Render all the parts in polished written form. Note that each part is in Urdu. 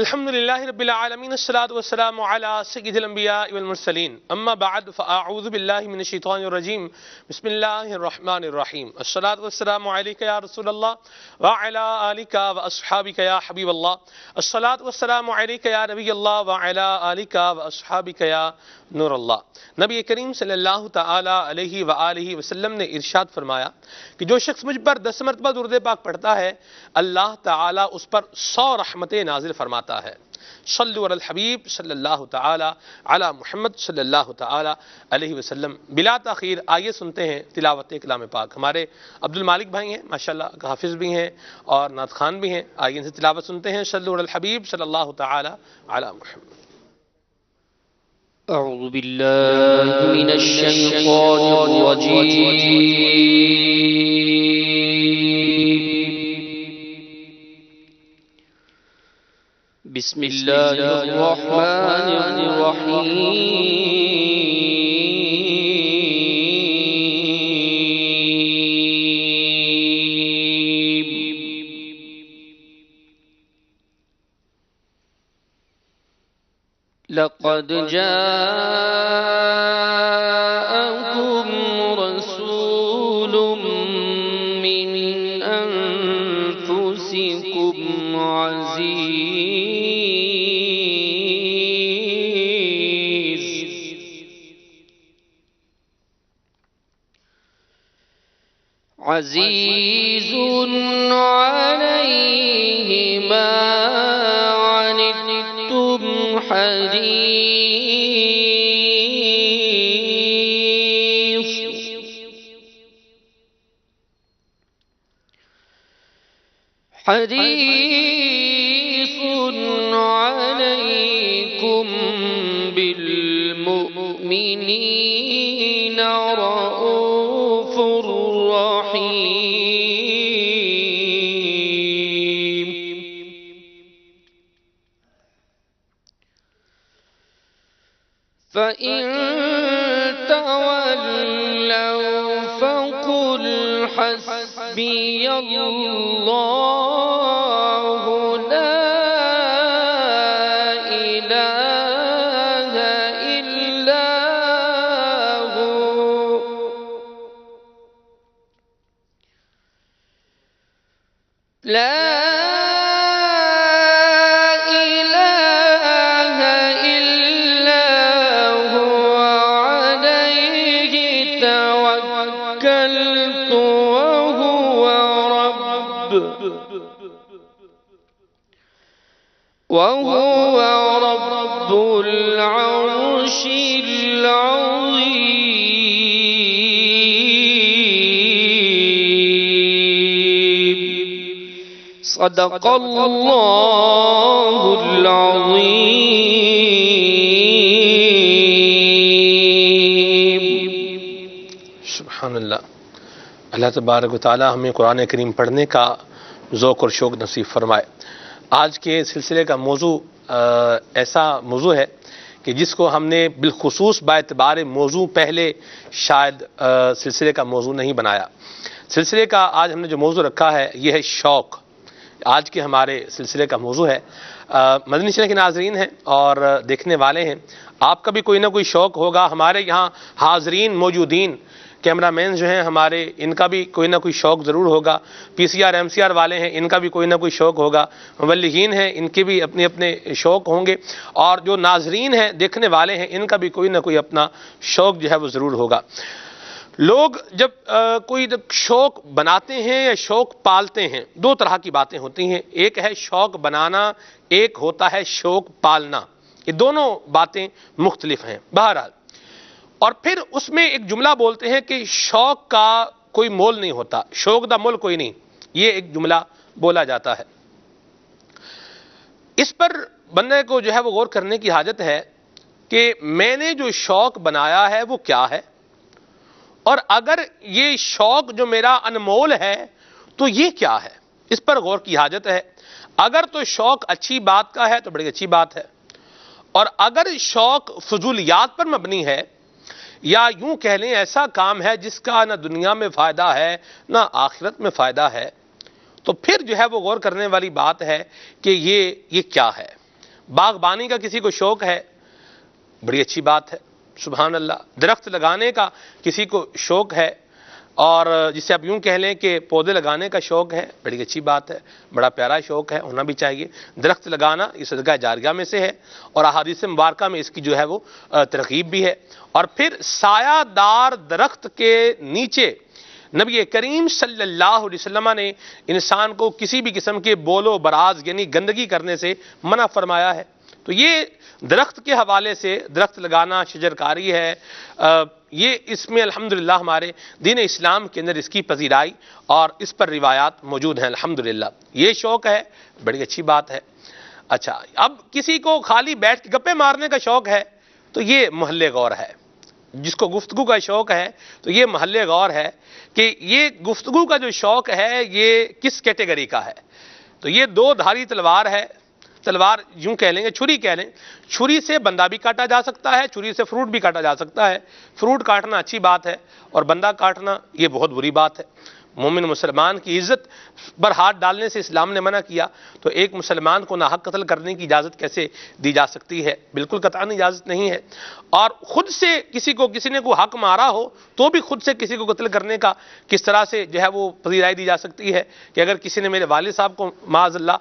الحمد للہ رب العالمین الصلاۃ والسلام علی سید الانبیاء والمرسلین اما بعد فاعوذ باللہ من الشیطان الرجیم بسم اللہ الرحمن الرحیم الصلاۃ والسلام علیک یا رسول اللہ وعلی آلک واصحابک یا حبیب اللہ الصلاۃ والسلام علیک یا نبی اللہ وعلی آلک واصحابک یا نور اللہ۔ نبی کریم صلی اللہ تعالی علیہ وآلہ وسلم نے ارشاد فرمایا کہ جو شخص مجھ پر 10 مرتبہ درود پاک پڑھتا ہے اللہ تعالی اس پر 100 رحمتیں نازل فرماتا ہے۔ صلو علی الحبیب صلی اللہ تعالی علی محمد صلی اللہ تعالی علیہ وسلم۔ بلا تاخیر آئیے سنتے ہیں تلاوت کلام پاک۔ ہمارے عبد المالک بھائی ہیں ماشاءاللہ، حافظ بھی ہیں اور نعت خوان بھی ہیں، آئیے ان سے تلاوت سنتے ہیں۔ صلو علی الحبیب صلی اللہ تعالی علی محمد۔ اعوذ باللہ من الشیطان الرجیم، بسم اللہ الرحمن الرحیم۔ لقد جاءكم رسول من أنفسكم عزيز عليه ما عنتم حريص عليكم بالمؤمنين رؤوف رحيم۔ فإن تولوا فقل حسبي الله لا إله إلا هو لا وهو رب العرش العظيم۔ صدق الله العظيم۔ سبحان اللہ۔ اللہ تبارک و تعالی ہمیں قرآن کریم پڑھنے کا ذوق اور شوق نصیب فرمائے۔ آج کے سلسلے کا موضوع ایسا موضوع ہے کہ جس کو ہم نے بالخصوص باعتبار موضوع پہلے شاید سلسلے کا موضوع نہیں بنایا۔ سلسلے کا آج ہم نے جو موضوع رکھا ہے یہ ہے شوق۔ آج کے ہمارے سلسلے کا موضوع ہے۔ مدنی چینل کے ناظرین ہیں اور دیکھنے والے ہیں، آپ کا بھی کوئی نہ کوئی شوق ہوگا۔ ہمارے یہاں حاضرین موجودین کیمرہ مین جو ہیں ہمارے، ان کا بھی کوئی نہ کوئی شوق ضرور ہوگا۔ P C R M C R والے ہیں، ان کا بھی کوئی نہ کوئی شوق ہوگا۔ مبلغین ہیں، ان کے بھی اپنے اپنے شوق ہوں گے، اور جو ناظرین ہیں دیکھنے والے ہیں ان کا بھی کوئی نہ کوئی اپنا شوق جو ہے وہ ضرور ہوگا۔ لوگ جب کوئی شوق بناتے ہیں یا شوق پالتے ہیں، دو طرح کی باتیں ہوتی ہیں۔ ایک ہے شوق بنانا، ایک ہوتا ہے شوق پالنا۔ یہ دونوں باتیں مختلف ہیں۔ بہرحال، اور پھر اس میں ایک جملہ بولتے ہیں کہ شوق کا کوئی مول نہیں ہوتا، شوق دا مول کوئی نہیں، یہ ایک جملہ بولا جاتا ہے۔ اس پر بندے کو جو ہے وہ غور کرنے کی حاجت ہے کہ میں نے جو شوق بنایا ہے وہ کیا ہے، اور اگر یہ شوق جو میرا انمول ہے تو یہ کیا ہے، اس پر غور کی حاجت ہے۔ اگر تو شوق اچھی بات کا ہے تو بڑی اچھی بات ہے، اور اگر شوق فضولیات پر مبنی ہے یا یوں کہہ لیں ایسا کام ہے جس کا نہ دنیا میں فائدہ ہے نہ آخرت میں فائدہ ہے، تو پھر جو ہے وہ غور کرنے والی بات ہے کہ یہ کیا ہے۔ باغبانی کا کسی کو شوق ہے، بڑی اچھی بات ہے، سبحان اللہ۔ درخت لگانے کا کسی کو شوق ہے، اور جسے آپ یوں کہہ لیں کہ پودے لگانے کا شوق ہے، بڑی اچھی بات ہے، بڑا پیارا شوق ہے، ہونا بھی چاہیے۔ درخت لگانا یہ صدقہ جاریہ میں سے ہے، اور احادیث مبارکہ میں اس کی جو ہے وہ ترغیب بھی ہے۔ اور پھر سایہ دار درخت کے نیچے نبی کریم صلی اللہ علیہ وسلم نے انسان کو کسی بھی قسم کے بول و براز یعنی گندگی کرنے سے منع فرمایا ہے۔ تو یہ درخت کے حوالے سے درخت لگانا شجرکاری ہے، یہ اس میں الحمدللہ ہمارے دین اسلام کے اندر اس کی پذیرائی اور اس پر روایات موجود ہیں الحمدللہ۔ یہ شوق ہے، بڑی اچھی بات ہے۔ اچھا، اب کسی کو خالی بیٹھ کے گپے مارنے کا شوق ہے تو یہ محل غور ہے۔ جس کو گفتگو کا شوق ہے تو یہ محل غور ہے کہ یہ گفتگو کا جو شوق ہے یہ کس کیٹیگری کا ہے۔ تو یہ دو دھاری تلوار ہے، تلوار یوں کہہ لیں گے، چھری کہہ لیں، چھری سے بندہ بھی کاٹا جا سکتا ہے، چھری سے فروٹ بھی کاٹا جا سکتا ہے۔ فروٹ کاٹنا اچھی بات ہے اور بندہ کاٹنا یہ بہت بری بات ہے۔ مومن مسلمان کی عزت پر ہاتھ ڈالنے سے اسلام نے منع کیا، تو ایک مسلمان کو ناحق قتل کرنے کی اجازت کیسے دی جا سکتی ہے؟ بالکل قطعاً اجازت نہیں ہے۔ اور خود سے کسی نے کوئی حق مارا ہو تو بھی خود سے کسی کو قتل کرنے کا کس طرح سے جو ہے وہ پذیرائی دی جا سکتی ہے کہ اگر کسی نے میرے والد صاحب کو معاذ اللہ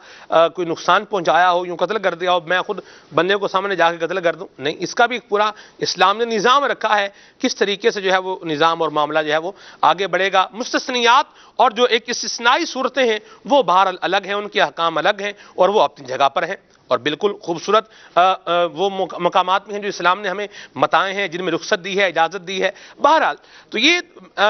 کوئی نقصان پہنچایا ہو، یوں قتل کر دیا ہو، میں خود بندے کو سامنے جا کے قتل کر دوں؟ نہیں، اس کا بھی ایک پورا اسلام نے نظام رکھا ہے کس طریقے سے جو ہے وہ نظام اور معاملہ جو ہے وہ آگے بڑھے گا۔ مستثنیات اور جو ایک استثنائی صورتیں ہیں وہ بہرحال الگ ہیں، ان کے احکام الگ ہیں اور وہ اپنی جگہ پر ہیں، اور بالکل خوبصورت وہ مقامات میں ہیں جو اسلام نے ہمیں بتائے ہیں، جن میں رخصت دی ہے، اجازت دی ہے۔ بہرحال تو یہ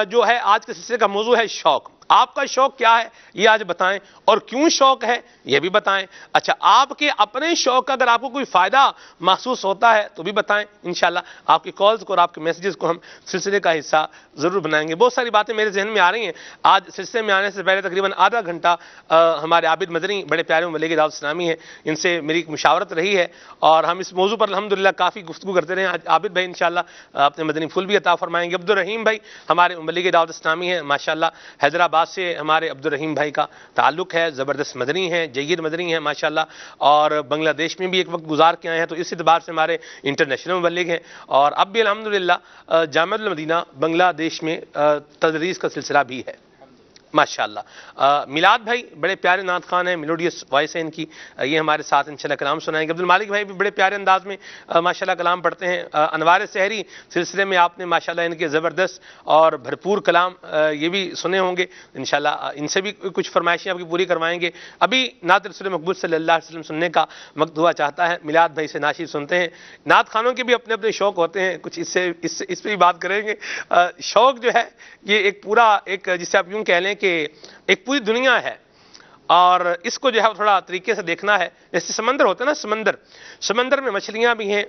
جو ہے آج کے سلسلے کا موضوع ہے شوق۔ آپ کا شوق کیا ہے یہ آج بتائیں، اور کیوں شوق ہے یہ بھی بتائیں۔ اچھا، آپ کے اپنے شوق کا اگر آپ کو کوئی فائدہ محسوس ہوتا ہے تو بھی بتائیں، انشاءاللہ آپ کی کالز کو اور آپ کے میسیجز کو ہم سلسلے کا حصہ ضرور بنائیں گے۔ بہت ساری باتیں میرے ذہن میں آ رہی ہیں۔ آج سلسلے میں آنے سے پہلے تقریباً آدھا گھنٹہ ہمارے عابد مدنی بڑے پیارے مبلغ دعوت اسلامی ہیں، ان سے میری ایک مشاورت رہی ہے اور ہم اس موضوع پر الحمدللہ کافی گفتگو کرتے رہے ہیں۔ عابد بھائی انشاءاللہ اپنے مدنی پھول بھی عطا فرمائیں گے۔ عبدالرحیم بھائی ہمارے مبلغ دعوت اسلامی ہیں ماشاءاللہ، حیدرآباد سے ہمارے عبدالرحیم بھائی کا تعلق ہے، زبردست مدنی ہیں، جید مدنی ہیں ماشاءاللہ، اور بنگلہ دیش میں بھی ایک وقت گزار کے آئے ہیں، تو اس اعتبار سے ہمارے انٹرنیشنل مبلغ ہیں، اور اب بھی الحمدللہ جامعہ المدینہ بنگلہ دیش میں تدریس کا سلسلہ بھی ہے ماشاءاللہ۔ میلاد بھائی بڑے پیارے نعت خوان ہیں، میلوڈیس وائس ہے ان کی، یہ ہمارے ساتھ انشاءاللہ کلام سنائیں گے۔ عبدالمالک بھائی بھی بڑے پیارے انداز میں ماشاءاللہ کلام پڑھتے ہیں۔ انوار سحری سلسلے میں آپ نے ماشاءاللہ ان کے زبردست اور بھرپور کلام یہ بھی سنے ہوں گے، انشاءاللہ ان سے بھی کچھ فرمائشیں آپ کی پوری کروائیں گے۔ ابھی نعت رسول مقبول صلی اللہ علیہ وسلم سننے کا وقت ہوا چاہتا ہے، میلاد بھائی سے ناشید سنتے ہیں۔ نعت خوانوں کے بھی اپنے اپنے شوق ہوتے ہیں، کچھ اس پہ بھی بات کریں گے۔ شوق جو ہے یہ ایک پورا ایک جسے آپ یوں کہہ لیں کہ ایک پوری دنیا ہے، اور اس کو جو ہے تھوڑا طریقے سے دیکھنا ہے۔ جیسے سمندر ہوتا ہے نا، سمندر میں مچھلیاں بھی ہیں،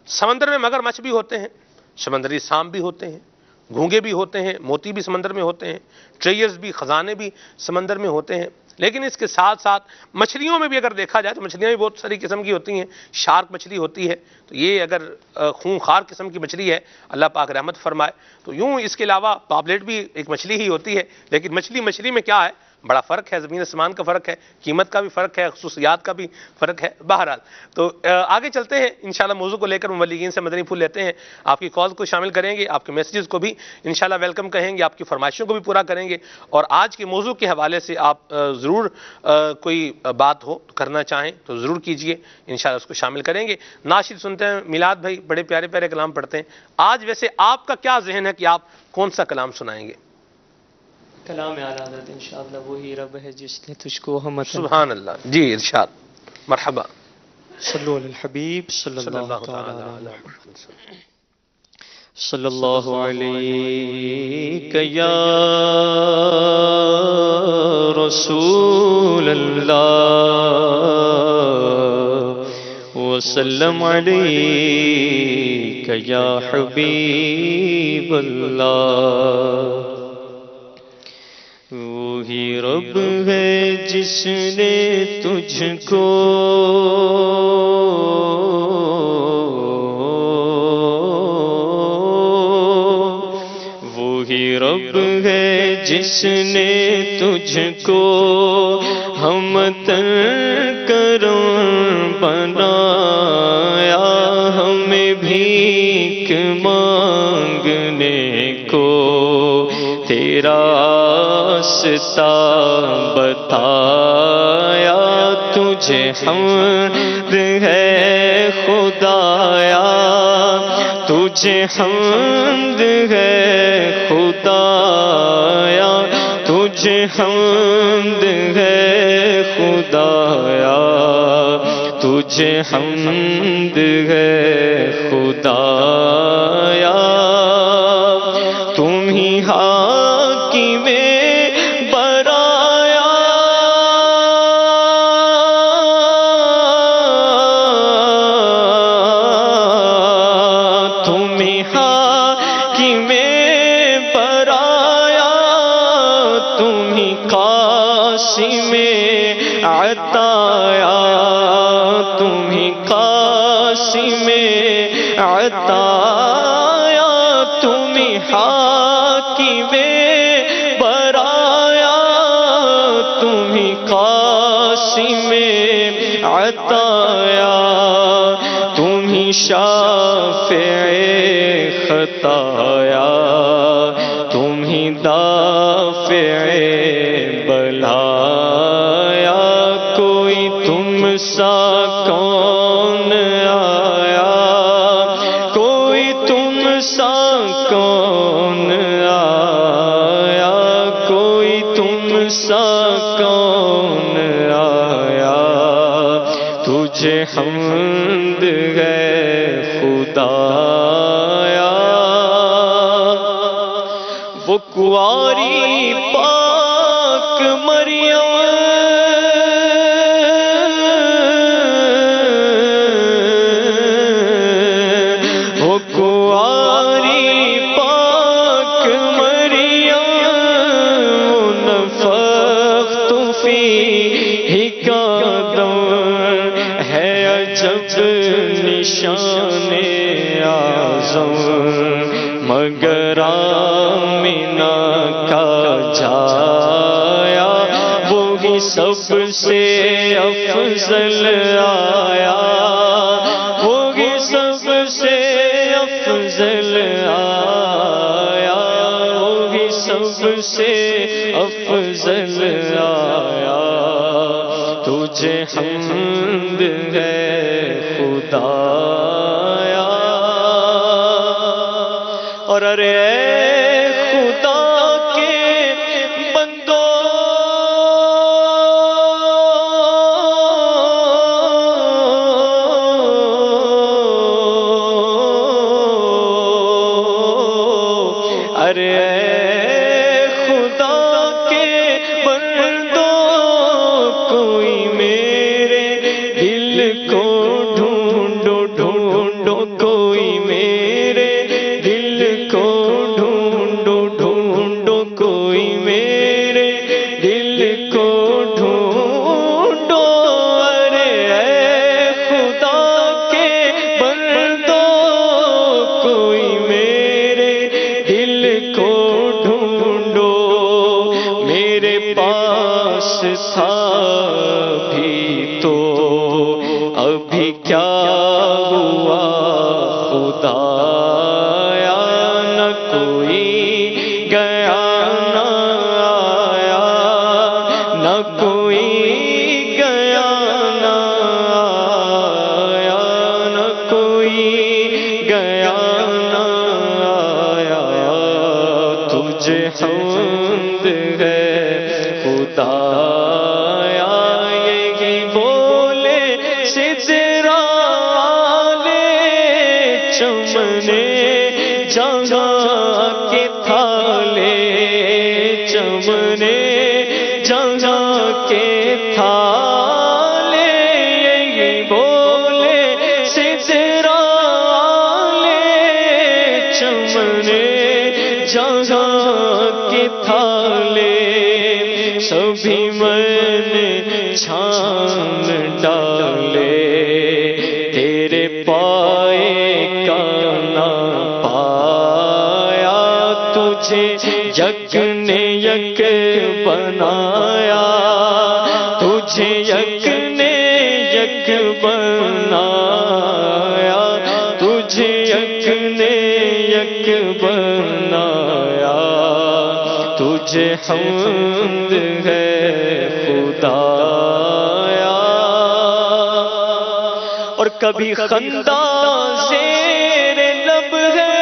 سمندر میں مگر مچھ بھی ہوتے ہیں، سمندری سانپ بھی ہوتے ہیں، گھونگے بھی ہوتے ہیں، موتی بھی سمندر میں ہوتے ہیں، ٹریئرز بھی، خزانے بھی سمندر میں ہوتے ہیں۔ لیکن اس کے ساتھ ساتھ مچھلیوں میں بھی اگر دیکھا جائے تو مچھلیاں بھی بہت ساری قسم کی ہوتی ہیں۔ شارک مچھلی ہوتی ہے، تو یہ اگر خونخوار قسم کی مچھلی ہے، اللہ پاک رحمت فرمائے، تو یوں اس کے علاوہ پاپلیٹ بھی ایک مچھلی ہی ہوتی ہے، لیکن مچھلی میں کیا ہے، بڑا فرق ہے، زمین آسمان کا فرق ہے، قیمت کا بھی فرق ہے، خصوصیات کا بھی فرق ہے۔ بہرحال تو آگے چلتے ہیں انشاءاللہ، موضوع کو لے کر مبلغین سے مدنی پھول لیتے ہیں، آپ کی کالز کو شامل کریں گے، آپ کے میسیجز کو بھی انشاءاللہ ویلکم کہیں گے، آپ کی فرمائشوں کو بھی پورا کریں گے، اور آج کے موضوع کے حوالے سے آپ ضرور کوئی بات ہو کرنا چاہیں تو ضرور کیجئے، انشاءاللہ اس کو شامل کریں گے۔ ناشد سنتے ہیں، میلاد بھائی بڑے پیارے پیارے کلام پڑھتے ہیں۔ آج ویسے آپ کا کیا ذہن ہے کہ آپ کون سا کلام سنائیں گے؟ کلام اعلیٰ حضرت انشاءاللہ وہی رب ہے جس نے تجھ کو ہم سبحان اللہ، جی ارشاد، مرحبا۔ صلو علی الحبیب صلی اللہ تعالی علیہ وسلم۔ صلی اللہ علیہ یا رسول اللہ وسلم علیہ یا حبیب اللہ۔ وہی رب ہے جس نے تجھ کو وہی رب ہے جس نے تجھ کو ہم تر کرم بنایا، راستہ بتایا، تجھے حمد ہے خدایا، تجھے حمد ہے خدایا، تجھے حمد ہے خدایا، تجھے حمد ہے خدایا، تم ہی حاکم برایا، تم ہی حاکم برایا، تم ہی قاسم عطایا، تم ہی قاسم عطایا، تم ہی حاکم برایا، تم ہی قاسم عطایا، تم ہی شافع خطایا، تم ہی دافع بلایا، کوئی تم سا کون آیا، کوئی تم سا کون آیا، کوئی تم سا کون آیا، تجھے حمد ہے خدایا، وہ کنواری پاک مریم، وہ کنواری پاک مریم، وہ نفخت فیہ کا دم ہے عجب نشان اعظم، مگر آمنہ کا جایا، وہی سب سے افضل آیا، وہی سب سے افضل آیا، وہی سب سے افضل آیا، تجھے حمد ہے خدایا، اور ارے خدا کے بندو، ارے خدا کے بندو، کوئی میرے دل کو ڈھونڈو ڈھونڈو، کوئی میرے دل کو ڈھونڈو ڈھونڈو، کوئی میرے دل کو ڈھونڈو، ارے خدا کے بندو، کوئی میرے دل کو ڈھونڈو، میرے پاس تھا بھی تو ابھی کیا ہوا خدایا، نہ کوئی گیا نہ آیا، نہ کوئی گیا نہ آیا، نہ کوئی گیا نہ آیا، تجھے حمد ہے خدایا، یہی بولے سدرا والے چمنے جہاں کے تھالے، چمنے جہاں کے تھالے، یہی بولے سدرا والے چمنے جہاں کے تھالے، سبھی میں نے چھان ڈالے، تیرے پائے کا نہ پایا، تجھے یک نے یک بنایا، تجھے یک نے یک بنایا، تجھے یک نے یک بنایا، تجھے تجھے حمد ہے خدایا، اور کبھی خندہ زیر لب ہے،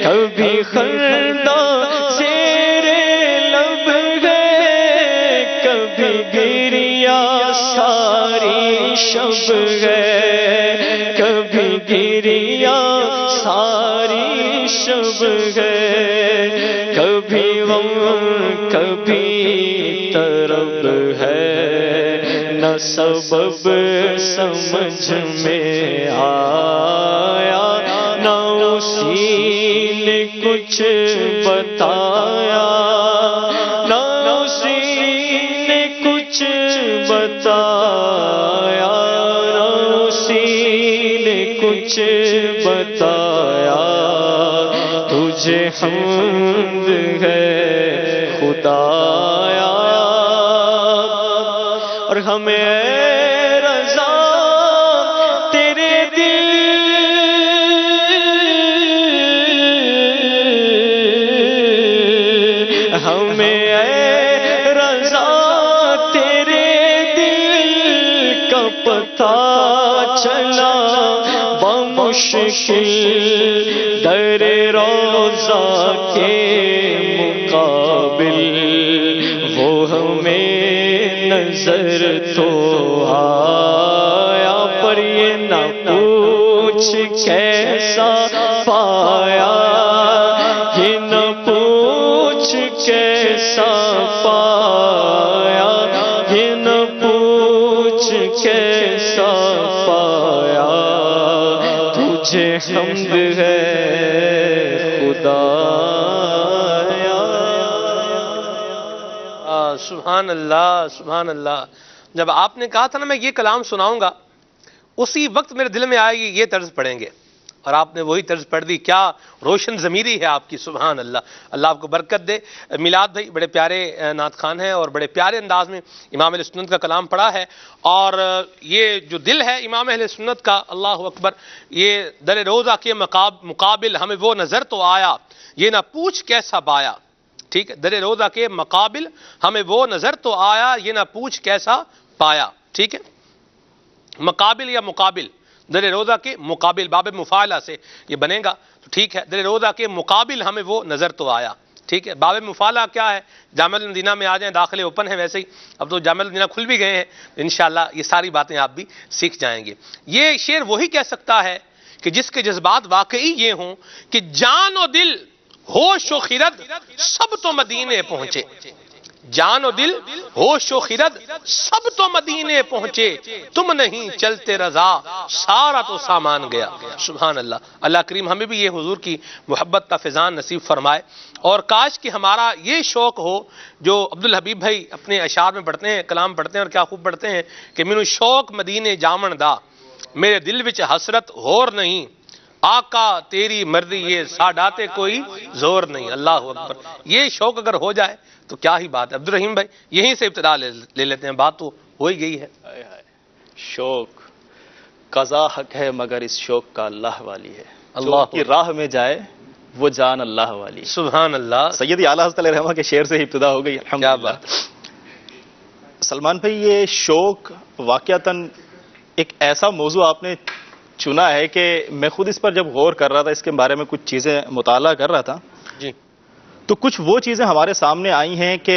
کبھی خندہ زیر لب ہے، کبھی گریا ساری شب ہے، کبھی گریا ساری شب ہے، کبھی غم کبھی طرب ہے، نہ سبب سمجھ میں آیا، نہ اسی نے کچھ بتایا، نہ اسی نے کچھ بتایا، نہ اسی نے کچھ بتایا، تجھے حمد ہے خدایا، اور ہمیں رضا تیرے دل، ہمیں رضا تیرے دل کا پتہ چلا بمشکل در روضہ کے مقابل، وہ ہمیں نظر تو آیا، پر یہ نہ پوچھ کیسا پایا، یہ نہ پوچھ کیسا پایا، یہ نہ پوچھ کیسا پایا، تجھے حمد ہے خدایا۔ سبحان اللہ، سبحان اللہ۔ جب آپ نے کہا تھا نا میں یہ کلام سناؤں گا، اسی وقت میرے دل میں آئے گی یہ طرز پڑھیں گے، اور آپ نے وہی طرز پڑھ دی۔ کیا روشن ضمیری ہے آپ کی، سبحان اللہ۔ اللہ آپ کو برکت دے۔ میلاد بھائی بڑے پیارے نعت خوان ہیں، اور بڑے پیارے انداز میں امام اہل سنت کا کلام پڑھا ہے، اور یہ جو دل ہے امام اہل سنت کا، اللہ اکبر، یہ در روضہ کے مقابل ہمیں وہ نظر تو آیا، یہ نہ پوچھ کیسا بایا۔ ٹھیک ہے، در روضہ کے مقابل ہمیں وہ نظر تو آیا، یہ نہ پوچھ کیسا پایا۔ ٹھیک ہے، مقابل یا مقابل، در روضہ کے مقابل، باب مفاعلہ سے یہ بنے گا تو ٹھیک ہے، در روضہ کے مقابل ہمیں وہ نظر تو آیا۔ ٹھیک ہے، باب مفاعلہ کیا ہے؟ جامع المدینہ میں آ جائیں، داخلے اوپن ہے ویسے ہی، اب تو جامع المدینہ کھل بھی گئے ہیں، انشاءاللہ یہ ساری باتیں آپ بھی سیکھ جائیں گے۔ یہ شعر وہی کہہ سکتا ہے کہ جس کے جذبات واقعی یہ ہوں کہ جان و دل، ہوش و خرد سب تو مدینے پہنچے، جان و دل، ہوش و خرد سب تو مدینے پہنچے، تم نہیں چلتے رضا سارا تو سامان گیا۔ سبحان اللہ۔ اللہ کریم ہمیں بھی یہ حضور کی محبت کا فیضان نصیب فرمائے، اور کاش کہ ہمارا یہ شوق ہو جو عبدالحبیب بھائی اپنے اشعار میں پڑھتے ہیں، کلام پڑھتے ہیں، اور کیا خوب پڑھتے ہیں کہ مینو شوق مدینے جامن دا، میرے دل وچ حسرت ہور نہیں، آقا تیری مرضی یہ ساڈاتے کوئی زور نہیں۔ اللہ اکبر۔ یہ شوق اگر ہو جائے تو کیا ہی بات ہے۔ عبدالرحیم بھائی یہیں سے ابتدا لے لیتے ہیں، بات تو ہو ہی گئی ہے۔ شوق قضا حق ہے مگر اس شوق کا اللہ والی ہے، اللہ جو کی راہ میں جائے وہ جان اللہ والی ہے۔ سبحان اللہ۔ سیدی اعلیٰ حضرت علیہ رحمہ کے شعر سے ہی ابتدا ہو گئی، کیا الحمدللہ۔ بات۔ سلمان بھائی، یہ شوق واقعتاً ایک ایسا موضوع آپ نے چنا ہے کہ میں خود اس پر جب غور کر رہا تھا، اس کے بارے میں کچھ چیزیں مطالعہ کر رہا تھا، جی تو کچھ وہ چیزیں ہمارے سامنے آئی ہیں کہ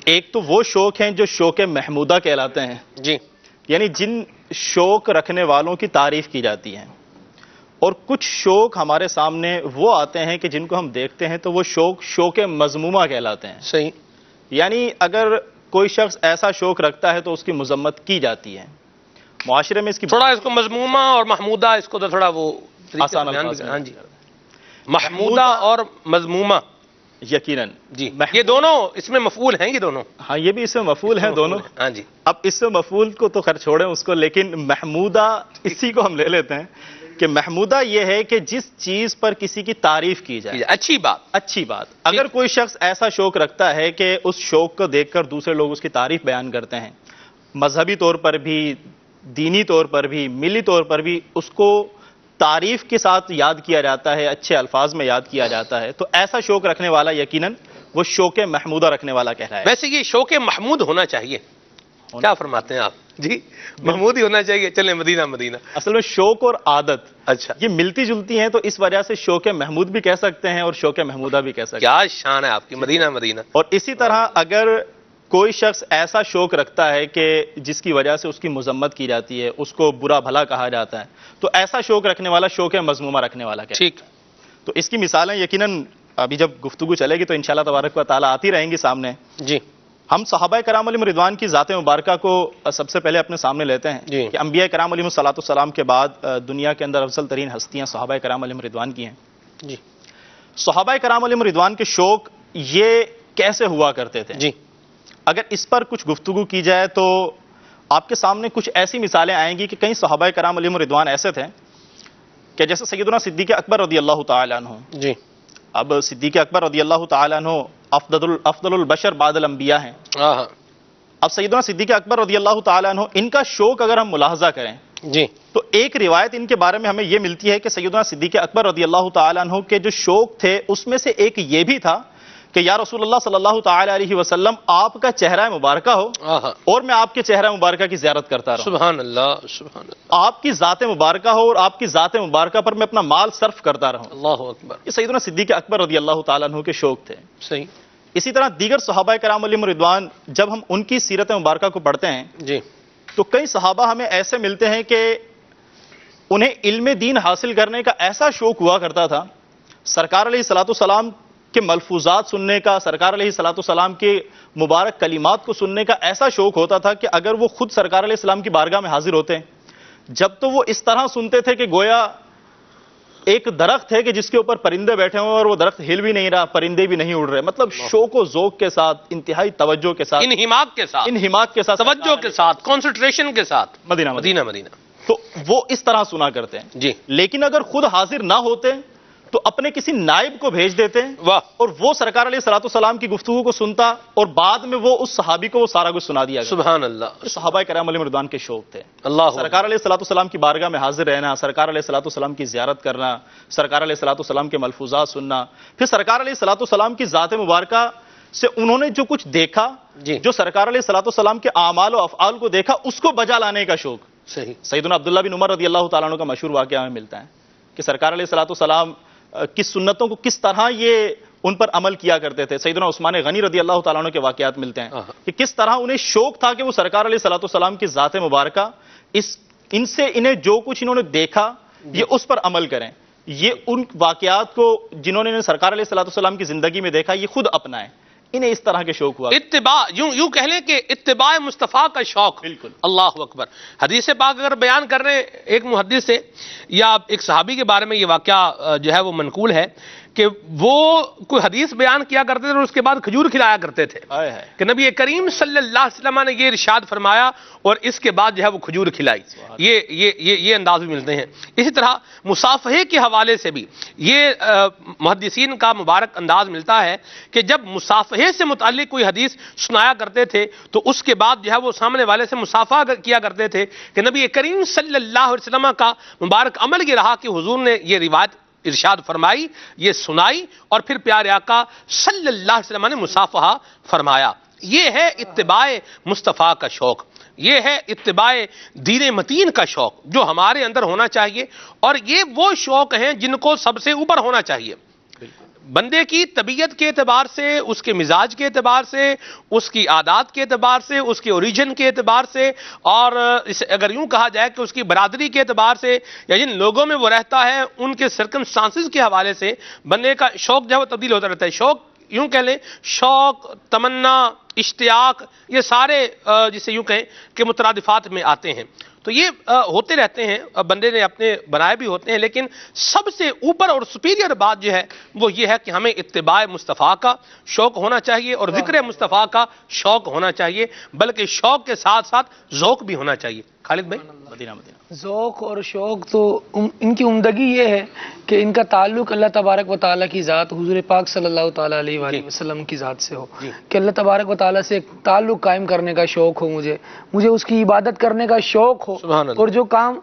ایک تو وہ شوق ہیں جو شوق محمودہ کہلاتے ہیں، جی یعنی جن شوق رکھنے والوں کی تعریف کی جاتی ہے، اور کچھ شوق ہمارے سامنے وہ آتے ہیں کہ جن کو ہم دیکھتے ہیں تو وہ شوق مذمومہ کہلاتے ہیں، صحیح۔ یعنی اگر کوئی شخص ایسا شوق رکھتا ہے تو اس کی مذمت کی جاتی ہے معاشرے میں۔ اس کی تھوڑا اس کو مذمومہ اور محمودہ، اس کو تو تھوڑا وہ آسان بیان الفاظ بھی- میں ہاں جی، محمودہ اور مذمومہ، یقیناً جی یہ دونوں اس میں مفعول ہیں، یہ دونوں ہاں، یہ بھی اس میں مفعول ہیں دونوں۔ ہاں جی، اب اس میں مفعول کو تو خیر چھوڑیں اس کو، لیکن محمودہ اسی کو ہم لے لیتے ہیں کہ محمودہ یہ ہے کہ جس چیز پر کسی کی تعریف کی جائے، اچھی بات۔ اچھی بات۔ اگر کوئی شخص ایسا شوق رکھتا ہے کہ اس شوق کو دیکھ کر دوسرے لوگ اس کی تعریف بیان کرتے ہیں، مذہبی طور پر بھی، دینی طور پر بھی، ملی طور پر بھی اس کو تعریف کے ساتھ یاد کیا جاتا ہے، اچھے الفاظ میں یاد کیا جاتا ہے، تو ایسا شوق رکھنے والا یقیناً وہ شوق محمودہ رکھنے والا کہلائے۔ ویسے یہ شوق محمود ہونا چاہیے، کیا فرماتے ہیں آپ؟ جی محمود ہی ہونا چاہیے، چلیں مدینہ مدینہ۔ اصل میں شوق اور عادت اچھا، یہ ملتی جلتی ہیں، تو اس وجہ سے شوق محمود بھی کہہ سکتے ہیں اور شوق محمودہ بھی کہہ سکتے ہیں۔ کیا شان ہے آپ کی، مدینہ مدینہ۔ اور اسی طرح اگر کوئی شخص ایسا شوق رکھتا ہے کہ جس کی وجہ سے اس کی مذمت کی جاتی ہے، اس کو برا بھلا کہا جاتا ہے، تو ایسا شوق رکھنے والا شوق مذمومہ رکھنے والا کہتے ہیں۔ ٹھیک، تو اس کی مثالیں یقیناً ابھی جب گفتگو چلے گی تو انشاءاللہ تبارک و تعالیٰ آتی رہیں گی سامنے۔ جی ہم صحابہ کرام علیہم رضوان کی ذات مبارکہ کو سب سے پہلے اپنے سامنے لیتے ہیں جی۔ کہ انبیاء کرام علیہم السلام کے بعد دنیا کے اندر افضل ترین ہستیاں صحابہ کرام علیہم رضوان کی ہیں۔ جی صحابہ کرام علیہم رضوان کے شوق یہ کیسے ہوا کرتے تھے؟ جی اگر اس پر کچھ گفتگو کی جائے تو آپ کے سامنے کچھ ایسی مثالیں آئیں گی کہ کئی صحابہ کرام علیہم رضوان ایسے تھے کہ جیسے سیدنا صدیق اکبر رضی اللہ تعالیٰ عنہ۔ جی اب صدیق اکبر رضی اللہ تعالیٰ عنہ افضل البشر بعد الانبیاء ہیں۔ ہاں اب سیدنا صدیق اکبر رضی اللہ تعالیٰ عنہ ان کا شوق اگر ہم ملاحظہ کریں جی تو ایک روایت ان کے بارے میں ہمیں یہ ملتی ہے کہ سیدنا صدیق اکبر رضی اللہ تعالیٰ عنہ کے جو شوق تھے اس میں سے ایک یہ بھی تھا کہ یا رسول اللہ صلی اللہ تعالیٰ علیہ وسلم آپ کا چہرہ مبارکہ ہو اور میں آپ کے چہرہ مبارکہ کی زیارت کرتا رہوں، سبحان اللہ سبحان اللہ، آپ کی ذات مبارکہ ہو اور آپ کی ذات مبارکہ پر میں اپنا مال صرف کرتا رہوں۔ اللہ اکبر، یہ سیدنا صدیق اکبر رضی اللہ تعالیٰ عنہ کے شوق تھے۔ صحیح۔ اسی طرح دیگر صحابہ کرام علیہم رضوان جب ہم ان کی سیرت مبارکہ کو پڑھتے ہیں جی تو کئی صحابہ ہمیں ایسے ملتے ہیں کہ انہیں علم دین حاصل کرنے کا ایسا شوق ہوا کرتا تھا، سرکار علیہ الصلوۃ والسلام کے ملفوظات سننے کا، سرکار علیہ الصلوۃ والسلام کے مبارک کلمات کو سننے کا ایسا شوق ہوتا تھا کہ اگر وہ خود سرکار علیہ السلام کی بارگاہ میں حاضر ہوتے ہیں جب تو وہ اس طرح سنتے تھے کہ گویا ایک درخت ہے کہ جس کے اوپر پرندے بیٹھے ہوئے اور وہ درخت ہل بھی نہیں رہا، پرندے بھی نہیں اڑ رہے، مطلب شوق و ذوق کے ساتھ، انتہائی توجہ کے ساتھ، انہماک کے ساتھ، توجہ کے ساتھ، کنسنٹریشن کے ساتھ مدینہ مدینہ مدینہ۔ تو وہ اس طرح سنا کرتے ہیں جی لیکن اگر خود حاضر نہ ہوتے تو اپنے کسی نائب کو بھیج دیتے ہیں واہ، اور وہ سرکار علیہ الصلوۃ والسلام کی گفتگو کو سنتا اور بعد میں وہ اس صحابی کو وہ سارا کچھ سنا دیا گیا۔ سبحان اللہ، صحابہ کرام علیہم رضوان کے شوق تھے، اللہ سرکار علیہ الصلوۃ والسلام کی بارگاہ میں حاضر رہنا، سرکار علیہ الصلوۃ والسلام کی زیارت کرنا، سرکار علیہ الصلوۃ والسلام کے ملفوظات سننا، پھر سرکار علیہ الصلوۃ والسلام کی ذات مبارکہ سے انہوں نے جو کچھ دیکھا، جی جو سرکار علیہ الصلوۃ والسلام کے اعمال و افعال کو دیکھا، اس کو بجا لانے کا شوق۔ صحیح۔ سیدنا عبداللہ بن عمر رضی اللہ تعالیٰ عنہ کا مشہور واقعہ ہمیں ملتا ہے کہ سرکار علیہ الصلوۃ والسلام کی سنتوں کو کس طرح یہ ان پر عمل کیا کرتے تھے۔ سیدنا عثمان غنی رضی اللہ تعالیٰ عنہ کے واقعات ملتے ہیں کہ کس طرح انہیں شوق تھا کہ وہ سرکار علیہ الصلوۃ والسلام کی ذات مبارکہ ان سے انہیں جو کچھ انہوں نے دیکھا یہ اس پر عمل کریں، یہ ان واقعات کو جنہوں نے سرکار علیہ الصلوۃ والسلام کی زندگی میں دیکھا یہ خود اپنائیں، انہیں اس طرح کے شوق ہوا۔ اتباع، یوں کہہ لیں کہ اتباع مصطفیٰ کا شوق۔ بالکل۔ اللہ اکبر۔ حدیث پاک اگر بیان کر رہے ہیں ایک محدث سے یا ایک صحابی کے بارے میں یہ واقعہ جو ہے وہ منقول ہے کہ وہ کوئی حدیث بیان کیا کرتے تھے اور اس کے بعد کھجور کھلایا کرتے تھے کہ نبی کریم صلی اللہ علیہ وسلم نے یہ ارشاد فرمایا اور اس کے بعد جو ہے وہ کھجور کھلائی۔ یہ انداز بھی ملتے ہیں۔ اسی طرح مصافحے کے حوالے سے بھی یہ محدثین کا مبارک انداز ملتا ہے کہ جب مصافحے سے متعلق کوئی حدیث سنایا کرتے تھے تو اس کے بعد جو ہے وہ سامنے والے سے مصافحہ کیا کرتے تھے کہ نبی کریم صلی اللہ علیہ وسلم کا مبارک عمل یہ رہا کہ حضور نے یہ روایت ارشاد فرمائی، یہ سنائی اور پھر پیارے آقا صلی اللہ علیہ وسلم نے مصافحہ فرمایا۔ یہ ہے اتباع مصطفیٰ کا شوق، یہ ہے اتباع دین متین کا شوق جو ہمارے اندر ہونا چاہیے، اور یہ وہ شوق ہیں جن کو سب سے اوپر ہونا چاہیے۔ بندے کی طبیعت کے اعتبار سے، اس کے مزاج کے اعتبار سے، اس کی عادات کے اعتبار سے، اس کے اوریجن کے اعتبار سے، اور اگر یوں کہا جائے کہ اس کی برادری کے اعتبار سے یا جن لوگوں میں وہ رہتا ہے ان کے سرکمسٹانسز کے حوالے سے بندے کا شوق جو ہے وہ تبدیل ہوتا رہتا ہے۔ شوق یوں کہہ لیں، شوق، تمنا، اشتیاق، یہ سارے جسے یوں کہیں کہ مترادفات میں آتے ہیں، تو یہ ہوتے رہتے ہیں، بندے نے اپنے بنائے بھی ہوتے ہیں، لیکن سب سے اوپر اور سپیریئر بات جو ہے وہ یہ ہے کہ ہمیں اتباع مصطفیٰ کا شوق ہونا چاہیے اور ذکر مصطفیٰ کا شوق ہونا چاہیے، بلکہ شوق کے ساتھ ساتھ ذوق بھی ہونا چاہیے۔ خالد بھائی مدینہ مدینہ ذوق اور شوق تو ان کی عمدگی یہ ہے کہ ان کا تعلق اللہ تبارک و تعالیٰ کی ذات حضور پاک صلی اللہ تعالیٰ علیہ وآلہ وسلم کی ذات سے ہو، کہ اللہ تبارک و تعالیٰ سے ایک تعلق قائم کرنے کا شوق ہو، مجھے اس کی عبادت کرنے کا شوق ہو، سبحان اللہ، اور جو کام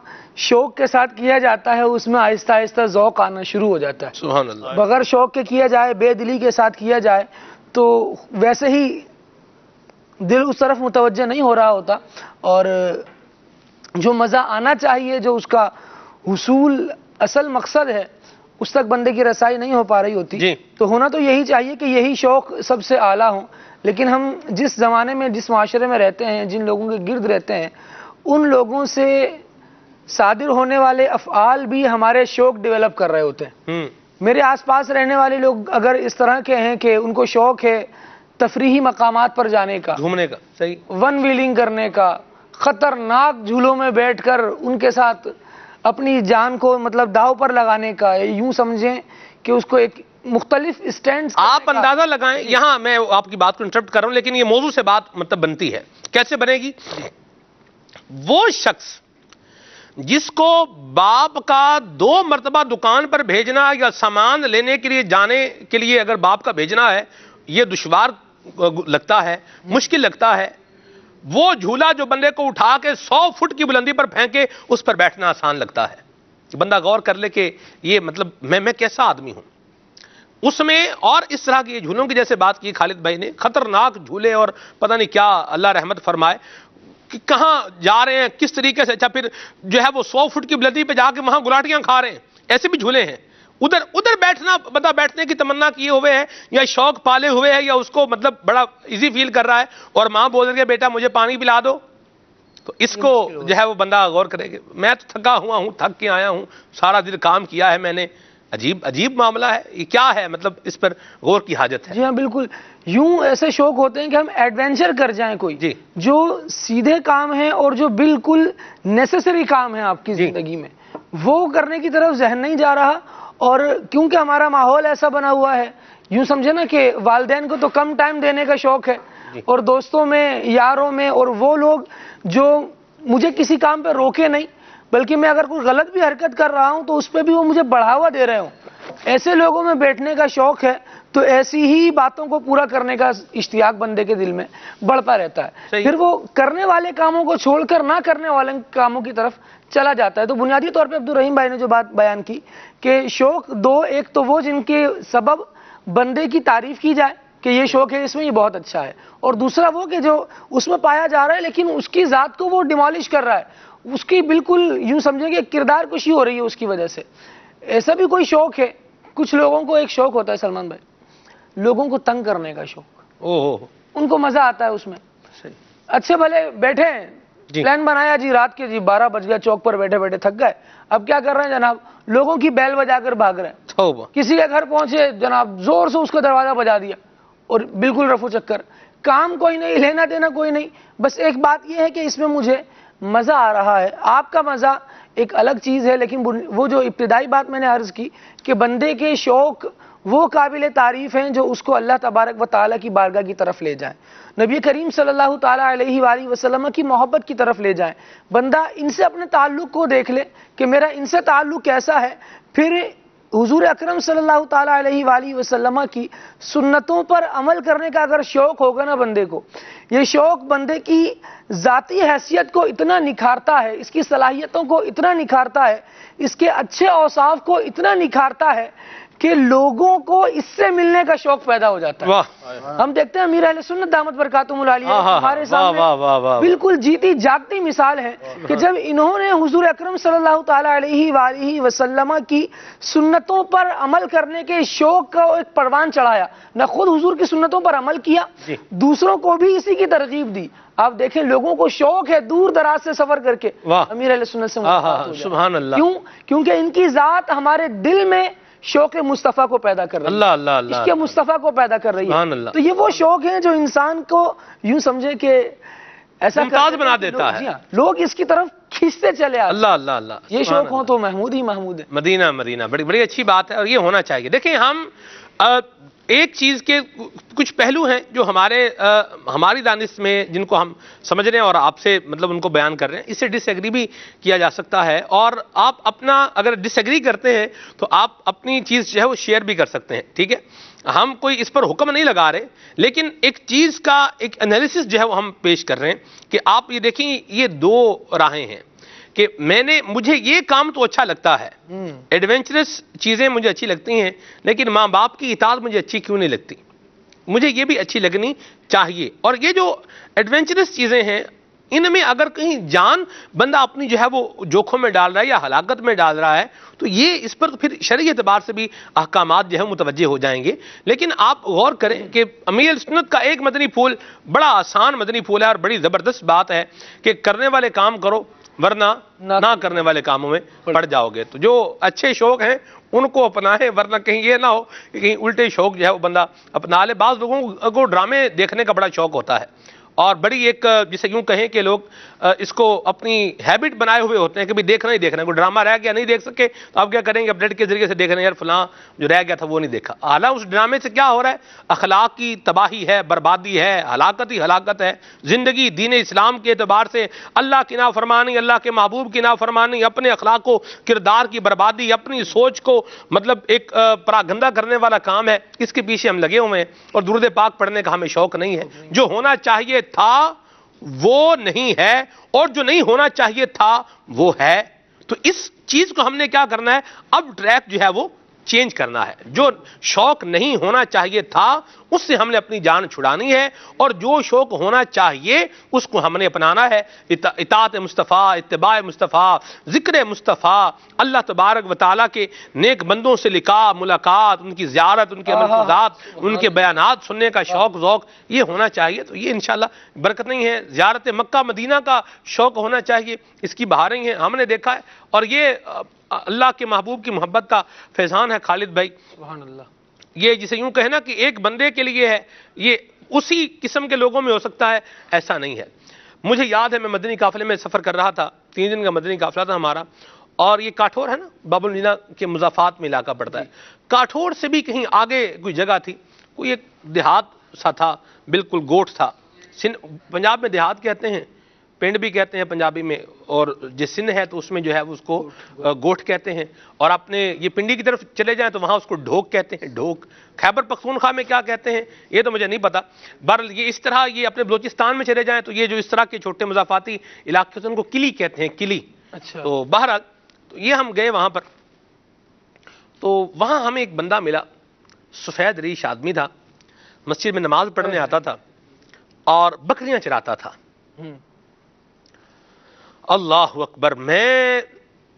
شوق کے ساتھ کیا جاتا ہے اس میں آہستہ آہستہ ذوق آنا شروع ہو جاتا ہے۔ سبحان اللہ، بغیر شوق کے کیا جائے، بے دلی کے ساتھ کیا جائے تو ویسے ہی دل اس طرف متوجہ نہیں ہو رہا ہوتا، اور جو مزہ آنا چاہیے، جو اس کا حصول اصل مقصد ہے، اس تک بندے کی رسائی نہیں ہو پا رہی ہوتی۔ جی۔ تو ہونا تو یہی چاہیے کہ یہی شوق سب سے اعلیٰ ہوں، لیکن ہم جس زمانے میں جس معاشرے میں رہتے ہیں، جن لوگوں کے گرد رہتے ہیں، ان لوگوں سے صادر ہونے والے افعال بھی ہمارے شوق ڈیولپ کر رہے ہوتے ہیں۔ میرے آس پاس رہنے والے لوگ اگر اس طرح کے ہیں کہ ان کو شوق ہے تفریحی مقامات پر جانے کا، گھومنے کا، صحیح، ون ویلنگ کرنے کا، خطرناک جھولوں میں بیٹھ کر ان کے ساتھ اپنی جان کو مطلب داؤ پر لگانے کا، یوں سمجھیں کہ اس کو ایک مختلف اسٹینڈز آپ اندازہ لگائیں، یہاں میں آپ کی بات کو انٹرپٹ کر رہا ہوں لیکن یہ موضوع سے بات مطلب بنتی ہے، کیسے بنے گی؟ وہ شخص جس کو باپ کا 2 مرتبہ دکان پر بھیجنا یا سامان لینے کے لیے جانے کے لیے اگر باپ کا بھیجنا ہے یہ دشوار لگتا ہے، مشکل لگتا ہے، وہ جھولا جو بندے کو اٹھا کے 100 فٹ کی بلندی پر پھینکے اس پر بیٹھنا آسان لگتا ہے۔ بندہ غور کر لے کہ یہ مطلب میں کیسا آدمی ہوں اس میں، اور اس طرح کی جھولوں کی جیسے بات کی خالد بھائی نے، خطرناک جھولے اور پتہ نہیں کیا، اللہ رحمت فرمائے کہ کہاں جا رہے ہیں کس طریقے سے، اچھا پھر جو ہے وہ 100 فٹ کی بلندی پہ جا کے وہاں گلاٹیاں کھا رہے ہیں، ایسے بھی جھولے ہیں۔ ادھر بیٹھنا بندہ بیٹھنے کی تمنا کیے ہوئے ہے یا شوق پالے ہوئے ہے یا اس کو مطلب بڑا ایزی فیل کر رہا ہے، اور ماں بول رہی ہے بیٹا مجھے پانی پلا دو، تو اس کو جو ہے وہ بندہ غور کرے گا، میں تو تھکا ہوا ہوں، تھک کے آیا ہوں، سارا دن کام کیا ہے میں نے، عجیب معاملہ ہے، یہ کیا ہے، مطلب اس پر غور کی حاجت ہے۔ جی ہاں بالکل، یوں ایسے شوق ہوتے ہیں کہ ہم ایڈونچر کر جائیں کوئی، جی، جو سیدھے کام ہیں اور جو بالکل نیسیسری کام ہے آپ کی زندگی میں، وہ کرنے کی طرف ذہن نہیں جا رہا، اور کیونکہ ہمارا ماحول ایسا بنا ہوا ہے، یوں سمجھے نا کہ والدین کو تو کم ٹائم دینے کا شوق ہے، اور دوستوں میں، یاروں میں، اور وہ لوگ جو مجھے کسی کام پہ روکے نہیں، بلکہ میں اگر کوئی غلط بھی حرکت کر رہا ہوں تو اس پہ بھی وہ مجھے بڑھاوا دے رہے ہوں، ایسے لوگوں میں بیٹھنے کا شوق ہے، تو ایسی ہی باتوں کو پورا کرنے کا اشتیاق بندے کے دل میں بڑھتا رہتا ہے، پھر وہ کرنے والے کاموں کو چھوڑ کر نہ کرنے والے کاموں کی طرف چلا جاتا ہے۔ تو بنیادی طور پہ عبدالرحیم بھائی نے جو بات بیان کی کہ شوق 2، ایک تو وہ جن کے سبب بندے کی تعریف کی جائے کہ یہ شوق ہے، اس میں یہ بہت اچھا ہے، اور دوسرا وہ کہ جو اس میں پایا جا رہا ہے لیکن اس کی ذات کو وہ ڈیمالش کر رہا ہے، اس کی بالکل یوں سمجھیں کہ کردار کشی ہو رہی ہے اس کی وجہ سے۔ ایسا بھی کوئی شوق ہے، کچھ لوگوں کو ایک شوق ہوتا ہے سلمان بھائی، لوگوں کو تنگ کرنے کا شوق، ان کو مزہ آتا ہے اس میں، اچھے بھلے بیٹھے ہیں، پلان بنایا جی رات کے 12 بج گیا، چوک پر بیٹھے بیٹھے تھک گئے، اب کیا کر رہے ہیں جناب، لوگوں کی بیل بجا کر بھاگ رہے ہیں، کسی کے گھر پہنچے جناب زور سے اس کا دروازہ بجا دیا، اور بالکل رفو چکر، کام کوئی نہیں، لینا دینا کوئی نہیں، بس ایک بات یہ ہے کہ اس میں مجھے مزہ آ رہا ہے۔ آپ کا مزہ ایک الگ چیز ہے، لیکن وہ جو ابتدائی بات میں نے عرض کی کہ بندے کے شوق وہ قابل تعریف ہیں جو اس کو اللہ تبارک و تعالیٰ کی بارگاہ کی طرف لے جائیں، نبی کریم صلی اللہ تعالیٰ علیہ وآلہ وسلم کی محبت کی طرف لے جائیں، بندہ ان سے اپنے تعلق کو دیکھ لے کہ میرا ان سے تعلق کیسا ہے، پھر حضور اکرم صلی اللہ تعالیٰ علیہ وآلہ وسلم کی سنتوں پر عمل کرنے کا اگر شوق ہوگا نا بندے کو، یہ شوق بندے کی ذاتی حیثیت کو اتنا نکھارتا ہے، اس کی صلاحیتوں کو اتنا نکھارتا ہے، اس کے اچھے اوصاف کو اتنا نکھارتا ہے کہ لوگوں کو اس سے ملنے کا شوق پیدا ہو جاتا ہے۔ ہم دیکھتے ہیں امیر اہل سنت دامت برکاتہم العالیہ ہمارے سامنے بالکل جیتی جاگتی مثال ہے کہ جب انہوں نے حضور اکرم صلی اللہ تعالیٰ علیہ وآلہ وسلم کی سنتوں پر عمل کرنے کے شوق کا ایک پروان چڑھایا، نہ خود حضور کی سنتوں پر عمل کیا، دوسروں کو بھی اسی کی ترغیب دی۔ آپ دیکھیں لوگوں کو شوق ہے دور دراز سے سفر کر کے امیر اہل سنت سے ملاقات ہو جائے۔ سبحان اللہ، کیوں؟ کیونکہ ان کی ذات ہمارے دل میں شوق مصطفیٰ کو پیدا کر رہی ہے، اس کے مصطفیٰ کو پیدا کر رہی ہے، تو یہ وہ شوق ہیں جو انسان کو یوں سمجھے کہ ایسا ممتاز بنا دیتا ہے، لوگ اس کی طرف کھینچتے چلے آتے ہیں۔ اللہ اللہ اللہ، یہ شوق ہو تو محمود ہی محمود ہے۔ مدینہ بڑی اچھی بات ہے اور یہ ہونا چاہیے۔ دیکھیں ہم ایک چیز کے کچھ پہلو ہیں جو ہماری دانش میں جن کو ہم سمجھ رہے ہیں اور آپ سے مطلب ان کو بیان کر رہے ہیں، اس سے ڈس ایگری بھی کیا جا سکتا ہے، اور آپ اپنا اگر ڈس ایگری کرتے ہیں تو آپ اپنی چیز جو ہے وہ شیئر بھی کر سکتے ہیں، ٹھیک ہے؟ ہم کوئی اس پر حکم نہیں لگا رہے، لیکن ایک چیز کا ایک انالیسس جو ہے وہ ہم پیش کر رہے ہیں کہ آپ یہ دیکھیں یہ دو راہیں ہیں کہ مجھے یہ کام تو اچھا لگتا ہے، ایڈونچرس چیزیں مجھے اچھی لگتی ہیں، لیکن ماں باپ کی اطاعت مجھے اچھی کیوں نہیں لگتی؟ مجھے یہ بھی اچھی لگنی چاہیے۔ اور یہ جو ایڈونچرس چیزیں ہیں ان میں اگر کہیں جان بندہ اپنی جو ہے وہ جوکھوں میں ڈال رہا ہے یا ہلاکت میں ڈال رہا ہے تو یہ اس پر پھر شرعی اعتبار سے بھی احکامات جو ہے متوجہ ہو جائیں گے۔ لیکن آپ غور کریں کہ امیر السنت کا ایک مدنی پھول بڑا آسان مدنی پھول ہے اور بڑی زبردست بات ہے کہ کرنے والے کام کرو ورنہ نہ کرنے والے کاموں میں پڑ جاؤ گے۔ تو جو اچھے شوق ہیں ان کو اپنائیں، ورنہ کہیں یہ نہ ہو کہ کہیں الٹے شوق جو ہے وہ بندہ اپنا لے۔ بعض لوگوں کو ڈرامے دیکھنے کا بڑا شوق ہوتا ہے اور بڑی ایک جسے یوں کہیں کہ لوگ اس کو اپنی ہیبٹ بنائے ہوئے ہوتے ہیں کہ بھی دیکھنا ہی دیکھنا ہے، کوئی ڈرامہ رہ گیا نہیں دیکھ سکے تو آپ کیا کریں گے؟ اپڈیٹ کے ذریعے سے دیکھ رہے ہیں یار فلاں جو رہ گیا تھا وہ نہیں دیکھا۔ حالانکہ اس ڈرامے سے کیا ہو رہا ہے؟ اخلاق کی تباہی ہے، بربادی ہے، ہلاکت ہی ہلاکت ہے۔ زندگی دین اسلام کے اعتبار سے اللہ کی نافرمانی، اللہ کے محبوب کی نافرمانی، اپنے اخلاق و کردار کی بربادی، اپنی سوچ کو مطلب ایک پراگندہ کرنے والا کام ہے۔ اس کے پیچھے ہم لگے ہوئے ہیں اور درود پاک پڑھنے کا ہمیں شوق نہیں ہے۔ جو ہونا چاہیے تھا وہ نہیں ہے اور جو نہیں ہونا چاہیے تھا وہ ہے۔ تو اس چیز کو ہم نے کیا کرنا ہے؟ اب ٹریک جو ہے وہ چینج کرنا ہے۔ جو شوق نہیں ہونا چاہیے تھا اس سے ہم نے اپنی جان چھڑانی ہے، اور جو شوق ہونا چاہیے اس کو ہم نے اپنانا ہے۔ اطاعت مصطفیٰ، اتباع مصطفیٰ، ذکر مصطفیٰ، اللہ تبارک و تعالیٰ کے نیک بندوں سے لقاء، ملاقات، ان کی زیارت، ان کے ملفوظات، ان کے بیانات سننے کا شوق ذوق یہ ہونا چاہیے۔ تو یہ انشاءاللہ برکت نہیں ہے۔ زیارت مکہ مدینہ کا شوق ہونا چاہیے، اس کی بہاریں ہیں، ہم نے دیکھا ہے، اور یہ اللہ کے محبوب کی محبت کا فیضان ہے۔ خالد بھائی سبحان اللہ، یہ جسے یوں کہنا کہ ایک بندے کے لیے ہے، یہ اسی قسم کے لوگوں میں ہو سکتا ہے، ایسا نہیں ہے۔ مجھے یاد ہے میں مدنی قافلے میں سفر کر رہا تھا، 3 دن کا مدنی قافلہ تھا ہمارا، اور یہ کاٹھور ہے نا، باب المدینہ کے مضافات میں علاقہ پڑتا ہے۔ کاٹھور سے بھی کہیں آگے کوئی جگہ تھی، کوئی ایک دیہات سا تھا، بالکل گوٹھ تھا۔ پنجاب میں دیہات کہتے ہیں، پنڈ بھی کہتے ہیں پنجابی میں، اور جس سندھ ہے تو اس میں جو ہے اس کو گوٹھ کہتے ہیں، اور اپنے یہ پنڈی کی طرف چلے جائیں تو وہاں اس کو ڈھوک کہتے ہیں، ڈھوک۔ خیبر پختونخوا میں کیا کہتے ہیں یہ تو مجھے نہیں پتا، بہرحال یہ اس طرح یہ اپنے بلوچستان میں چلے جائیں تو یہ جو اس طرح کے چھوٹے مضافاتی علاقے ہوتے ہیں ان کو کلی کہتے ہیں، کلی۔ اچھا، تو بہرحال تو یہ ہم گئے وہاں پر، تو وہاں ہمیں ایک بندہ ملا، سفید ریش آدمی تھا، مسجد میں نماز پڑھنے آتا تھا اور بکریاں چراتا تھا۔ اللہ اکبر، میں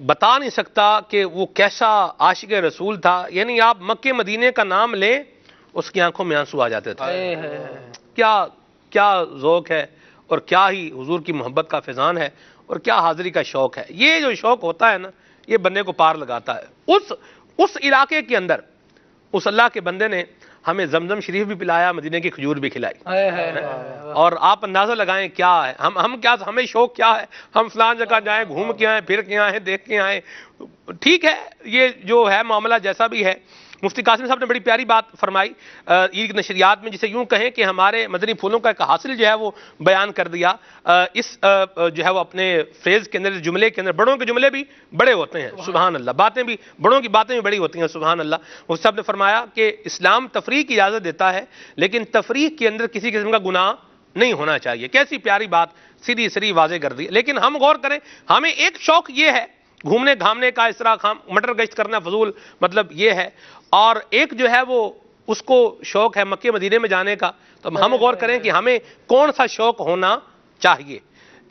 بتا نہیں سکتا کہ وہ کیسا عاشق رسول تھا۔ یعنی آپ مکے مدینے کا نام لیں اس کی آنکھوں میں آنسو آ جاتے تھے۔ کیا ذوق ہے اور کیا ہی حضور کی محبت کا فیضان ہے اور کیا حاضری کا شوق ہے۔ یہ جو شوق ہوتا ہے نا یہ بندے کو پار لگاتا ہے۔ اس علاقے کے اندر اس اللہ کے بندے نے ہمیں زمزم شریف بھی پلایا، مدینے کی کھجور بھی کھلائی، اور آپ اندازہ لگائیں کیا ہے ہمیں شوق کیا ہے۔ ہم فلان جگہ جائیں، گھوم کے آئیں، پھر کے آئیں، دیکھ کے آئیں، ٹھیک ہے، یہ جو ہے معاملہ جیسا بھی ہے۔ مفتی قاسم صاحب نے بڑی پیاری بات فرمائی عید نشریات میں، جسے یوں کہیں کہ ہمارے مدنی پھولوں کا ایک حاصل جو ہے وہ بیان کر دیا۔ اس جو ہے وہ اپنے فریز کے اندر، جملے کے اندر، بڑوں کے جملے بھی بڑے ہوتے ہیں، سبحان اللہ، باتیں بھی بڑوں کی باتیں بھی بڑی ہوتی ہیں، سبحان اللہ۔ مفتی صاحب نے فرمایا کہ اسلام تفریح کی اجازت دیتا ہے لیکن تفریح کے اندر کسی قسم کا گناہ نہیں ہونا چاہیے۔ کیسی پیاری بات سیدھی سری واضح کر دی۔ لیکن ہم غور کریں، ہمیں ایک شوق یہ ہے گھومنے گھامنے کا، اس طرح مٹر گشت کرنا فضول مطلب یہ ہے، اور ایک جو ہے وہ اس کو شوق ہے مکے مدینے میں جانے کا۔ تو ہم غور کریں کہ ہمیں کون سا شوق ہونا چاہیے۔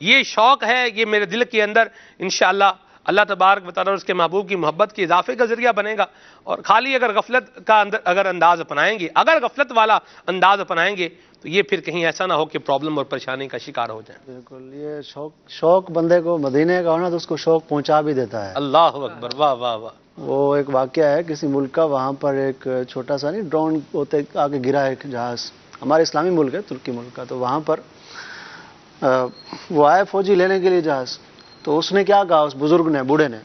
یہ شوق ہے، یہ میرے دل کے اندر انشاءاللہ اللہ تبارک و تعالیٰ اور اس کے محبوب کی محبت کے اضافے کا ذریعہ بنے گا۔ اور خالی اگر غفلت کا اگر انداز اپنائیں گے، اگر غفلت والا انداز اپنائیں گے تو یہ پھر کہیں ایسا نہ ہو کہ پرابلم اور پریشانی کا شکار ہو جائیں۔ بالکل، یہ شوق بندے کو مدینے کا ہونا تو اس کو شوق پہنچا بھی دیتا ہے۔ اللہ اکبر، واہ واہ واہ۔ وہ ایک واقعہ ہے کسی ملک کا، وہاں پر ایک چھوٹا سا نہیں ڈرون ہوتے آگے گرا ایک جہاز، ہمارے اسلامی ملک ہے، ترکی ملک کا، تو وہاں پر وہ آئے فوجی لینے کے لیے جہاز، تو اس نے کیا کہا، اس بزرگ نے، بوڑھے نے،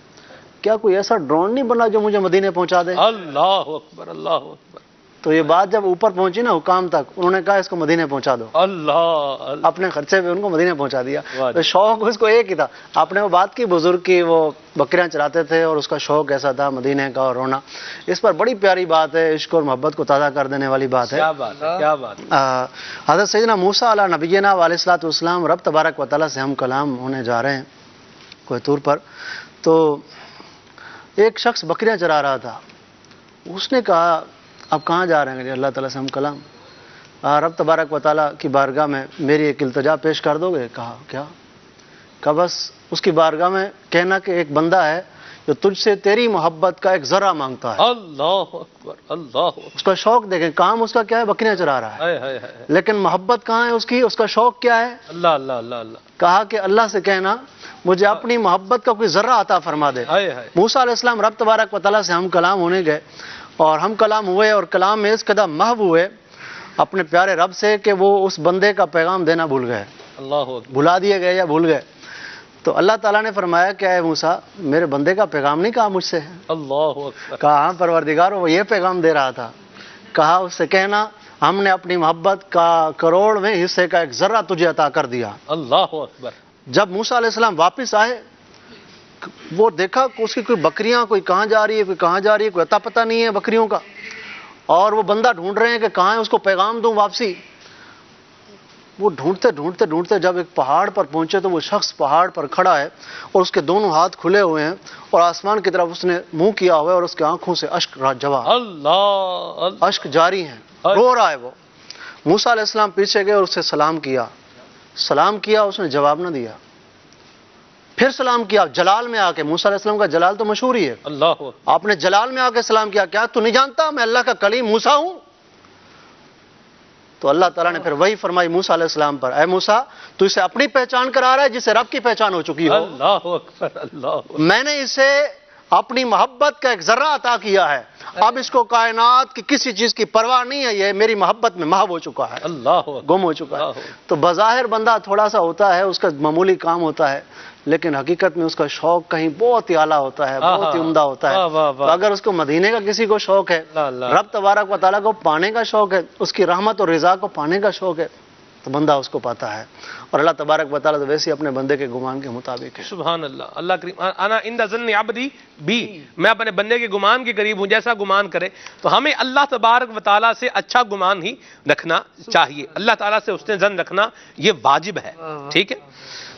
کیا کوئی ایسا ڈرون نہیں بنا جو مجھے مدینے پہنچا دے؟ اللہ اکبر، اللہ اکبر۔ تو یہ بات جب اوپر پہنچی نا حکام تک، انہوں نے کہا اس کو مدینے پہنچا دو، اللہ اپنے خرچے پہ ان کو مدینے پہنچا دیا۔ واہ تو شوق اس کو ایک ہی تھا۔ آپ نے وہ بات کی بزرگ کی، وہ بکریاں چراتے تھے اور اس کا شوق ایسا تھا مدینے کا اور رونا، اس پر بڑی پیاری بات ہے، عشق اور محبت کو تازہ کر دینے والی بات ہے۔ کیا بات ہے، کیا بات ہے۔ حضرت سیدنا موسیٰ علیہ نبینا علیہ الصلوۃ والسلام، رب تبارک و تعالیٰ سے ہم کلام ہونے جا رہے ہیں کوئی طور پر، تو ایک شخص بکریاں چرا رہا تھا، اس نے کہا آپ کہاں جا رہے ہیں؟ اللہ تعالیٰ سے ہم کلام، رب تبارک و تعالیٰ کی بارگاہ میں میری ایک التجا پیش کر دو گے؟ کہا کیا؟ کہا بس اس کی بارگاہ میں کہنا کہ ایک بندہ ہے جو تجھ سے تیری محبت کا ایک ذرہ مانگتا ہے۔ اللہ اکبر، اللہ اکبر، اس کا شوق دیکھیں، کام اس کا کیا ہے؟ بکریاں چرا رہا ہے، ہائے ہائے ہائے، لیکن محبت کہاں ہے اس کی؟ اس کا شوق کیا ہے؟ اللہ اللہ اللہ اللہ، کہا کہ اللہ سے کہنا مجھے اپنی محبت کا کوئی ذرہ عطا فرما دے۔ ہائے ہائے، موسیٰ علیہ السلام رب تبارک و تعالیٰ سے ہم کلام ہونے گئے، اور ہم کلام ہوئے، اور کلام میں اس قدر محو ہوئے اپنے پیارے رب سے کہ وہ اس بندے کا پیغام دینا بھول گئے، اللہ اکبر، بھلا دیے گئے یا بھول گئے۔ تو اللہ تعالیٰ نے فرمایا کہ اے موسیٰ میرے بندے کا پیغام نہیں کہا مجھ سے؟ اللہ اکبر، کہا ہاں پروردگار، وہ یہ پیغام دے رہا تھا۔ کہا اس سے کہنا ہم نے اپنی محبت کا کروڑویں حصے کا ایک ذرہ تجھے عطا کر دیا۔ اللہ اکبر، جب موسیٰ علیہ السلام واپس آئے، وہ دیکھا کہ اس کی کوئی بکریاں کوئی کہاں جا رہی ہے، کوئی کہاں جا رہی ہے، کوئی اتا پتہ نہیں ہے بکریوں کا، اور وہ بندہ ڈھونڈ رہے ہیں کہ کہاں ہے، اس کو پیغام دوں واپسی۔ وہ ڈھونڈتے ڈھونڈتے ڈھونڈتے جب ایک پہاڑ پر پہنچے تو وہ شخص پہاڑ پر کھڑا ہے اور اس کے دونوں ہاتھ کھلے ہوئے ہیں اور آسمان کی طرف اس نے منہ کیا ہوا ہے اور اس کی آنکھوں سے اشک جواب اللہ، اشک جاری ہیں، رو رہا ہے وہ۔ موسیٰ علیہ السلام پیچھے گئے اور اسے سلام کیا، اس نے جواب نہ دیا۔ پھر سلام کیا جلال میں آ کے، موسیٰ علیہ السلام کا جلال تو مشہور ہی ہے، اللہ اکبر، آپ نے جلال میں آ کے سلام کیا، کیا تو نہیں جانتا میں اللہ کا کلیم موسیٰ ہوں؟ تو اللہ تعالیٰ نے پھر وہی فرمائی موسیٰ علیہ السلام پر، اے موسیٰ تو اسے اپنی پہچان کرا رہا ہے جسے رب کی پہچان ہو چکی ہو، اللہ اکبر، اللہ اکبر، میں نے اسے اپنی محبت کا ایک ذرہ عطا کیا ہے، اب اس کو کائنات کی کسی چیز کی پرواہ نہیں ہے، یہ میری محبت میں محو ہو چکا ہے، اللہ اکبر، گم ہو چکا اللہ ہے۔ اکبر، تو بظاہر بندہ تھوڑا سا ہوتا ہے، اس کا معمولی کام ہوتا ہے، لیکن حقیقت میں اس کا شوق کہیں بہت ہی اعلیٰ ہوتا ہے، بہت ہی عمدہ ہوتا ہے۔ واہ واہ تو واہ، اگر اس کو مدینے کا کسی کو شوق ہے، اللہ اللہ، رب تبارک و تعالیٰ کو پانے کا شوق ہے، اس کی رحمت اور رضا کو پانے کا شوق ہے، تو بندہ اس کو پاتا ہے، اور اللہ تبارک و تعالیٰ تو ویسے ہی اپنے بندے کے گمان کے مطابق ہے۔ سبحان اللہ، اللہ کریم، انا عند ظن عبدی بھی، میں اپنے بندے کے گمان کے قریب ہوں، جیسا گمان کرے۔ تو ہمیں اللہ تبارک و تعالیٰ سے اچھا گمان ہی رکھنا چاہیے، اللہ تعالیٰ سے حسن ظن رکھنا یہ واجب ہے، ٹھیک ہے۔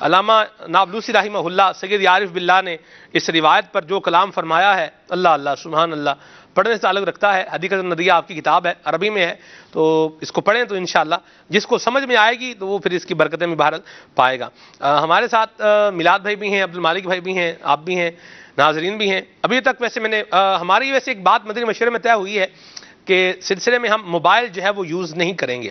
علامہ نابلوسی رحمہ اللہ، سید عارف باللہ نے اس روایت پر جو کلام فرمایا ہے، اللہ اللہ، سبحان اللہ، پڑھنے سے تعلق رکھتا ہے، حدیقۃ الندیہ آپ کی کتاب ہے، عربی میں ہے، تو اس کو پڑھیں تو انشاءاللہ جس کو سمجھ میں آئے گی تو وہ پھر اس کی برکتیں بھی بہرحال پائے گا۔ ہمارے ساتھ میلاد بھائی بھی ہیں، عبد المالک بھائی بھی ہیں، آپ بھی ہیں، ناظرین بھی ہیں۔ ابھی تک ویسے میں نے ہماری ویسے ایک بات مدنی مشورے میں طے ہوئی ہے کہ سلسلے میں ہم موبائل جو ہے وہ یوز نہیں کریں گے،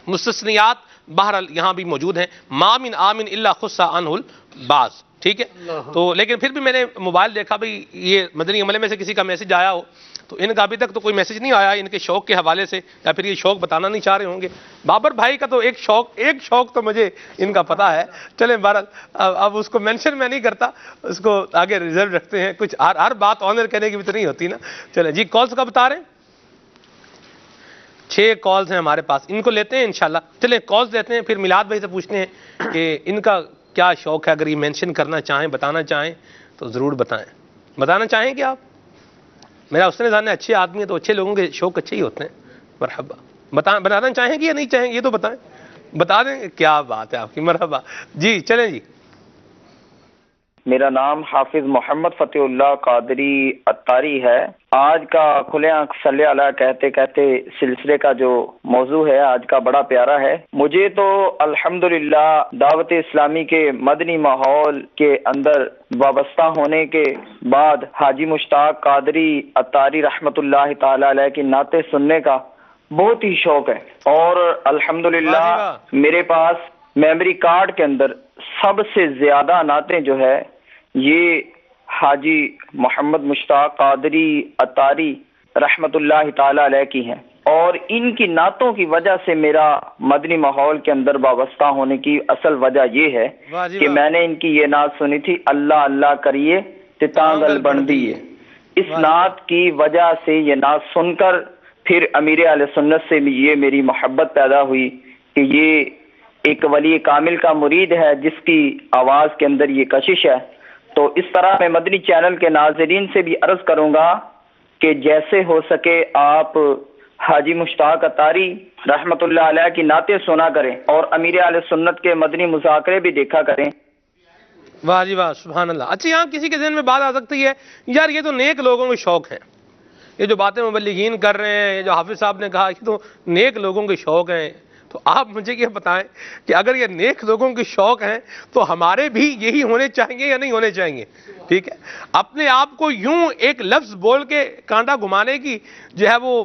مستثنیات بہرحال یہاں بھی موجود ہیں، ما من آمن الا خص عنہ البعض، ٹھیک ہے۔ تو لیکن پھر بھی میں نے موبائل دیکھا بھئی یہ مدنی عملے میں سے کسی کا میسج آیا ہو، تو ان کا ابھی تک تو کوئی میسج نہیں آیا ان کے شوق کے حوالے سے، یا پھر یہ شوق بتانا نہیں چاہ رہے ہوں گے۔ بابر بھائی کا تو ایک شوق تو مجھے ان کا پتہ ہے، چلیں بہرحال اب اس کو مینشن میں نہیں کرتا، اس کو آگے ریزرو رکھتے ہیں، کچھ ہر بات آنر کرنے کی بھی تو نہیں ہوتی نا۔ چلیں جی، کالز کا بتا رہے ہیں، 6 کالز ہیں ہمارے پاس، ان کو لیتے ہیں انشاءاللہ۔ چلیں کالز لیتے ہیں، پھر میلاد بھائی سے پوچھتے ہیں کہ ان کا کیا شوق ہے، اگر یہ مینشن کرنا چاہیں، بتانا چاہیں تو ضرور بتائیں۔ بتانا چاہیں کہ آپ، میرا حسن ظن ہے اچھے آدمی ہیں تو اچھے لوگوں کے شوق اچھے ہی ہوتے ہیں، مرحبا۔ بتانا چاہیں گے یا نہیں چاہیں گے یہ تو بتائیں، بتا دیں گے، کیا بات ہے آپ کی، مرحبا جی، چلیں جی۔ میرا نام حافظ محمد فتح اللہ قادری اتاری ہے۔ آج کا کھلے آنکھ صلی اللہ کہتے کہتے سلسلے کا جو موضوع ہے آج کا بڑا پیارا ہے۔ مجھے تو الحمدللہ دعوت اسلامی کے مدنی ماحول کے اندر وابستہ ہونے کے بعد حاجی مشتاق قادری اتاری رحمت اللہ تعالی علیہ کی نعتیں سننے کا بہت ہی شوق ہے، اور الحمدللہ میرے پاس میموری کارڈ کے اندر سب سے زیادہ نعتیں جو ہے یہ حاجی محمد مشتاق قادری اتاری رحمت اللہ تعالی علیہ کی ہیں، اور ان کی نعتوں کی وجہ سے میرا مدنی ماحول کے اندر وابستہ ہونے کی اصل وجہ یہ ہے کہ میں نے ان کی یہ نعت سنی تھی، اللہ اللہ کریے تتانگل بن دیے۔ اس نعت کی وجہ سے، یہ نعت سن کر پھر امیر اہل سنت سے بھی یہ میری محبت پیدا ہوئی کہ یہ ایک ولی کامل کا مرید ہے جس کی آواز کے اندر یہ کشش ہے. تو اس طرح میں مدنی چینل کے ناظرین سے بھی عرض کروں گا کہ جیسے ہو سکے آپ حاجی مشتاق اطاری رحمۃ اللہ علیہ کی نعتیں سنا کریں اور امیر اہل سنت کے مدنی مذاکرے بھی دیکھا کریں. واہ جی واہ، سبحان اللہ. اچھا، یہاں کسی کے ذہن میں بات آ سکتی ہے، یار یہ تو نیک لوگوں کے شوق ہیں، یہ جو باتیں مبلغین کر رہے ہیں، یہ جو حافظ صاحب نے کہا، یہ تو نیک لوگوں کے شوق ہیں. تو آپ مجھے یہ بتائیں کہ اگر یہ نیک لوگوں کے شوق ہیں تو ہمارے بھی یہی ہونے چاہیے یا نہیں ہونے چاہیے؟ ٹھیک ہے، اپنے آپ کو یوں ایک لفظ بول کے کانٹا گھمانے کی جو ہے وہ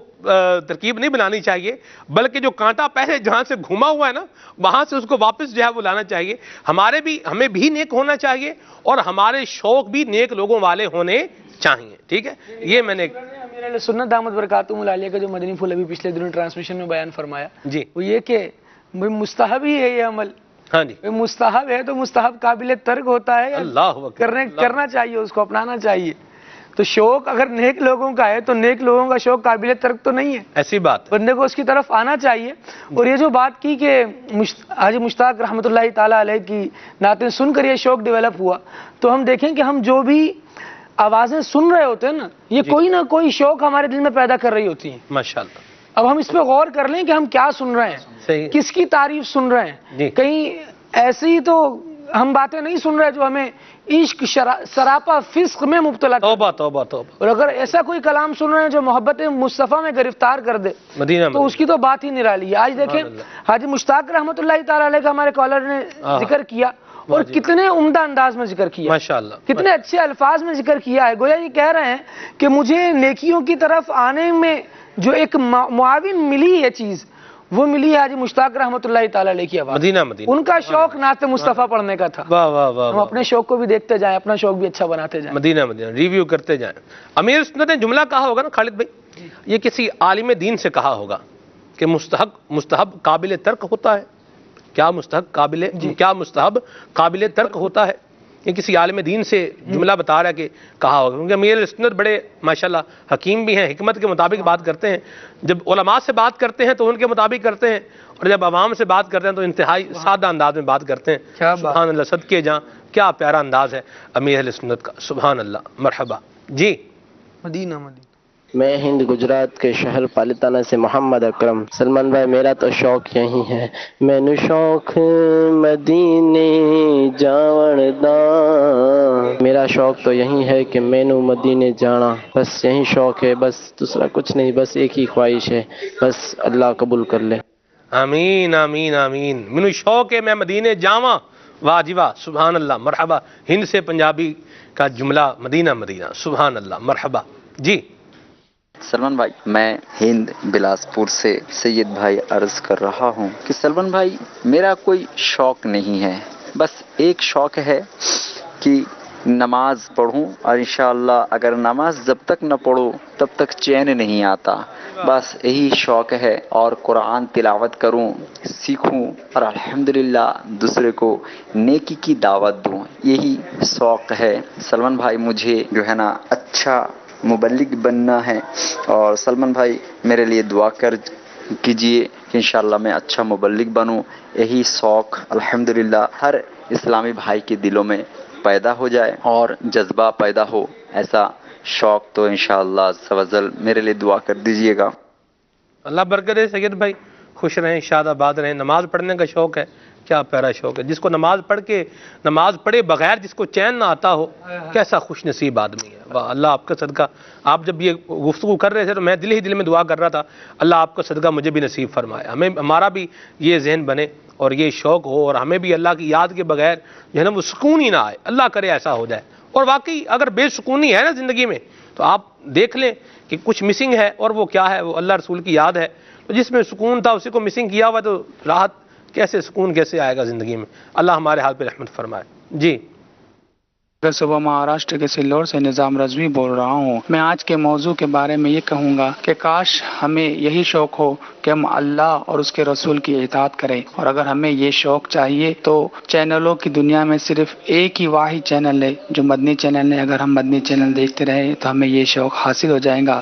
ترکیب نہیں بنانی چاہیے، بلکہ جو کانٹا پہلے جہاں سے گھما ہوا ہے نا وہاں سے اس کو واپس جو ہے وہ لانا چاہیے. ہمیں بھی نیک ہونا چاہیے اور ہمارے شوق بھی نیک لوگوں والے ہونے چاہیے. ٹھیک ہے، یہ میں نے امیر اہل سنت دامت برکاتہم العالیہ کا جو مدنی پھول ابھی پچھلے دنوں ٹرانسمیشن میں بیان فرمایا جی وہ یہ کہ مستحب ہی ہے یہ عمل. ہاں جی، مستحب ہے تو مستحب قابل ترک ہوتا ہے، اللہ اکبر، کرنا چاہیے، اس کو اپنانا چاہیے. تو شوق اگر نیک لوگوں کا ہے تو نیک لوگوں کا شوق قابل ترک تو نہیں ہے، ایسی بات ہے. بندے کو اس کی طرف آنا چاہیے. اور یہ جو بات کی کہ حاجی مشتاق رحمۃ اللہ تعالیٰ علیہ کی نعتیں سن کر یہ شوق ڈیولپ ہوا، تو ہم دیکھیں کہ ہم جو بھی آوازیں سن رہے ہوتے ہیں نا، یہ کوئی نہ کوئی شوق ہمارے دل میں پیدا کر رہی ہوتی ہیں. ماشاءاللہ. اب ہم اس پہ غور کر لیں کہ ہم کیا سن رہے ہیں، صحیح. کس کی تعریف سن رہے جی. ہیں. کہیں ایسی تو ہم باتیں نہیں سن رہے جو ہمیں عشق سراپا فسق میں مبتلا کر. توبہ توبہ توبہ. اور اگر ایسا کوئی کلام سن رہے ہیں جو محبت مصطفیٰ میں گرفتار کر دے مدینہ تو اس کی تو بات ہی نرالی ہے. آج دیکھیں حاجی مشتاق رحمۃ اللہ تعالیٰ علیہ کا ہمارے کالر نے ذکر کیا اور کتنے عمدہ انداز میں ذکر کیا، ماشاءاللہ، کتنے اچھے الفاظ میں ذکر کیا ہے. گویا یہ کہہ رہے ہیں کہ مجھے نیکیوں کی طرف آنے میں جو ایک معاون ملی ہے چیز، وہ ملی ہے حاجی مشتاق رحمۃ اللہ تعالیٰ علیہ کی آواز. مدینہ مدینہ. ان کا شوق نعت مصطفیٰ پڑھنے کا تھا. واہ واہ واہ. ہم اپنے شوق کو بھی دیکھتے جائیں، اپنا شوق بھی اچھا بناتے جائیں. مدینہ مدینہ ریویو کرتے جائیں. امیر سنت نے جملہ کہا ہوگا نا خالد بھائی، یہ کسی عالم دین سے کہا ہوگا کہ مستحب قابل ترک ہوتا ہے. کیا مستحب قابل ترک ہوتا ہے؟ یہ کسی عالم دین سے جملہ بتا رہا ہے کہ کہا ہوگا، کیونکہ امیر سنت بڑے ماشاءاللہ حکیم بھی ہیں، حکمت کے مطابق بات کرتے ہیں. جب علماء سے بات کرتے ہیں تو ان کے مطابق کرتے ہیں، اور جب عوام سے بات کرتے ہیں تو انتہائی سادہ انداز میں بات کرتے ہیں. سبحان اللہ، صدقے جاں کیا پیارا انداز ہے امیر اہل سنت کا. سبحان اللہ، مرحبا. جی مدینہ. میں ہند گجرات کے شہر پالیتانہ سے محمد اکرم. سلمان بھائی، میرا تو شوق یہی ہے، میں نو شوق مدینے جاون دا. میرا شوق تو یہی ہے کہ میں نو مدینے جانا، بس یہی شوق ہے، بس دوسرا کچھ نہیں، بس ایک ہی خواہش ہے، بس اللہ قبول کر لے. آمین آمین آمین. منو شوق ہے میں مدینے جاواں. واہ جی واہ، سبحان اللہ، مرحبا. ہند سے پنجابی کا جملہ، مدینہ مدینہ. سبحان اللہ، مرحبا. جی سلمان بھائی، میں ہند بلاسپور سے سید بھائی عرض کر رہا ہوں کہ سلمان بھائی، میرا کوئی شوق نہیں ہے، بس ایک شوق ہے کہ نماز پڑھوں، اور انشاءاللہ اگر نماز جب تک نہ پڑھوں تب تک چین نہیں آتا. بس یہی شوق ہے، اور قرآن تلاوت کروں، سیکھوں، اور الحمدللہ دوسرے کو نیکی کی دعوت دوں. یہی شوق ہے سلمان بھائی. مجھے جو ہے نا اچھا مبلغ بننا ہے، اور سلمان بھائی میرے لیے دعا کیجئے کہ انشاءاللہ میں اچھا مبلغ بنوں. یہی شوق الحمدللہ ہر اسلامی بھائی کے دلوں میں پیدا ہو جائے اور جذبہ پیدا ہو. ایسا شوق تو انشاءاللہ عز و جل میرے لیے دعا کر دیجئے گا. اللہ برکت دے سید بھائی، خوش رہیں، شاد آباد رہیں. نماز پڑھنے کا شوق ہے، کیا پیارا شوق ہے. جس کو نماز پڑھے بغیر جس کو چین نہ آتا ہو، کیسا خوش نصیب آدمی ہے. واہ، اللہ آپ کا صدقہ. آپ جب یہ گفتگو کر رہے تھے تو میں دل میں دعا کر رہا تھا، اللہ آپ کا صدقہ مجھے بھی نصیب فرمائے، ہمارا بھی یہ ذہن بنے اور یہ شوق ہو، اور ہمیں بھی اللہ کی یاد کے بغیر جو ہے نا وہ سکون ہی نہ آئے. اللہ کرے ایسا ہو جائے. اور واقعی اگر بے سکونی ہے نا زندگی میں تو آپ دیکھ لیں کہ کچھ مسنگ ہے، اور وہ کیا ہے؟ وہ اللہ رسول کی یاد ہے. تو جس میں سکون تھا اسی کو مسنگ کیا ہوا، تو راحت کیسے، سکون کیسے آئے گا زندگی میں؟ اللہ ہمارے حال پہ رحمت فرمائے. جی صبح مہاراشٹر کے سلور سے نظام رضوی بول رہا ہوں. میں آج کے موضوع کے بارے میں یہ کہوں گا کہ کاش ہمیں یہی شوق ہو کہ ہم اللہ اور اس کے رسول کی اطاعت کریں. اور اگر ہمیں یہ شوق چاہیے تو چینلوں کی دنیا میں صرف ایک ہی واحد چینل ہے جو مدنی چینل ہے. اگر ہم مدنی چینل دیکھتے رہیں تو ہمیں یہ شوق حاصل ہو جائے گا.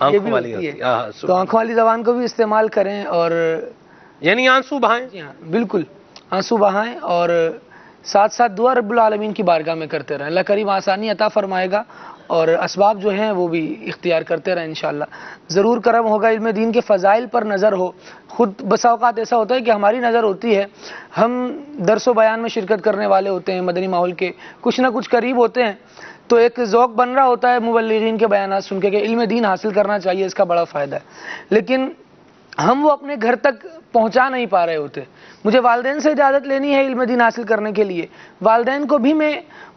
یہ بھی ہوتی ہے، تو آنکھوں والی زبان کو بھی استعمال کریں، اور یعنی آنسو بہائیں. جی ہاں بالکل آنسو بہائیں، اور ساتھ ساتھ دعا رب العالمین کی بارگاہ میں کرتے رہیں. اللہ کریم آسانی عطا فرمائے گا، اور اسباب جو ہیں وہ بھی اختیار کرتے رہیں انشاءاللہ. ضرور کرم ہوگا. علم دین کے فضائل پر نظر ہو. خود بسا اوقات ایسا ہوتا ہے کہ ہماری نظر ہوتی ہے، ہم درس و بیان میں شرکت کرنے والے ہوتے ہیں، مدنی ماحول کے کچھ نہ کچھ قریب ہوتے ہیں، تو ایک ذوق بن رہا ہوتا ہے مبلغین کے بیانات سن کے کہ علم دین حاصل کرنا چاہیے، اس کا بڑا فائدہ ہے، لیکن ہم وہ اپنے گھر تک پہنچا نہیں پا رہے ہوتے. مجھے والدین سے اجازت لینی ہے علم دین حاصل کرنے کے لیے، والدین کو بھی میں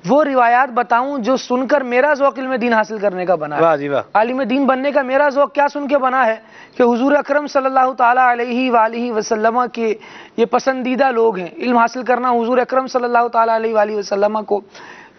وہ روایات بتاؤں جو سن کر میرا ذوق علم دین حاصل کرنے کا بنا ہے. عالم دین بننے کا میرا ذوق کیا سن کے بنا ہے کہ حضور اکرم صلی اللہ تعالیٰ علیہ وآلہ وسلم کے یہ پسندیدہ لوگ ہیں. علم حاصل کرنا حضور اکرم صلی اللہ تعالیٰ علیہ وآلہ وسلم کو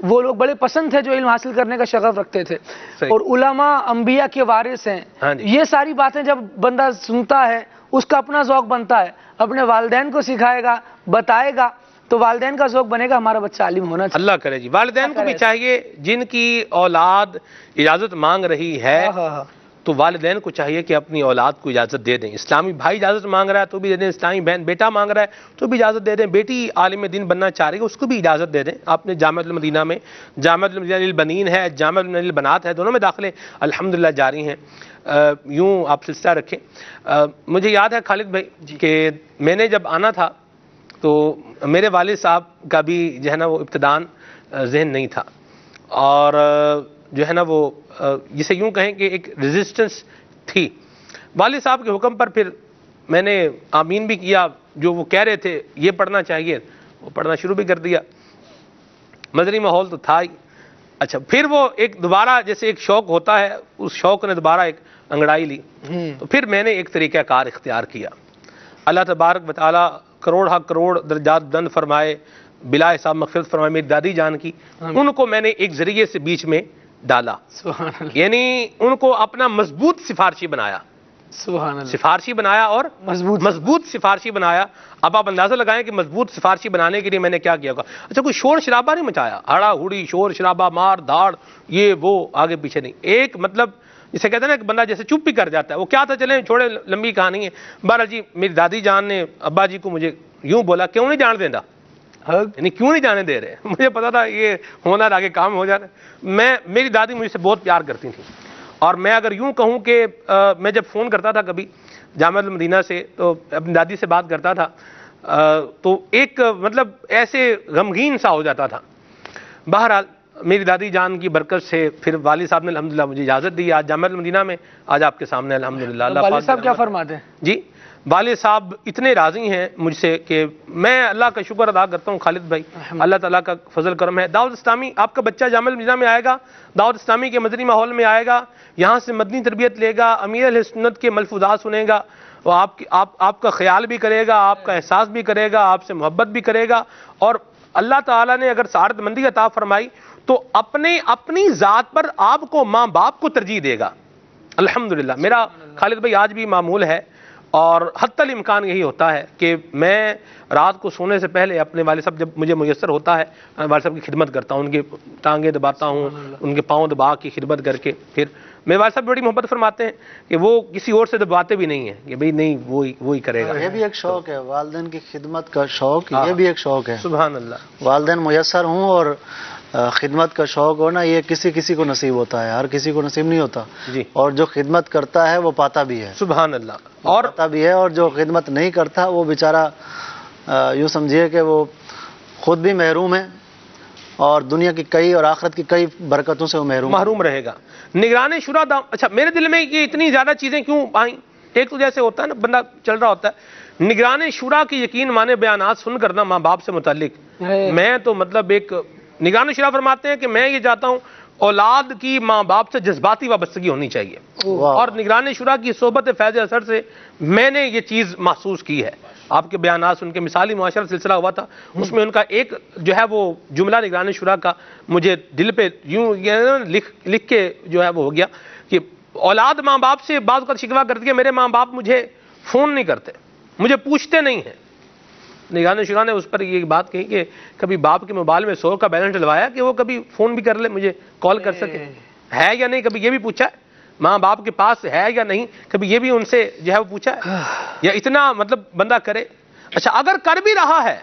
وہ لوگ بڑے پسند تھے جو علم حاصل کرنے کا شغف رکھتے تھے، اور علماء انبیاء کے وارث ہیں. یہ ساری باتیں جب بندہ سنتا ہے اس کا اپنا ذوق بنتا ہے، اپنے والدین کو سکھائے گا، بتائے گا، تو والدین کا ذوق بنے گا ہمارا بچہ عالم ہونا چاہیے. اللہ کرے جی. والدین کو بھی چاہیے جن کی اولاد اجازت مانگ رہی ہے تو والدین کو چاہیے کہ اپنی اولاد کو اجازت دے دیں. اسلامی بھائی اجازت مانگ رہا ہے تو بھی دے دیں، اسلامی بہن بیٹا مانگ رہا ہے تو بھی اجازت دے دیں، بیٹی عالم دین بننا چاہ رہی ہے اس کو بھی اجازت دے دیں. آپ نے جامعہ المدینہ میں جامعہ المدینہ للبنین ہے، جامعہ المدینہ للبنات ہے، دونوں میں داخلے الحمدللہ جاری ہیں. یوں آپ سلسلہ رکھیں. مجھے یاد ہے خالد بھائی کہ میں نے جب آنا تھا تو میرے والد صاحب کا بھی جو ہے نا وہ ابتدان ذہن نہیں تھا، اور جو ہے نا وہ جسے یوں کہیں کہ ایک ریزسٹنس تھی. والد صاحب کے حکم پر پھر میں نے آمین بھی کیا، جو وہ کہہ رہے تھے یہ پڑھنا چاہیے وہ پڑھنا شروع بھی کر دیا. مدنی ماحول تو تھا ہی. اچھا پھر وہ ایک دوبارہ جیسے ایک شوق ہوتا ہے، اس شوق نے دوبارہ ایک انگڑائی لی، تو پھر میں نے ایک طریقہ کار اختیار کیا. اللہ تبارک و تعالیٰ کروڑ ہا کروڑ درجات بلند فرمائے، بلا حساب مغفرت فرمائے میری دادی جان کی. ان کو میں نے ایک ذریعے سے بیچ میں ڈالا، یعنی ان کو اپنا مضبوط سفارشی بنایا. سبحان اللہ. سفارشی بنایا اور مضبوط سفارشی بنایا. اب آپ اندازہ لگائیں کہ مضبوط سفارشی بنانے کے لیے میں نے کیا کیا ہوگا. اچھا کوئی شور شرابہ نہیں مچایا، ہڑا ہڑی شور شرابہ مار دھاڑ یہ وہ آگے پیچھے نہیں. ایک مطلب جسے کہتے ہیں نا کہ بندہ جیسے چپ بھی کر جاتا ہے، وہ کیا تھا چلیں چھوڑے لمبی کہانی ہے. بہرحال جی میری دادی جان نے ابا جی کو مجھے یوں بولا کیوں نہیں جان دینا، یعنی کیوں نہیں جانے دے رہے. مجھے پتا تھا یہ ہونا آگے کام ہو جانا. میری دادی مجھ سے بہت پیار کرتی تھی، اور میں اگر یوں کہوں کہ میں جب فون کرتا تھا کبھی جامعہ المدینہ سے تو اپنی دادی سے بات کرتا تھا تو ایک مطلب ایسے غمگین سا ہو جاتا تھا. بہرحال میری دادی جان کی برکت سے پھر والد صاحب نے الحمدللہ مجھے اجازت دی. آج جامعہ المدینہ میں آج آپ کے سامنے الحمدللہ. والد صاحب کیا فرماتے ہیں؟ جی والد صاحب اتنے راضی ہیں مجھ سے کہ میں اللہ کا شکر ادا کرتا ہوں خالد بھائی، اللہ تعالیٰ کا فضل کرم ہے. دعوت اسلامی آپ کا بچہ جامعہ المدینہ میں آئے گا، دعوت اسلامی کے مدنی ماحول میں آئے گا، یہاں سے مدنی تربیت لے گا، امیر اہل سنت کے ملفوظات سنے گا، وہ آپ کا خیال بھی کرے گا، آپ کا احساس بھی کرے گا، آپ سے محبت بھی کرے گا. اور اللہ تعالیٰ نے اگر سعادت مندی عطا فرمائی تو اپنی ذات پر آپ کو ماں باپ کو ترجیح دے گا. الحمدللہ میرا خالد بھائی آج بھی معمول ہے، اور حتی الامکان یہی ہوتا ہے کہ میں رات کو سونے سے پہلے اپنے والد صاحب جب مجھے میسر ہوتا ہے والد صاحب کی خدمت کرتا ہوں، ان کے ٹانگیں دباتا ہوں، ان کے پاؤں دبا کی خدمت کر کے. پھر میرے والد صاحب بڑی محبت فرماتے ہیں کہ وہ کسی اور سے دباتے بھی نہیں ہیں کہ بھئی نہیں وہی کرے گا. یہ بھی ایک شوق ہے والدین کی خدمت کا شوق، یہ بھی ایک شوق ہے. سبحان اللہ. والدین میسر ہوں اور خدمت کا شوق ہونا یہ کسی کو نصیب ہوتا ہے، ہر کسی کو نصیب نہیں ہوتا. جی. اور جو خدمت کرتا ہے وہ پاتا بھی ہے. سبحان اللہ. اور پاتا بھی ہے، اور جو خدمت نہیں کرتا وہ بیچارہ یوں سمجھیے کہ وہ خود بھی محروم ہے اور دنیا کی کئی اور آخرت کی کئی برکتوں سے وہ محروم رہے گا. نگران شورا اچھا میرے دل میں یہ اتنی زیادہ چیزیں کیوں آئیں؟ ایک تو جیسے ہوتا ہے نا بندہ چل رہا ہوتا ہے، نگران شورا کی یقین مانے بیانات سن کرنا ماں باپ سے متعلق، میں تو مطلب ایک نگران شورا فرماتے ہیں کہ میں یہ چاہتا ہوں اولاد کی ماں باپ سے جذباتی وابستگی ہونی چاہیے، اور نگران شورا کی صحبت فیض اثر سے میں نے یہ چیز محسوس کی ہے. آپ کے بیانات سن کے مثالی معاشرہ سلسلہ ہوا تھا، اس میں ان کا ایک جو ہے وہ جملہ نگران شورا کا مجھے دل پہ یوں لکھ کے جو ہے وہ ہو گیا کہ اولاد ماں باپ سے بعض اوقات شکوہ کرتی ہے میرے ماں باپ مجھے فون نہیں کرتے، مجھے پوچھتے نہیں ہیں. نگران شورا نے اس پر یہ بات کہی کہ کبھی باپ کے موبائل میں 100 کا بیلنس ڈلوایا کہ وہ کبھی فون بھی کر لے، مجھے کال کر سکے، ہے یا نہیں کبھی یہ بھی پوچھا ہے. ماں باپ کے پاس ہے یا نہیں، کبھی یہ بھی ان سے جو ہے وہ پوچھا ہے؟ یا اتنا مطلب بندہ کرے؟ اچھا اگر کر بھی رہا ہے،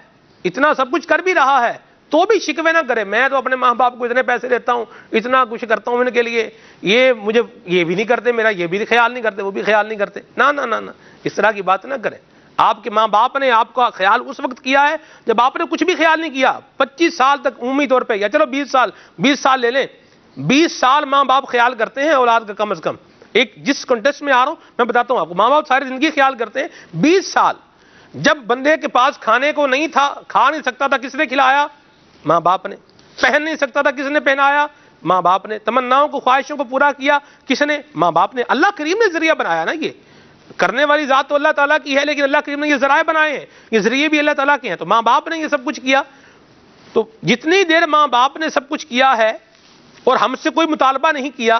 اتنا سب کچھ کر بھی رہا ہے، تو بھی شکوے نہ کرے، میں تو اپنے ماں باپ کو اتنے پیسے دیتا ہوں، اتنا کچھ کرتا ہوں ان کے لیے، یہ مجھے یہ بھی نہیں کرتے، میرا یہ بھی خیال نہیں کرتے، وہ بھی خیال نہیں کرتے، نہ نہ نہ نہ، اس طرح کی بات نہ کریں۔ آپ کے ماں باپ نے آپ کا خیال اس وقت کیا ہے جب آپ نے کچھ بھی خیال نہیں کیا، 25 سال تک عمومی طور پہ، یا چلو 20 سال لے لیں، 20 سال ماں باپ خیال کرتے ہیں اولاد کا کم از کم۔ ایک جس کنٹیکسٹ میں آ رہا ہوں میں بتاتا ہوں آپ کو، ماں باپ ساری زندگی خیال کرتے ہیں، 20 سال جب بندے کے پاس کھانے کو نہیں تھا، کھا نہیں سکتا تھا، کس نے کھلایا؟ ماں باپ نے۔ پہن نہیں سکتا تھا، کس نے پہنایا؟ ماں باپ نے۔ تمناؤں کو، خواہشوں کو پورا کیا کس نے؟ ماں باپ نے۔ اللہ کریم نے ذریعہ بنایا نا، یہ کرنے والی ذات تو اللہ تعالیٰ کی ہے، لیکن اللہ کریم نے یہ ذرائع بنائے ہیں، یہ ذریعے بھی اللہ تعالیٰ کے ہیں، تو ماں باپ نے یہ سب کچھ کیا۔ تو جتنی دیر ماں باپ نے سب کچھ کیا ہے اور ہم سے کوئی مطالبہ نہیں کیا،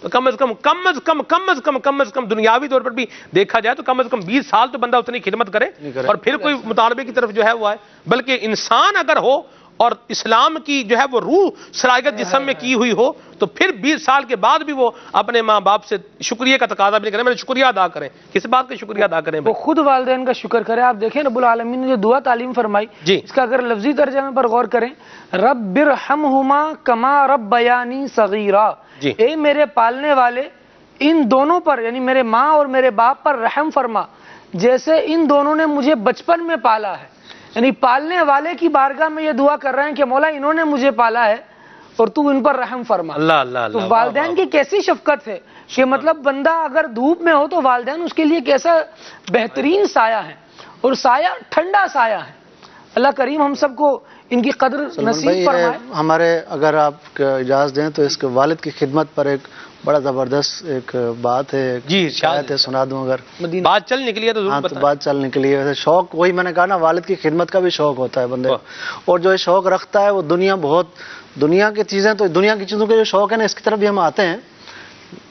تو کم از کم دنیاوی طور پر بھی دیکھا جائے تو کم از کم 20 سال تو بندہ اتنی خدمت کرے اور پھر کوئی مطالبے کی طرف جو ہے وہ آئے۔ بلکہ انسان اگر ہو اور اسلام کی جو ہے وہ روح صلاحیت جسم میں کی ہوئی ہو تو پھر 20 سال کے بعد بھی وہ اپنے ماں باپ سے شکریہ کا تقاضا بھی نہیں کریں، میں شکریہ ادا کریں۔ کس بات کا شکریہ ادا کریں؟ وہ خود والدین کا شکر کریں۔ آپ دیکھیں رب العالمین نے جو دعا تعلیم فرمائی، اس کا اگر لفظی ترجمے پر غور کریں، رب ارحمہما کما ربیانی صغیرا، اے میرے پالنے والے ان دونوں پر، یعنی میرے ماں اور میرے باپ پر رحم فرما جیسے ان دونوں نے مجھے بچپن میں پالا ہے۔ یعنی پالنے والے کی بارگاہ میں یہ دعا کر رہے ہیں کہ مولا انہوں نے مجھے پالا ہے اور تو ان پر رحم فرما۔ تو والدین کی کیسی شفقت ہے کہ مطلب بندہ اگر دھوپ میں ہو تو والدین اس کے لیے کیسا بہترین سایہ ہے، اور سایہ ٹھنڈا سایہ ہے۔ اللہ کریم ہم سب کو ان کی قدر نصیب فرمائے۔ ہمارے اگر آپ اجازت دیں تو اس کے والد کی خدمت پر ایک بڑا زبردست ایک بات ہے، شاید ہے سنا دوں اگر بات چل نکلی ہے تو ضرور بتائیں۔ بات چل نکلی ہے، شوق وہی میں نے کہا نا، والد کی خدمت کا بھی شوق ہوتا ہے بندے، اور جو شوق رکھتا ہے وہ دنیا کی چیزیں، تو دنیا کی چیزوں کے جو شوق ہے نا، اس کی طرف بھی ہم آتے ہیں۔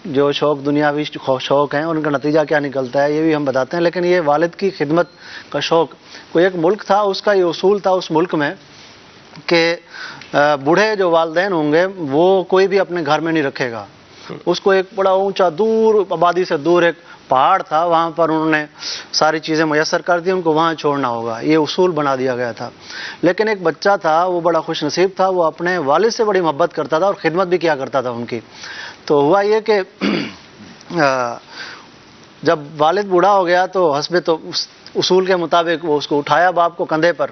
جو شوق دنیاوی شوق ہیں ان کا نتیجہ کیا نکلتا ہے یہ بھی ہم بتاتے ہیں، لیکن یہ والد کی خدمت کا شوق، کوئی ایک ملک تھا، اس کا یہ اصول تھا اس ملک میں کہ بوڑھے جو والدین ہوں گے وہ کوئی بھی اپنے گھر میں نہیں رکھے گا۔ اس کو ایک بڑا اونچا دور، آبادی سے دور ایک پہاڑ تھا، وہاں پر انہوں نے ساری چیزیں میسر کر دی، ان کو وہاں چھوڑنا ہوگا، یہ اصول بنا دیا گیا تھا۔ لیکن ایک بچہ تھا، وہ بڑا خوش نصیب تھا، وہ اپنے والد سے بڑی محبت کرتا تھا اور خدمت بھی کیا کرتا تھا ان کی۔ تو ہوا یہ کہ جب والد بوڑھا ہو گیا تو حسب تو اصول کے مطابق وہ اس کو اٹھایا باپ کو کندھے پر،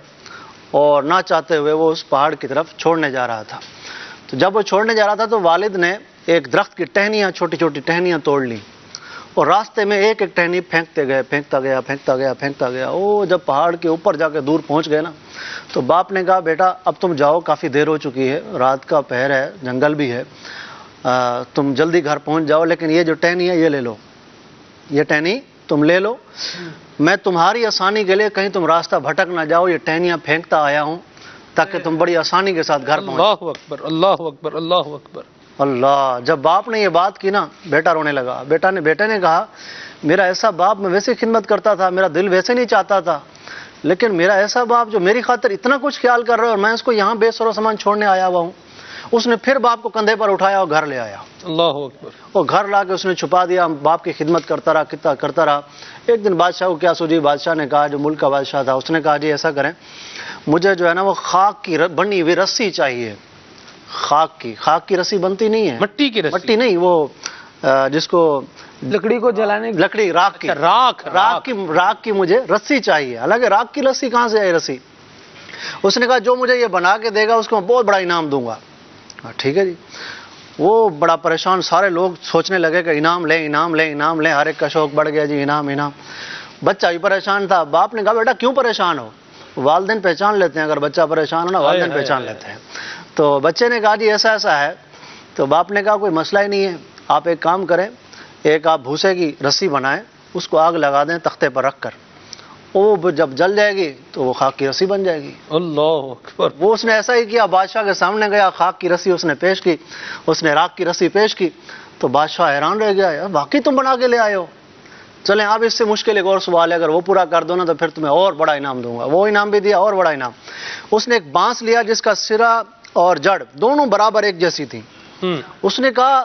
اور نہ چاہتے ہوئے وہ اس پہاڑ کی طرف چھوڑنے جا رہا تھا۔ تو جب وہ چھوڑنے جا رہا تھا تو والد نے ایک درخت کی ٹہنیاں، چھوٹی چھوٹی ٹہنیاں توڑ لی، اور راستے میں ایک ایک ٹہنی پھینکتا گیا۔ وہ جب پہاڑ کے اوپر جا کے دور پہنچ گئے نا، تو باپ نے کہا بیٹا اب تم جاؤ، کافی دیر ہو چکی ہے، رات کا پہر ہے، جنگل بھی ہے، تم جلدی گھر پہنچ جاؤ، لیکن یہ جو ٹہنی ہے یہ لے لو، یہ ٹہنی تم لے لو، میں تمہاری آسانی کے لیے کہیں تم راستہ بھٹک نہ جاؤ، یہ ٹہنیاں پھینکتا آیا ہوں تاکہ تم بڑی آسانی کے ساتھ گھر پہنچو۔ اللہ اکبر، اللہ اکبر، اللہ اکبر، اللہ۔ جب باپ نے یہ بات کی نا، بیٹا رونے لگا۔ بیٹے نے کہا میرا ایسا باپ، میں ویسے خدمت کرتا تھا، میرا دل ویسے نہیں چاہتا تھا، لیکن میرا ایسا باپ جو میری خاطر اتنا کچھ خیال کر رہا ہے اور میں اس کو یہاں بے سر و سامان چھوڑنے آیا ہوا ہوں۔ اس نے پھر باپ کو کندھے پر اٹھایا اور گھر لے آیا۔ اللہ اکبر۔ اور گھر لا کے اس نے چھپا دیا، باپ کی خدمت کرتا رہا۔ ایک دن بادشاہ کو کیا سوجی، بادشاہ نے کہا، جو ملک کا بادشاہ تھا، اس نے کہا جی ایسا کریں، مجھے جو ہے نا وہ خاک کی بنی ہوئی رسی چاہیے۔ خاک کی رسی بنتی نہیں ہے، مٹی کی رسی، مٹی نہیں، وہ جس کو لکڑی کو جلانے، لکڑی، راکھ کی مجھے رسی چاہیے۔ حالانکہ راکھ کی رسی کہاں سے آئی رسی؟ اس نے کہا جو مجھے یہ بنا کے دے گا اس کو میں بہت بڑا انعام دوں گا۔ ٹھیک ہے جی۔ وہ بڑا پریشان، سارے لوگ سوچنے لگے کہ انعام لیں، ہر ایک کا شوق بڑھ گیا جی، انعام۔ بچہ بھی پریشان تھا۔ باپ نے کہا بیٹا کیوں پریشان ہو؟ والدین پہچان لیتے ہیں، اگر بچہ پریشان ہو نا، والدین پہچان لیتے ہیں۔ تو بچے نے کہا جی ایسا ہے۔ تو باپ نے کہا کوئی مسئلہ ہی نہیں ہے، آپ ایک کام کریں، ایک آپ بھوسے کی رسی بنائیں، اس کو آگ لگا دیں تختے پر رکھ کر، وہ جب جل جائے گی تو وہ خاک کی رسی بن جائے گی۔ اللہ اکبر۔ وہ اس نے ایسا ہی کیا، بادشاہ کے سامنے گیا، خاک کی رسی اس نے پیش کی، اس نے راکھ کی رسی پیش کی، تو بادشاہ حیران رہ گیا، واقعی تم بنا کے لے آئے ہو؟ چلیں اب اس سے مشکل ایک اور سوال ہے، اگر وہ پورا کر دو نا تو پھر تمہیں اور بڑا انعام دوں گا۔ وہ انعام بھی دیا اور بڑا انعام۔ اس نے ایک بانس لیا جس کا سرا اور جڑ دونوں برابر ایک جیسی تھی۔ اس نے کہا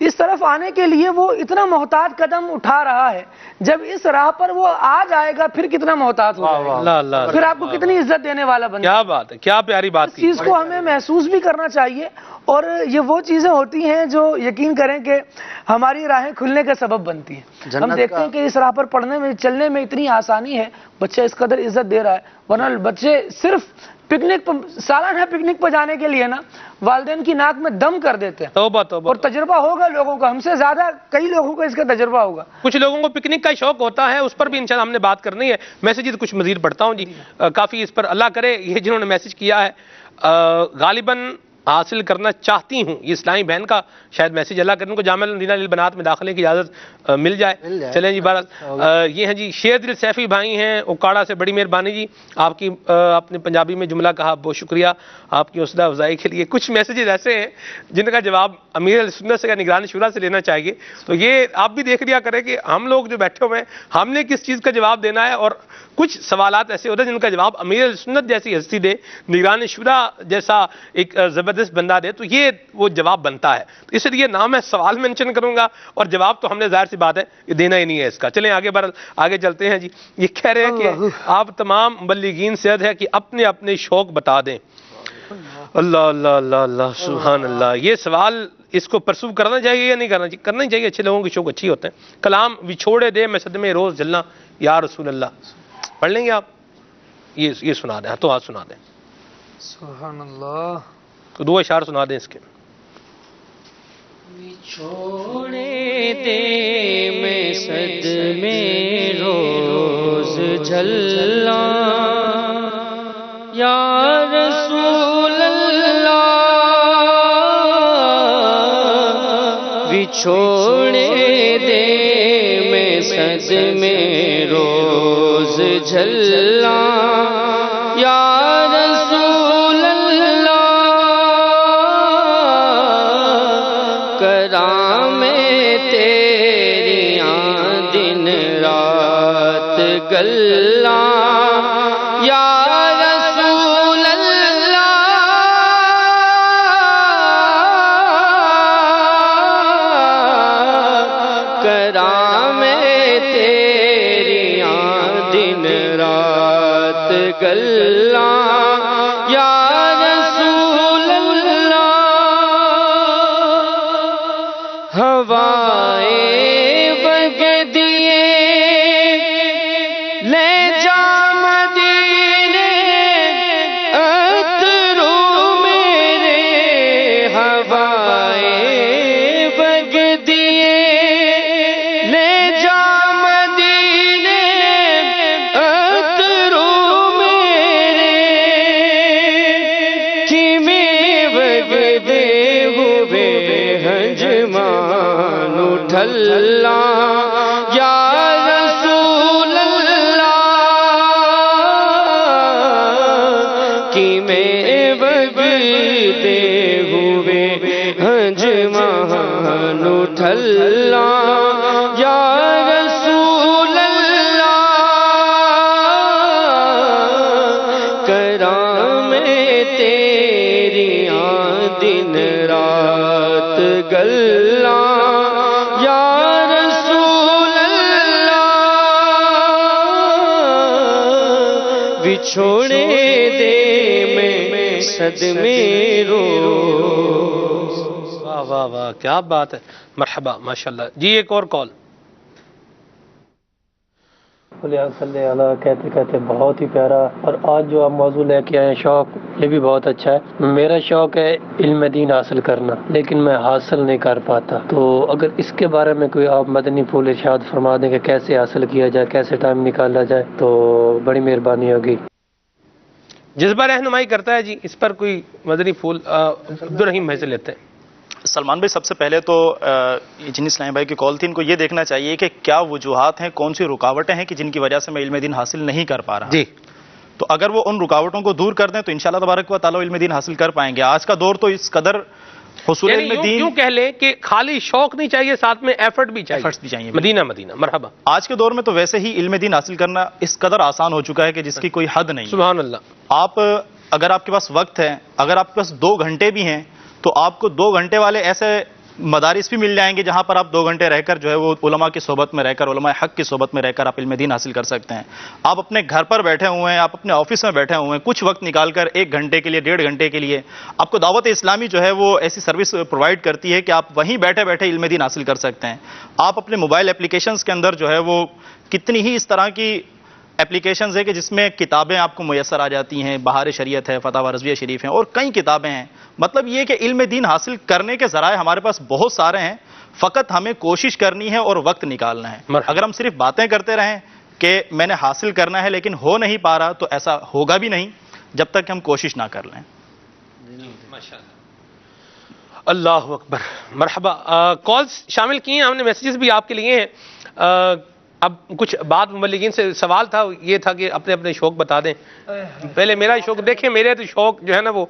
اس طرف آنے کے لیے وہ اتنا محتاط قدم اٹھا رہا ہے، جب اس راہ پر وہ آ جائے گا پھر کتنا محتاط ہو جائے گا، پھر آپ کو کتنی عزت دینے والا بن جائے گا۔ کیا بات ہے، کیا پیاری بات اس چیز کو ہمیں محسوس بھی کرنا چاہیے، اور یہ وہ چیزیں ہوتی ہیں جو یقین کریں کہ ہماری راہیں کھلنے کا سبب بنتی ہیں۔ ہم دیکھتے ہیں کہ اس راہ پر پڑھنے میں، چلنے میں اتنی آسانی ہے، بچہ اس قدر عزت دے رہا ہے، ورنہ بچے صرف پکنک، سالانہ پکنک پر جانے کے لیے نا والدین کی ناک میں دم کر دیتے ہیں۔ توبہ توبہ۔ اور تجربہ ہوگا لوگوں کا، ہم سے زیادہ کئی لوگوں کو اس کا تجربہ ہوگا۔ کچھ لوگوں کو پکنک کا شوق ہوتا ہے، اس پر بھی انشاءاللہ ہم نے بات کرنی ہے۔ میسیجز کچھ مزید پڑھتا ہوں جی، کافی اس پر اللہ کرے یہ جنہوں نے میسیج کیا ہے غالباً حاصل کرنا چاہتی ہوں، یہ اسلامی بہن کا شاید میسیج، اللہ کرنے کو جامعہ المدینہ للبنات میں داخلے کی اجازت مل جائے۔ چلیں جی بہرحال یہ ہیں جی شیر دل سیفی بھائی ہیں اوکاڑا سے، بڑی مہربانی جی، آپ کی آپ نے پنجابی میں جملہ کہا، بہت شکریہ آپ کی حوصلہ افزائی کے لیے۔ کچھ میسیجز ایسے ہیں جن کا جواب امیر اہل سنت سے یا نگران شورا سے لینا چاہیے، تو یہ آپ بھی دیکھ لیا کریں کہ ہم لوگ جو بیٹھے ہوئے ہیں ہم نے کس چیز کا جواب دینا ہے، اور کچھ سوالات ایسے ہوتے ہیں جن کا جواب امیر اہل سنت جیسی ہستی دے، نگران شورا جیسا ایک زبردست بندہ دے، تو یہ وہ جواب بنتا ہے۔ تو اس لیے نہ میں سوال مینشن کروں گا اور جواب تو ہم نے ظاہر سی بات ہے یہ دینا ہی نہیں ہے اس کا۔ چلیں آگے چلتے ہیں جی۔ یہ کہہ رہے ہیں کہ آپ تمام مبلغین سے عرض ہے کہ اپنے اپنے شوق بتا دیں۔ اللہ اللہ اللہ اللہ سبحان اللہ، یہ سوال اس کو پرسو کرنا چاہیے یا نہیں کرنا چاہیے؟ کرنا ہی چاہیے، اچھے لوگوں کے شوق اچھی ہوتے ہیں۔ کلام وچھوڑے دے میں صدمے روز جلنا یا رسول اللہ، پڑھ لیں گے آپ؟ یہ سنا دیں، ہاتھوں ہاتھ سنا دیں۔ سبحان اللہ، دو اشعار سنا دیں اس کے۔ چھوڑے دے میں صدمے روز جھلا یا رسول اللہ، بچھوڑے دے میں صدمے روز جھلا یا رسول اللہ، کرام تیریاں دن رات گلا یا رسول اللہ، کرام تیریاں دن رات گلا یا رسول اللہ، ہوائے بگدیے لے جا مدینے اترو میرے، ہوائے بگدیے لے جا مدینے اترو میرے، کہ میں بگدے ہوئے ہنجمان اٹھلا یا رسول اللہ، کہ میں بگدے ہوئے ہنجمان اٹھلا یا رسول اللہ، کرام تیریاں دن رات گلا یا رسول اللہ، بچھوڑے دے میں صدمے روز۔ واہ واہ واہ، کیا بات ہے، مرحبا ماشاءاللہ جی۔ ایک اور کال۔ صلی اللہ کہتے کہتے بہت ہی پیارا، اور آج جو آپ موضوع لے کے آئے ہیں شوق، یہ بھی بہت اچھا ہے۔ میرا شوق ہے علم دین حاصل کرنا، لیکن میں حاصل نہیں کر پاتا، تو اگر اس کے بارے میں کوئی آپ مدنی پھول ارشاد فرما دیں کہ کیسے حاصل کیا جائے، کیسے ٹائم نکالا جائے، تو بڑی مہربانی ہوگی۔ جذبہ رہنمائی کرتا ہے جی، اس پر کوئی مدنی پھول عبدالرحیم بھائی سے لیتے ہیں۔ سلمان بھائی، سب سے پہلے تو جن اسلام بھائی کی کال تھی ان کو یہ دیکھنا چاہیے کہ کیا وجوہات ہیں، کون سی رکاوٹیں ہیں کہ جن کی وجہ سے میں علم دین حاصل نہیں کر پا رہا۔ جی، تو اگر وہ ان رکاوٹوں کو دور کر دیں تو انشاءاللہ تبارک و تعالی علم دین حاصل کر پائیں گے۔ آج کا دور تو اس قدر حصول علم دین، یوں کہہ لیں کہ خالی شوق نہیں چاہیے، ساتھ میں ایفرٹ بھی چاہیے۔ مدینہ مدینہ، مرحبا۔ آج کے دور میں تو ویسے ہی علم دین حاصل کرنا اس قدر آسان ہو چکا ہے کہ جس کی کوئی حد نہیں۔ سبحان اللہ۔ آپ اگر آپ کے پاس وقت ہے، اگر آپ کے پاس 2 گھنٹے بھی ہیں، تو آپ کو 2 گھنٹے والے ایسے مدارس بھی مل جائیں گے جہاں پر آپ 2 گھنٹے رہ کر جو ہے وہ علماء کی صحبت میں رہ کر، علماء حق کی صحبت میں رہ کر آپ علم دین حاصل کر سکتے ہیں. آپ اپنے گھر پر بیٹھے ہوئے ہیں، آپ اپنے آفس میں بیٹھے ہوئے ہیں، کچھ وقت نکال کر 1 گھنٹے کے لیے 1.5 گھنٹے کے لیے آپ کو دعوت اسلامی جو ہے وہ ایسی سروس پرووائڈ کرتی ہے کہ آپ وہیں بیٹھے بیٹھے علم دین حاصل کر سکتے ہیں. آپ اپنے موبائل اپلیکیشنز کے اندر جو ہے وہ کتنی ہی اس طرح کی اپلیکیشنز ہے کہ جس میں کتابیں آپ کو میسر آ جاتی ہیں. بہار شریعت ہے، فتاوی رضویہ شریف ہیں اور کئی کتابیں ہیں. مطلب یہ کہ علم دین حاصل کرنے کے ذرائع ہمارے پاس بہت سارے ہیں، فقط ہمیں کوشش کرنی ہے اور وقت نکالنا ہے. اگر ہم صرف باتیں کرتے رہیں کہ میں نے حاصل کرنا ہے لیکن ہو نہیں پا رہا تو ایسا ہوگا بھی نہیں جب تک کہ ہم کوشش نہ کر لیں. اللہ اکبر. مرحبا. کالز شامل کی ہیں ہم نے، میسیجز بھی آپ کے لیے ہیں. اب کچھ بات مبلغین سے سوال تھا، یہ تھا کہ اپنے اپنے شوق بتا دیں. پہلے میرا شوق دیکھیں، میرے تو شوق جو ہے نا وہ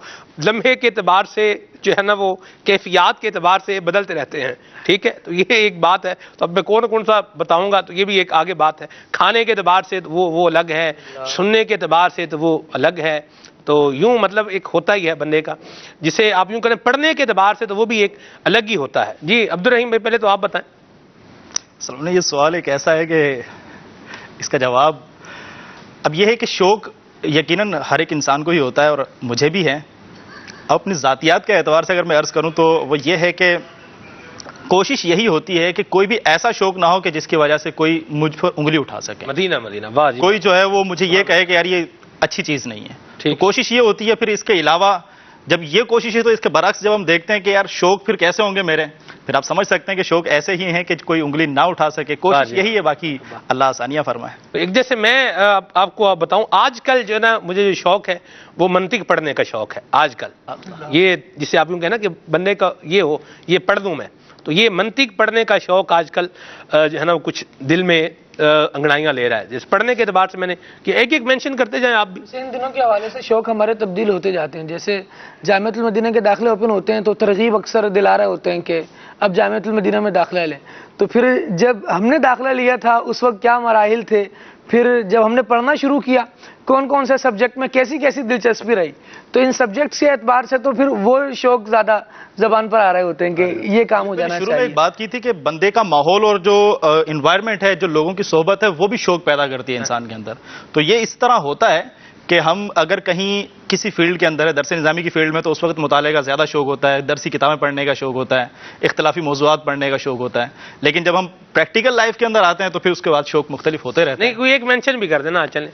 لمحے کے اعتبار سے جو ہے نا وہ کیفیات کے اعتبار سے بدلتے رہتے ہیں. ٹھیک ہے، تو یہ ایک بات ہے. تو اب میں کون سا بتاؤں گا تو یہ بھی ایک آگے بات ہے. کھانے کے اعتبار سے وہ الگ ہے، سننے کے اعتبار سے تو وہ الگ ہے. تو یوں مطلب ایک ہوتا ہی ہے بندے کا، جسے آپ یوں کریں پڑھنے کے اعتبار سے تو وہ بھی ایک الگ ہی ہوتا ہے. جی عبدالرحیم بھائی پہلے تو آپ بتائیں. سلمان، یہ سوال ایک ایسا ہے کہ اس کا جواب اب یہ ہے کہ شوق یقیناً ہر ایک انسان کو ہی ہوتا ہے اور مجھے بھی ہے. اب اپنی ذاتیات کے اعتبار سے اگر میں عرض کروں تو وہ یہ ہے کہ کوشش یہی ہوتی ہے کہ کوئی بھی ایسا شوق نہ ہو کہ جس کی وجہ سے کوئی مجھ پر انگلی اٹھا سکے. مدینہ واہ جی. کوئی جو ہے وہ مجھے یہ کہے کہ یار یہ اچھی چیز نہیں ہے. تو کوشش یہ ہوتی ہے. پھر اس کے علاوہ جب یہ کوشش ہے تو اس کے برعکس جب ہم دیکھتے ہیں کہ یار شوق پھر کیسے ہوں گے میرے، پھر آپ سمجھ سکتے ہیں کہ شوق ایسے ہی ہیں کہ کوئی انگلی نہ اٹھا سکے. کوشش یہی ہے، باقی اللہ آسانیاں فرمائے. ایک جیسے میں آپ کو بتاؤں، آج کل جو ہے نا مجھے جو شوق ہے وہ منطق پڑھنے کا شوق ہے. آج کل یہ جسے آپ یوں کہیں نا کہ بندے کا یہ ہو یہ پڑھ دوں میں، تو یہ منطق پڑھنے کا شوق آج کل جو ہے نا کچھ دل میں انگڑائیاں لے رہا ہے. جس پڑھنے کے اعتبار سے میں نے کہ ایک مینشن کرتے جائیں آپ بھی. ان دنوں کے حوالے سے شوق ہمارے تبدیل ہوتے جاتے ہیں. جیسے جامعۃ المدینہ کے داخلے اوپن ہوتے ہیں تو ترغیب اکثر دلا رہے ہوتے ہیں کہ اب جامعۃ المدینہ میں داخلہ لیں. تو پھر جب ہم نے داخلہ لیا تھا اس وقت کیا مراحل تھے، پھر جب ہم نے پڑھنا شروع کیا کون سے سبجیکٹ میں کیسی دلچسپی رہی، تو ان سبجیکٹس کے اعتبار سے تو پھر وہ شوق زیادہ زبان پر آ رہے ہوتے ہیں کہ یہ کام ہو جانا چاہیے. شروع میں ایک بات کی تھی کہ بندے کا ماحول اور جو انوائرمنٹ ہے، جو لوگوں کی صحبت ہے، وہ بھی شوق پیدا کرتی ہے انسان کے اندر. تو یہ اس طرح ہوتا ہے کہ ہم اگر کہیں کسی فیلڈ کے اندر ہے، درس نظامی کی فیلڈ میں، تو اس وقت مطالعے کا زیادہ شوق ہوتا ہے، درسی کتابیں پڑھنے کا شوق ہوتا ہے، اختلافی موضوعات پڑھنے کا شوق ہوتا ہے. لیکن جب ہم پریکٹیکل لائف کے اندر آتے ہیں تو پھر اس کے بعد شوق مختلف ہوتے رہتے ہیں. نہیں کوئی ایک مینشن بھی کر دینا چلیں.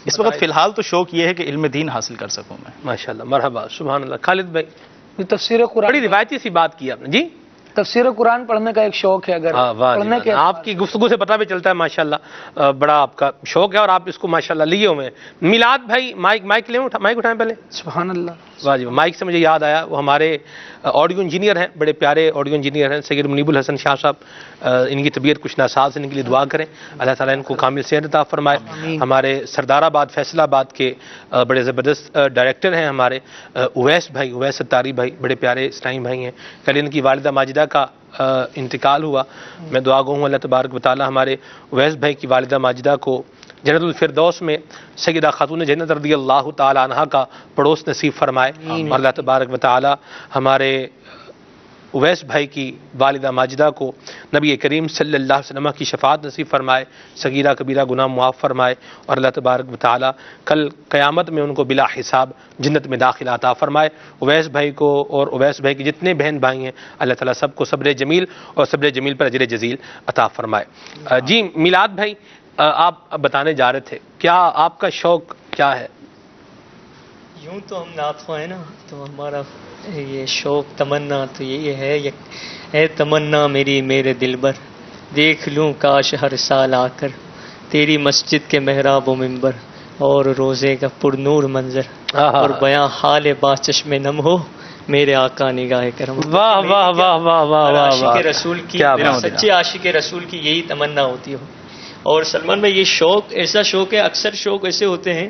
اس وقت فی الحال تو شوق یہ ہے کہ علم دین حاصل کر سکوں میں. ماشاءاللہ. مرحبا. سبحان اللہ. خالد بھائی، تفسیر قرآن بڑی روایتی سی بات کی آپ نے. جی تفسیر قرآن پڑھنے کا ایک شوق ہے. اگر پڑھنے کے آپ کی گفتگو سے پتہ بھی چلتا ہے ماشاءاللہ بڑا آپ کا شوق ہے اور آپ اس کو ماشاءاللہ لیے ہوئے ہیں. میلاد بھائی مائک لیں، مائک اٹھائیں پہلے. سبحان اللہ. واہ جی. مائک سے مجھے یاد آیا، وہ ہمارے آڈیو انجینئر ہیں، بڑے پیارے آڈیو انجینئر ہیں سید منیب الحسن شاہ صاحب. ان کی طبیعت کچھ ناساز ہے، ان کے لیے دعا کریں، اللہ تعالیٰ ان کو کامل صحت عطا فرمائے. ہمارے سردار آباد فیصل آباد کے بڑے زبردست ڈائریکٹر ہیں ہمارے اویس بھائی، اویس ستاری بھائی، بڑے پیارے اسلامی بھائی ہیں. کل ان کی والدہ ماجدہ کا انتقال ہوا. میں دعا گو ہوں اللہ تبارک و تعالیٰ ہمارے اویس بھائی کی والدہ ماجدہ کو جنت الفردوس میں سیدہ خاتون جنت رضی اللہ تعالی عنہا کا پڑوس نصیب فرمائے. اور اللہ تبارک و تعالی ہمارے اویس بھائی کی والدہ ماجدہ کو نبی کریم صلی اللہ علیہ وسلم کی شفاعت نصیب فرمائے، صغیرہ کبیرہ گناہ معاف فرمائے. اور اللہ تبارک و تعالی کل قیامت میں ان کو بلا حساب جنت میں داخلہ عطا فرمائے. اویس بھائی کو اور اویس بھائی کے جتنے بہن بھائی ہیں اللہ تعالیٰ سب کو صبر جمیل اور صبر جمیل پر اجر جزیل عطا فرمائے. جی میلاد بھائی، آپ بتانے جا رہے تھے، کیا آپ کا شوق کیا ہے؟ یوں تو ہم نعت خواہ ہیں نا، تو ہمارا یہ شوق تمنا تو یہ ہے، اے تمنا میری میرے دل بر، دیکھ لوں کاش ہر سال آ کر تیری مسجد کے محراب و منبر، اور روزے کا پر نور منظر، اور بیاں حال با چشم نم ہو میرے آقا نگاہ کرم. واہ واہ واہ واہ واہ واہ. عاشق رسول کی، سچے عاشق رسول کی یہی تمنا ہوتی ہو. اور سلمان بھائی یہ شوق ایسا شوق ہے، اکثر شوق ایسے ہوتے ہیں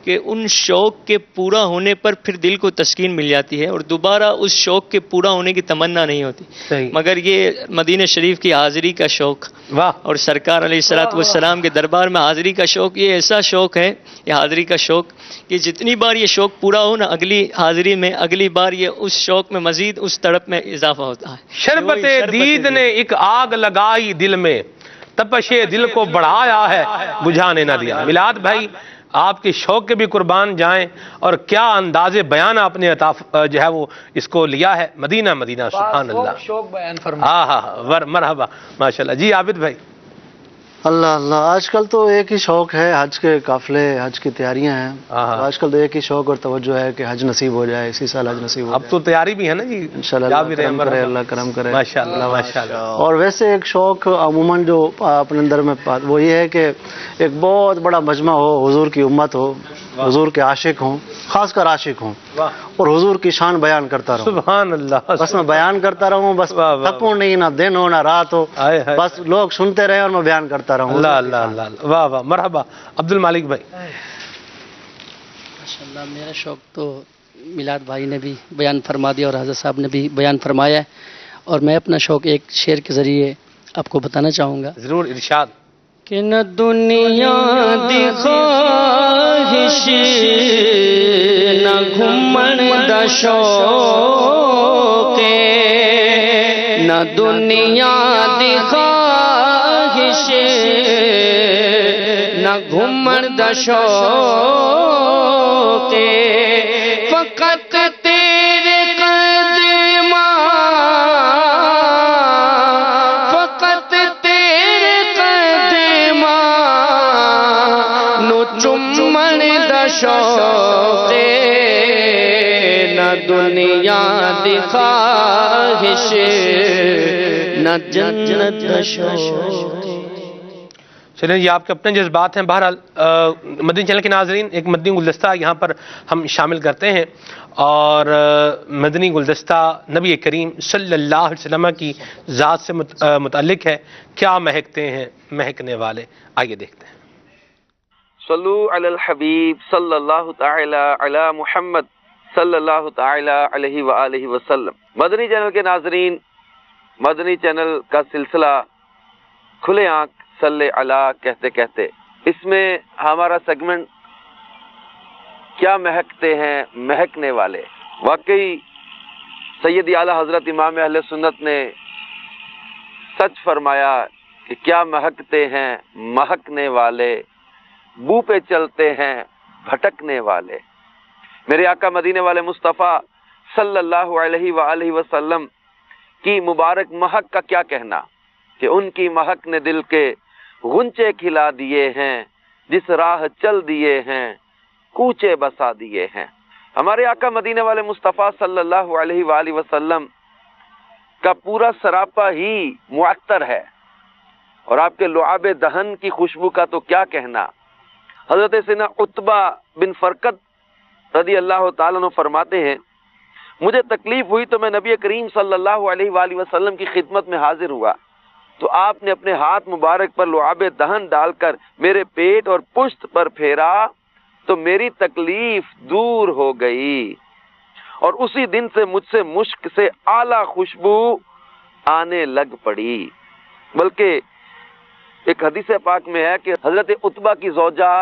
کہ ان شوق کے پورا ہونے پر پھر دل کو تسکین مل جاتی ہے اور دوبارہ اس شوق کے پورا ہونے کی تمنا نہیں ہوتی. مگر یہ مدینہ شریف کی حاضری کا شوق اور سرکار علیہ الصلوۃ والسلام کے دربار میں حاضری کا شوق، یہ ایسا شوق ہے، یہ حاضری کا شوق کہ جتنی بار یہ شوق پورا ہو نا، اگلی حاضری میں اگلی بار یہ اس شوق میں مزید اس تڑپ میں اضافہ ہوتا ہے. شربت دید نے ایک آگ لگائی دل میں، تپش دل کو بڑھایا ہے بجھانے نہ دیا. میلاد بھائی آپ کے شوق کے بھی قربان جائیں، اور کیا انداز بیان آپ نے جو ہے وہ اس کو لیا ہے. مدینہ مدینہ سبحان اللہ، شوق بیان فرمائیں. ہاں مرحبا ماشاءاللہ. جی عابد بھائی. اللہ اللہ، آج کل تو ایک ہی شوق ہے، حج کے قافلے، حج کی تیاریاں ہیں. آج کل تو ایک ہی شوق اور توجہ ہے کہ حج نصیب ہو جائے، اسی سال حج نصیب ہو جائے. اب تو تیاری بھی ہے نا جی، انشاءاللہ اللہ کرم کرے. ماشاءاللہ ماشاءاللہ. اور ویسے ایک شوق عموماً جو اپنے اندر میں وہ یہ ہے کہ ایک بہت بڑا مجمع ہو، حضور کی امت ہو، حضور کے عاشق ہوں، خاص کر عاشق ہوں، اور حضور کی شان بیان کرتا رہوں. سبحان اللہ. بس میں بیان کرتا رہوں، بس تھکوں نہیں، نہ دن ہو نہ رات ہو، بس لوگ سنتے رہے اور میں بیان کرتا رہوں. اللہ اللہ اللہ. واہ واہ مرحبا. عبد المالک بھائی. ماشاءاللہ میرا شوق تو میلاد بھائی نے بھی بیان فرما دیا اور حضرت صاحب نے بھی بیان فرمایا ہے، اور میں اپنا شوق ایک شعر کے ذریعے آپ کو بتانا چاہوں گا. ضرور ارشاد. کہ نہ دنیا دی خواہش نہ گھومن دا شوق، نہ دنیا دی خواہش نہ گھومن دا شوق، فقط تیرے قدماں فقط تیرے قدماں نو چومن دا شوق، نہ دنیا دی خواہش نہ جنت دا شوق. چلیں یہ آپ کے اپنے جذبات ہیں. بہرحال مدنی چینل کے ناظرین، ایک مدنی گلدستہ یہاں پر ہم شامل کرتے ہیں، اور مدنی گلدستہ نبی کریم صلی اللہ علیہ وسلم کی ذات سے متعلق ہے. کیا مہکتے ہیں مہکنے والے، آئیے دیکھتے ہیں. صلو علی الحبیب صلی اللہ تعالی علی محمد صلی اللہ تعالی علیہ وآلہ وسلم. مدنی چینل کے ناظرین، مدنی چینل کا سلسلہ کھلے آنکھ صلی علی کہتے کہتے، اس میں ہمارا سیگمنٹ کیا مہکتے ہیں مہکنے والے. واقعی سیدی اعلیٰ حضرت امام اہل سنت نے سچ فرمایا کہ کیا مہکتے ہیں مہکنے والے، بو پہ چلتے ہیں بھٹکنے والے. میرے آقا مدینے والے مصطفیٰ صلی اللہ علیہ وآلہ وسلم کی مبارک مہک کا کیا کہنا کہ ان کی مہک نے دل کے غنچے کھلا دیے ہیں، جس راہ چل دیے ہیں کوچے بسا دیے ہیں. ہمارے آقا مدینے والے مصطفیٰ صلی اللہ علیہ وآلہ وسلم کا پورا سراپا ہی معطر ہے، اور آپ کے لعاب دہن کی خوشبو کا تو کیا کہنا. حضرت سیدنا عتبہ بن فرقد رضی اللہ تعالیٰ عنہ فرماتے ہیں، مجھے تکلیف ہوئی تو میں نبی کریم صلی اللہ علیہ وآلہ وسلم کی خدمت میں حاضر ہوا، تو آپ نے اپنے ہاتھ مبارک پر لعاب دہن ڈال کر میرے پیٹ اور پشت پر پھیرا تو میری تکلیف دور ہو گئی، اور اسی دن سے مجھ سے مشک سے اعلیٰ خوشبو آنے لگ پڑی. بلکہ ایک حدیث پاک میں ہے کہ حضرت عتبہ کی زوجہ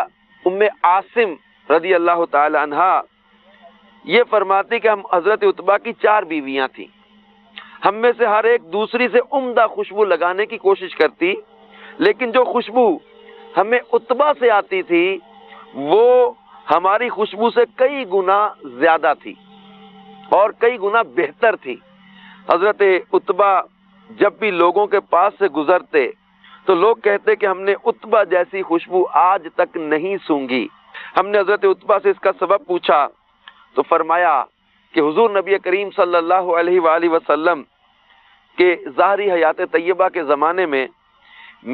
ام عاصم رضی اللہ تعالی عنہا یہ فرماتی کہ ہم حضرت عتبہ کی 4 بیویاں تھیں، ہم میں سے ہر ایک دوسری سے عمدہ خوشبو لگانے کی کوشش کرتی، لیکن جو خوشبو ہمیں عتبہ سے آتی تھی وہ ہماری خوشبو سے کئی گنا زیادہ تھی اور کئی گنا بہتر تھی. حضرت عتبہ جب بھی لوگوں کے پاس سے گزرتے تو لوگ کہتے کہ ہم نے عتبہ جیسی خوشبو آج تک نہیں سونگھی. ہم نے حضرت عتبہ سے اس کا سبب پوچھا تو فرمایا کہ حضور نبی کریم صلی اللہ علیہ وآلہ وسلم کے ظاہری حیات طیبہ کے زمانے میں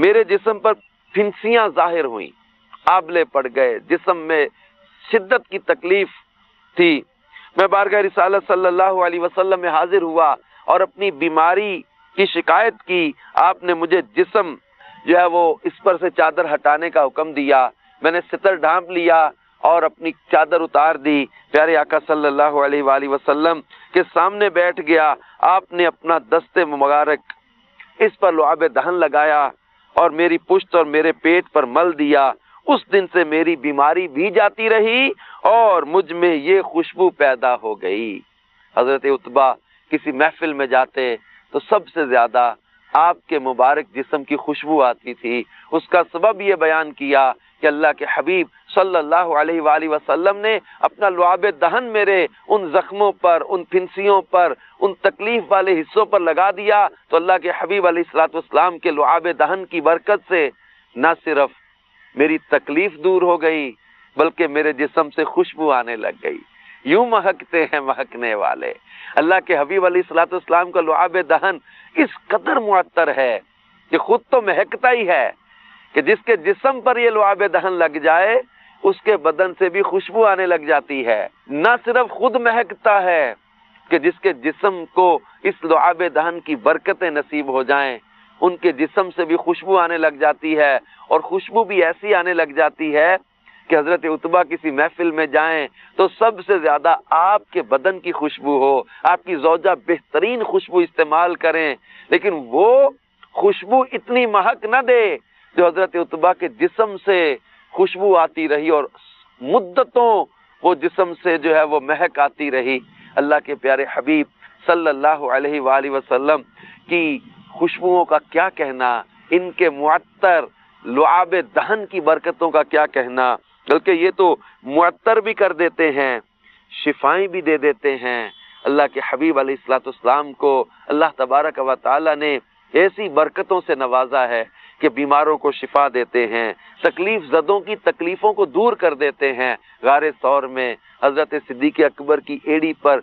میرے جسم پر پھنسیاں ظاہر ہوئیں، آبلے پڑ گئے، جسم میں شدت کی تکلیف تھی. میں بارگاہ رسالت صلی اللہ علیہ وسلم میں حاضر ہوا اور اپنی بیماری کی شکایت کی. آپ نے مجھے جسم جو ہے وہ اس پر سے چادر ہٹانے کا حکم دیا. میں نے ستر ڈھانپ لیا اور اپنی چادر اتار دی، پیارے آقا صلی اللہ علیہ وآلہ وسلم کے سامنے بیٹھ گیا، آپ نے اپنا دست مبارک اس پر لعاب دہن لگایا اور میری پشت اور میرے پیٹ پر مل دیا۔ اس دن سے میری بیماری بھی جاتی رہی اور مجھ میں یہ خوشبو پیدا ہو گئی۔ حضرت عتبہ کسی محفل میں جاتے تو سب سے زیادہ آپ کے مبارک جسم کی خوشبو آتی تھی۔ اس کا سبب یہ بیان کیا کہ اللہ کے حبیب صلی اللہ علیہ وآلہ وسلم نے اپنا لعاب دہن میرے ان زخموں پر، ان پھنسیوں پر، ان تکلیف والے حصوں پر لگا دیا تو اللہ کے حبیب علیہ الصلوۃ والسلام کے لعاب دہن کی برکت سے نہ صرف میری تکلیف دور ہو گئی بلکہ میرے جسم سے خوشبو آنے لگ گئی۔ یوں مہکتے ہیں مہکنے والے۔ اللہ کے حبیب علیہ الصلوۃ والسلام کا لعاب دہن اس قدر معطر ہے کہ خود تو مہکتا ہی ہے کہ جس کے جسم پر یہ لعاب دہن لگ جائے اس کے بدن سے بھی خوشبو آنے لگ جاتی ہے۔ نہ صرف خود مہکتا ہے کہ جس کے جسم کو اس لعاب دہن کی برکتیں نصیب ہو جائیں ان کے جسم سے بھی خوشبو آنے لگ جاتی ہے، اور خوشبو بھی ایسی آنے لگ جاتی ہے کہ حضرت عتبہ کسی محفل میں جائیں تو سب سے زیادہ آپ کے بدن کی خوشبو ہو، آپ کی زوجہ بہترین خوشبو استعمال کریں، لیکن وہ خوشبو اتنی مہک نہ دے جو حضرت عتبہ کے جسم سے خوشبو آتی رہی اور مدتوں وہ جسم سے جو ہے وہ مہک آتی رہی۔ اللہ کے پیارے حبیب صلی اللہ علیہ وآلہ وسلم کی خوشبوؤں کا کیا کہنا، ان کے معطر لعاب دہن کی برکتوں کا کیا کہنا، بلکہ یہ تو معطر بھی کر دیتے ہیں، شفائیں بھی دے دیتے ہیں۔ اللہ کے حبیب علیہ الصلوۃ والسلام کو اللہ تبارک و تعالی نے ایسی برکتوں سے نوازا ہے کہ بیماروں کو شفا دیتے ہیں، تکلیف زدوں کی تکلیفوں کو دور کر دیتے ہیں۔ غار ثور میں حضرت صدیق اکبر کی ایڑی پر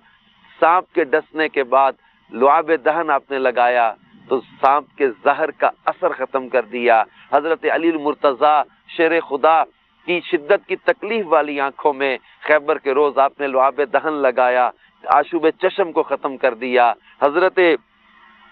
سانپ کے ڈسنے کے بعد لعاب دہن آپ نے لگایا تو سانپ کے زہر کا اثر ختم کر دیا۔ حضرت علی المرتضی شیر خدا کی شدت کی تکلیف والی آنکھوں میں خیبر کے روز آپ نے لعاب دہن لگایا، آشوب چشم کو ختم کر دیا۔ حضرت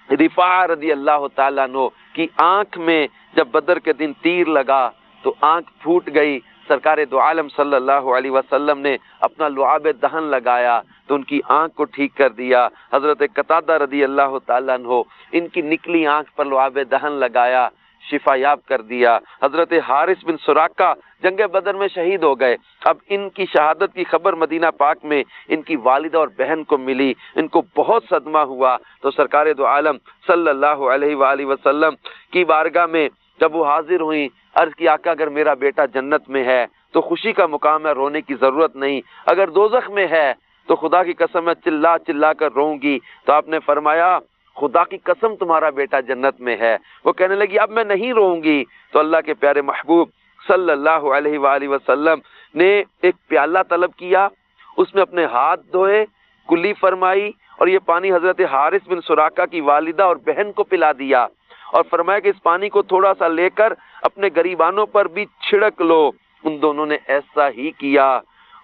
رفاع رضی اللہ تعالیٰ عنہ کی آنکھ میں جب بدر کے دن تیر لگا تو آنکھ پھوٹ گئی، سرکار دو عالم صلی اللہ علیہ وسلم نے اپنا لعاب دہن لگایا تو ان کی آنکھ کو ٹھیک کر دیا۔ حضرت قتادہ رضی اللہ تعالیٰ عنہ ان کی نکلی آنکھ پر لعاب دہن لگایا، شفا یاب کر دیا۔ حضرت حارث بن سراقہ جنگ بدر میں شہید ہو گئے، اب ان کی شہادت کی خبر مدینہ پاک میں ان کی والدہ اور بہن کو ملی، ان کو بہت صدمہ ہوا تو سرکار دو عالم صلی اللہ علیہ وآلہ وسلم کی بارگاہ میں جب وہ حاضر ہوئیں، عرض کی آقا اگر میرا بیٹا جنت میں ہے تو خوشی کا مقام ہے، رونے کی ضرورت نہیں، اگر دوزخ میں ہے تو خدا کی قسم میں چلا چلا کر روں گی۔ تو آپ نے فرمایا خدا کی قسم تمہارا بیٹا جنت میں ہے۔ وہ کہنے لگی اب میں نہیں روں گی۔ تو اللہ کے پیارے محبوب صلی اللہ علیہ وآلہ وسلم نے ایک پیالہ طلب کیا، اس میں اپنے ہاتھ دھوئے، کلی فرمائی اور یہ پانی حضرت حارث بن سراقہ کی والدہ اور بہن کو پلا دیا اور فرمایا کہ اس پانی کو تھوڑا سا لے کر اپنے گریبانوں پر بھی چھڑک لو۔ ان دونوں نے ایسا ہی کیا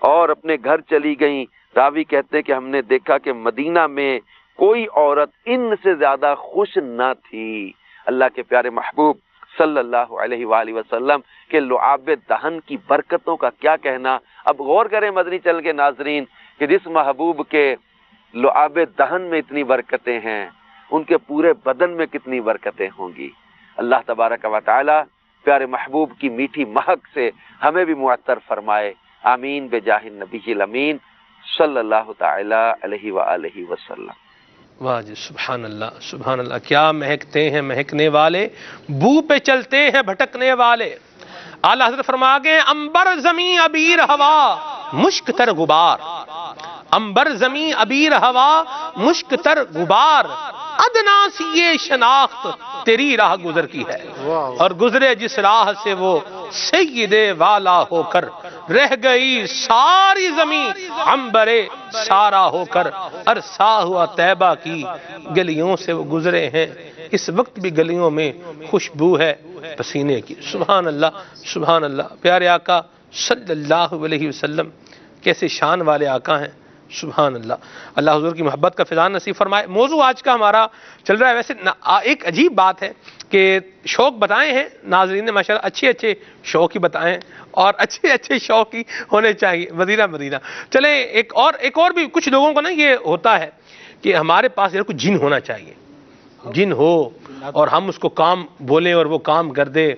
اور اپنے گھر چلی گئیں۔ راوی کہتے ہیں کہ ہم نے دیکھا کہ مدینہ میں کوئی عورت ان سے زیادہ خوش نہ تھی۔ اللہ کے پیارے محبوب صلی اللہ علیہ وآلہ وسلم کے لعاب دہن کی برکتوں کا کیا کہنا۔ اب غور کریں مدنی چینل کے ناظرین کہ جس محبوب کے لعاب دہن میں اتنی برکتیں ہیں ان کے پورے بدن میں کتنی برکتیں ہوں گی۔ اللہ تبارک و تعالی پیارے محبوب کی میٹھی مہک سے ہمیں بھی معطر فرمائے، آمین بجاہ النبی الامین صلی اللہ تعالی علیہ وآلہ وسلم۔ واہ جی، سبحان اللہ سبحان اللہ، کیا مہکتے ہیں مہکنے والے، بو پہ چلتے ہیں بھٹکنے والے۔ اعلیٰ حضرت فرما گئے امبر زمین ابیر ہوا مشک تر غبار، امبر زمین ابیر ہوا مشک تر غبار، ادنا سی یہ شناخت تیری راہ گزر کی ہے، اور گزرے جس راہ سے وہ سید والا ہو کر، رہ گئی ساری زمین عنبرے سارا ہو کر، عرصہ ہوا طیبہ کی گلیوں سے وہ گزرے ہیں، اس وقت بھی گلیوں میں خوشبو ہے پسینے کی۔ سبحان اللہ سبحان اللہ، پیارے آقا صلی اللہ علیہ وسلم کیسے شان والے آقا ہیں، سبحان اللہ۔ اللہ حضور کی محبت کا فیضان نصیب فرمائے۔ موضوع آج کا ہمارا چل رہا ہے، ویسے ایک عجیب بات ہے کہ شوق بتائے ہیں ناظرین نے ماشاءاللہ اچھے اچھے شوق ہی بتائے ہیں اور اچھے اچھے شوق ہی ہونے چاہیے مدینہ. چلیں ایک اور بھی کچھ لوگوں کو نا یہ ہوتا ہے کہ ہمارے پاس کچھ جن ہونا چاہیے، جن ہو اور ہم اس کو کام بولیں اور وہ کام کر دے،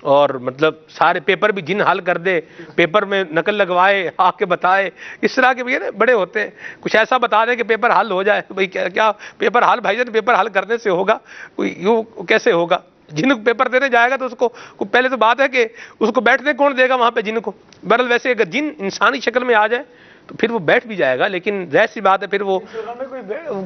اور مطلب سارے پیپر بھی جن حل کر دے، پیپر میں نقل لگوائے آ کے بتائے. اس طرح کے بھی بڑے ہوتے ہیں، کچھ ایسا بتا دیں کہ پیپر حل ہو جائے. بھئی کیا پیپر حل، بھائی جان پیپر حل کرنے سے ہوگا؟ کوئی یوں کیسے ہوگا؟ جن کو پیپر دینے جائے گا تو اس کو پہلے تو بات ہے کہ اس کو بیٹھنے کون دے گا وہاں پہ جن کو؟ بہرحال ویسے اگر جن انسانی شکل میں آ جائے تو پھر وہ بیٹھ بھی جائے گا، لیکن ظاہر سی بات ہے پھر وہ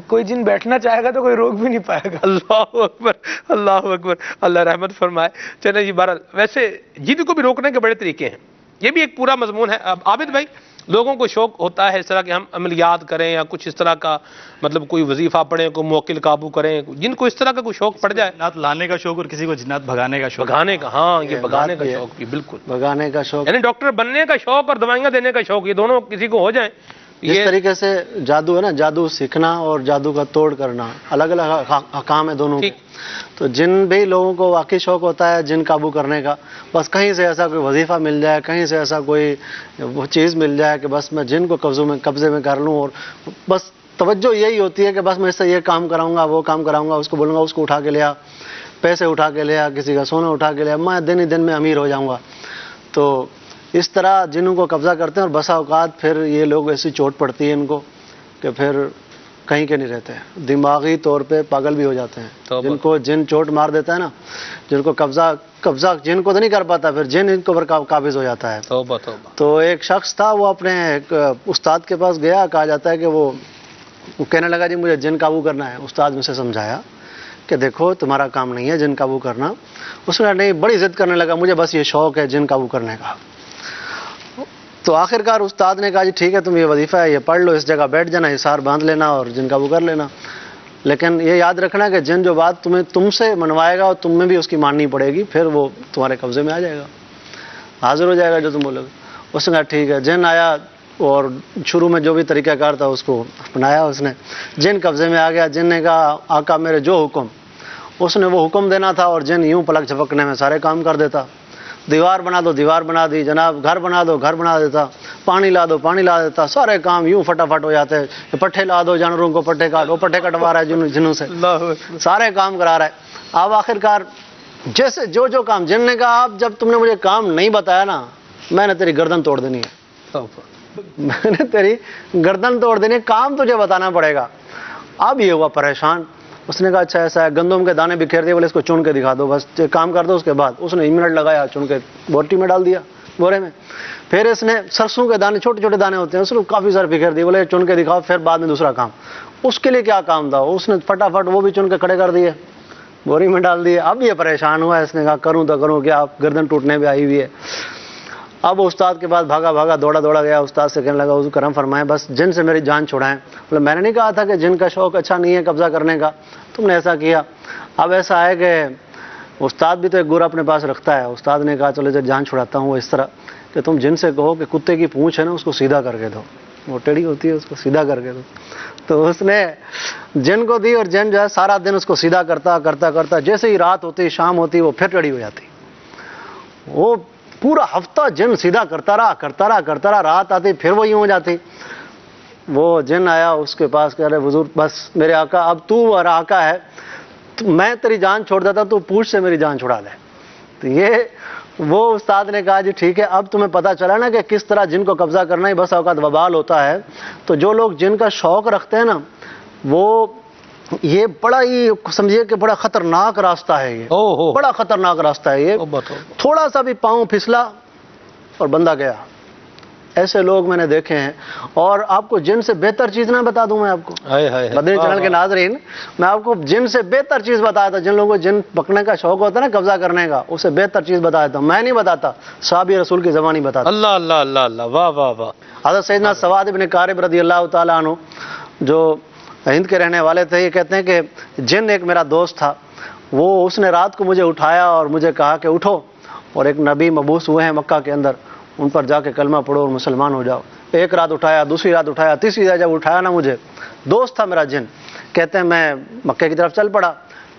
کوئی جن بیٹھنا چاہے گا تو کوئی روک بھی نہیں پائے گا. اللہ اکبر، اللہ اکبر، اللہ رحمت فرمائے. چلیں جی، بہرحال ویسے جن کو بھی روکنے کے بڑے طریقے ہیں، یہ بھی ایک پورا مضمون ہے. اب عابد بھائی، لوگوں کو شوق ہوتا ہے اس طرح کہ ہم عملیات کریں یا کچھ اس طرح کا، مطلب کوئی وظیفہ پڑھیں، کوئی موکل قابو کریں، جن کو اس طرح کا کوئی شوق پڑ جائے، جنات لانے کا شوق اور کسی کو جنات بھگانے کا شوق. بھگانے کا، ہاں یہ بھگانے کا شوق بھی بالکل، بھگانے کا شوق، یعنی ڈاکٹر بننے کا شوق اور دوائیاں دینے کا شوق، یہ دونوں کسی کو ہو جائیں. جس طریقے سے جادو ہے نا، جادو سیکھنا اور جادو کا توڑ کرنا الگ الگ حکام ہے دونوں کے. تو جن بھی لوگوں کو واقعی شوق ہوتا ہے جن قابو کرنے کا، بس کہیں سے ایسا کوئی وظیفہ مل جائے، کہیں سے ایسا کوئی وہ چیز مل جائے کہ بس میں جن کو قبضے میں کر لوں، اور بس توجہ یہی ہوتی ہے کہ بس میں اس سے یہ کام کراؤں گا، وہ کام کراؤں گا، اس کو بولوں گا اس کو اٹھا کے لیا، پیسے اٹھا کے لیا، کسی کا سونا اٹھا کے لیا، میں دن ہی دن میں امیر ہو جاؤں گا. تو اس طرح جنوں کو قبضہ کرتے ہیں، اور بسا اوقات پھر یہ لوگ ایسی چوٹ پڑتی ہے ان کو کہ پھر کہیں کے نہیں رہتے ہیں، دماغی طور پہ پاگل بھی ہو جاتے ہیں. جن کو جن چوٹ مار دیتا ہے نا، جن کو قبضہ جن کو تو نہیں کر پاتا، پھر جن ان کو قابض ہو جاتا ہے. تو ایک شخص تھا، وہ اپنے ایک استاد کے پاس گیا، کہا جاتا ہے کہ وہ کہنے لگا جی مجھے جن قابو کرنا ہے. استاد میں سے سمجھایا کہ دیکھو تمہارا کام نہیں ہے جن قابو کرنا. اس نے نہیں، بڑی ضد کرنے لگا، مجھے بس یہ شوق ہے جن قابو کرنے کا. تو آخرکار استاد نے کہا جی ٹھیک ہے، تم یہ وظیفہ ہے یہ پڑھ لو، اس جگہ بیٹھ جانا، حصار باندھ لینا اور جن قابو کر لینا. لیکن یہ یاد رکھنا کہ جن جو بات تم سے منوائے گا اور تم میں بھی اس کی ماننی پڑے گی، پھر وہ تمہارے قبضے میں آ جائے گا، حاضر ہو جائے گا جو تم بولو گے. اس نے کہا ٹھیک ہے. جن آیا اور شروع میں جو بھی طریقہ کار تھا اس کو اپنایا. اس نے جن قبضے میں آ گیا. جن نے کہا آقا میرے جو حکم، اس نے وہ حکم دینا تھا، اور جن یوں پلک جھپکنے میں سارے کام کر دیتا. دیوار بنا دو دیوار بنا دی، جناب گھر بنا دو گھر بنا دیتا، پانی لا دو پانی لا دیتا، سارے کام یوں فٹافٹ ہو جاتے. پٹھے لا دو جانوروں کو، پٹھے کاٹ، وہ پٹھے کٹوا رہا ہے جنوں سے، سارے کام کرا رہا ہے. اب آخرکار جیسے جو کام جن نے کہا، اب جب تم نے مجھے کام نہیں بتایا نا، میں نے تیری گردن توڑ دینی ہے، میں نے تیری گردن توڑ دینی ہے، کام تجھے بتانا پڑے گا. اب یہ ہوا پریشان. اس نے کہا اچھا ایسا ہے، گندم کے دانے بکھیر دیے، بولے اس کو چن کے دکھا دو، بس کام کر دو. اس کے بعد اس نے 1 منٹ لگایا، چن کے بوٹی میں ڈال دیا، بورے میں. پھر اس نے سرسوں کے دانے، چھوٹے چھوٹے دانے ہوتے ہیں، اس کو کافی سارے بکھیر دیے، بولے چن کے دکھاؤ. پھر بعد میں دوسرا کام. اس کے لیے کیا کام تھا، اس نے فٹافٹ وہ بھی چن کے کھڑے کر دیے، بوری میں ڈال دیے. اب یہ پریشان ہوا، اس نے کہا کروں تو کروں کیا، گردن ٹوٹنے پہ آئی ہوئی ہے. اب وہ استاد کے پاس بھاگا دوڑا گیا. استاد سے کہنے لگا حضور کرم فرمائیں، بس جن سے میری جان چھڑائیں. بولے میں نے نہیں کہا تھا کہ جن کا شوق اچھا نہیں ہے قبضہ کرنے کا، تم نے ایسا کیا. اب ایسا ہے کہ استاد بھی تو ایک گورا اپنے پاس رکھتا ہے. استاد نے کہا چلو جب جان چھڑاتا ہوں وہ اس طرح کہ تم جن سے کہو کہ کتے کی پونچھ ہے نا اس کو سیدھا کر کے دو، وہ ٹیڑھی ہوتی ہے اس کو سیدھا کر کے دو. تو اس نے جن کو دی، اور جن جو ہے سارا دن اس کو سیدھا کرتا، جیسے ہی رات ہوتی شام ہوتی وہ پھر ٹیڑھی ہو جاتی. وہ پورا ہفتہ جن سیدھا کرتا رہا، رات آتی پھر وہ یوں ہو جاتی. وہ جن آیا اس کے پاس، کہہ رہے حضور بس میرے آقا اب تو اور آقا ہے، میں تیری جان چھوڑ دیتا، تو پوچھ سے میری جان چھڑا دے. تو یہ وہ استاد نے کہا جی ٹھیک ہے. اب تمہیں پتہ چلا نا کہ کس طرح جن کو قبضہ کرنا ہی بس اوقات وبال ہوتا ہے. تو جو لوگ جن کا شوق رکھتے ہیں نا، وہ یہ بڑا ہی سمجھیے کہ بڑا خطرناک راستہ ہے، یہ بڑا خطرناک راستہ ہے. یہ تھوڑا سا بھی پاؤں پھسلا اور بندہ گیا. ایسے لوگ میں نے دیکھے ہیں. اور آپ کو جن سے بہتر چیز نہ بتا دوں میں آپ کو، مدنی چینل کے ناظرین، میں آپ کو جن سے بہتر چیز بتایا تھا. جن لوگوں کو جن پکڑنے کا شوق ہوتا ہے نا قبضہ کرنے کا، اسے بہتر چیز بتایا تھا. میں نہیں بتاتا، صحابی رسول کی زبان ہی بتاتا. اللہ اللہ اللہ اللہ، واہ واہ واہ. حضرت سیدنا سواد بن قارب رضی اللہ تعالیٰ عنہ جو ہند کے رہنے والے تھے، یہ کہتے ہیں کہ جن ایک میرا دوست تھا، وہ اس نے رات کو مجھے اٹھایا اور مجھے کہا کہ اٹھو، اور ایک نبی مبعوث ہوئے ہیں مکہ کے اندر، ان پر جا کے کلمہ پڑھو اور مسلمان ہو جاؤ. ایک رات اٹھایا، دوسری رات اٹھایا، تیسری رات جب اٹھایا نا مجھے، دوست تھا میرا جن، کہتے ہیں میں مکے کی طرف چل پڑا.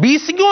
20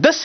10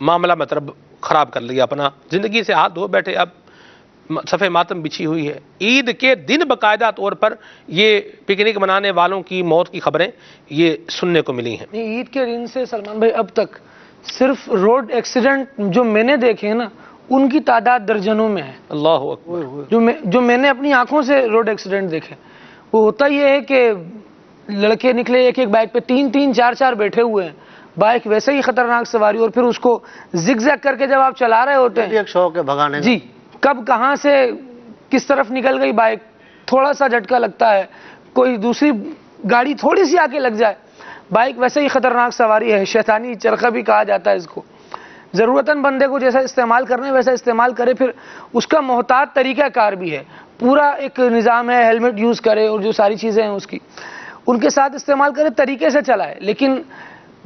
معاملہ مطلب خراب کر لیا اپنا, زندگی سے ہاتھ دھو بیٹھے, اب صفحہ ماتم بچھی ہوئی ہے. عید کے دن باقاعدہ طور پر یہ پکنک منانے والوں کی موت کی خبریں یہ سننے کو ملی ہیں. عید کے دن سے سلمان بھائی اب تک صرف روڈ ایکسیڈنٹ جو میں نے دیکھے ہیں نا, ان کی تعداد درجنوں میں ہے. اللہ اکبر. جو میں نے اپنی آنکھوں سے روڈ ایکسیڈنٹ دیکھے, وہ ہوتا یہ ہے کہ لڑکے نکلے ایک ایک بائک پہ, تین تین چار چار بیٹھے ہوئے ہیں, بائک ویسے ہی خطرناک سواری, اور پھر اس کو زگ زیگ کر کے جب آپ چلا رہے ہوتے ہیں, ایک شوق ہے بھگانے جی, کب کہاں سے کس طرف نکل گئی بائک, تھوڑا سا جھٹکا لگتا ہے, کوئی دوسری گاڑی تھوڑی سی آ کے لگ جائے. بائک ویسے ہی خطرناک سواری ہے, شیطانی چرخہ بھی کہا جاتا ہے اس کو. ضرورتاً بندے کو جیسا استعمال کرنے ویسا استعمال کرے, پھر اس کا محتاط طریقہ کار بھی ہے, پورا ایک نظام ہے, ہیلمٹ یوز کرے اور جو ساری چیزیں ہیں اس کی ان کے ساتھ استعمال کرے, طریقے سے چلائے. لیکن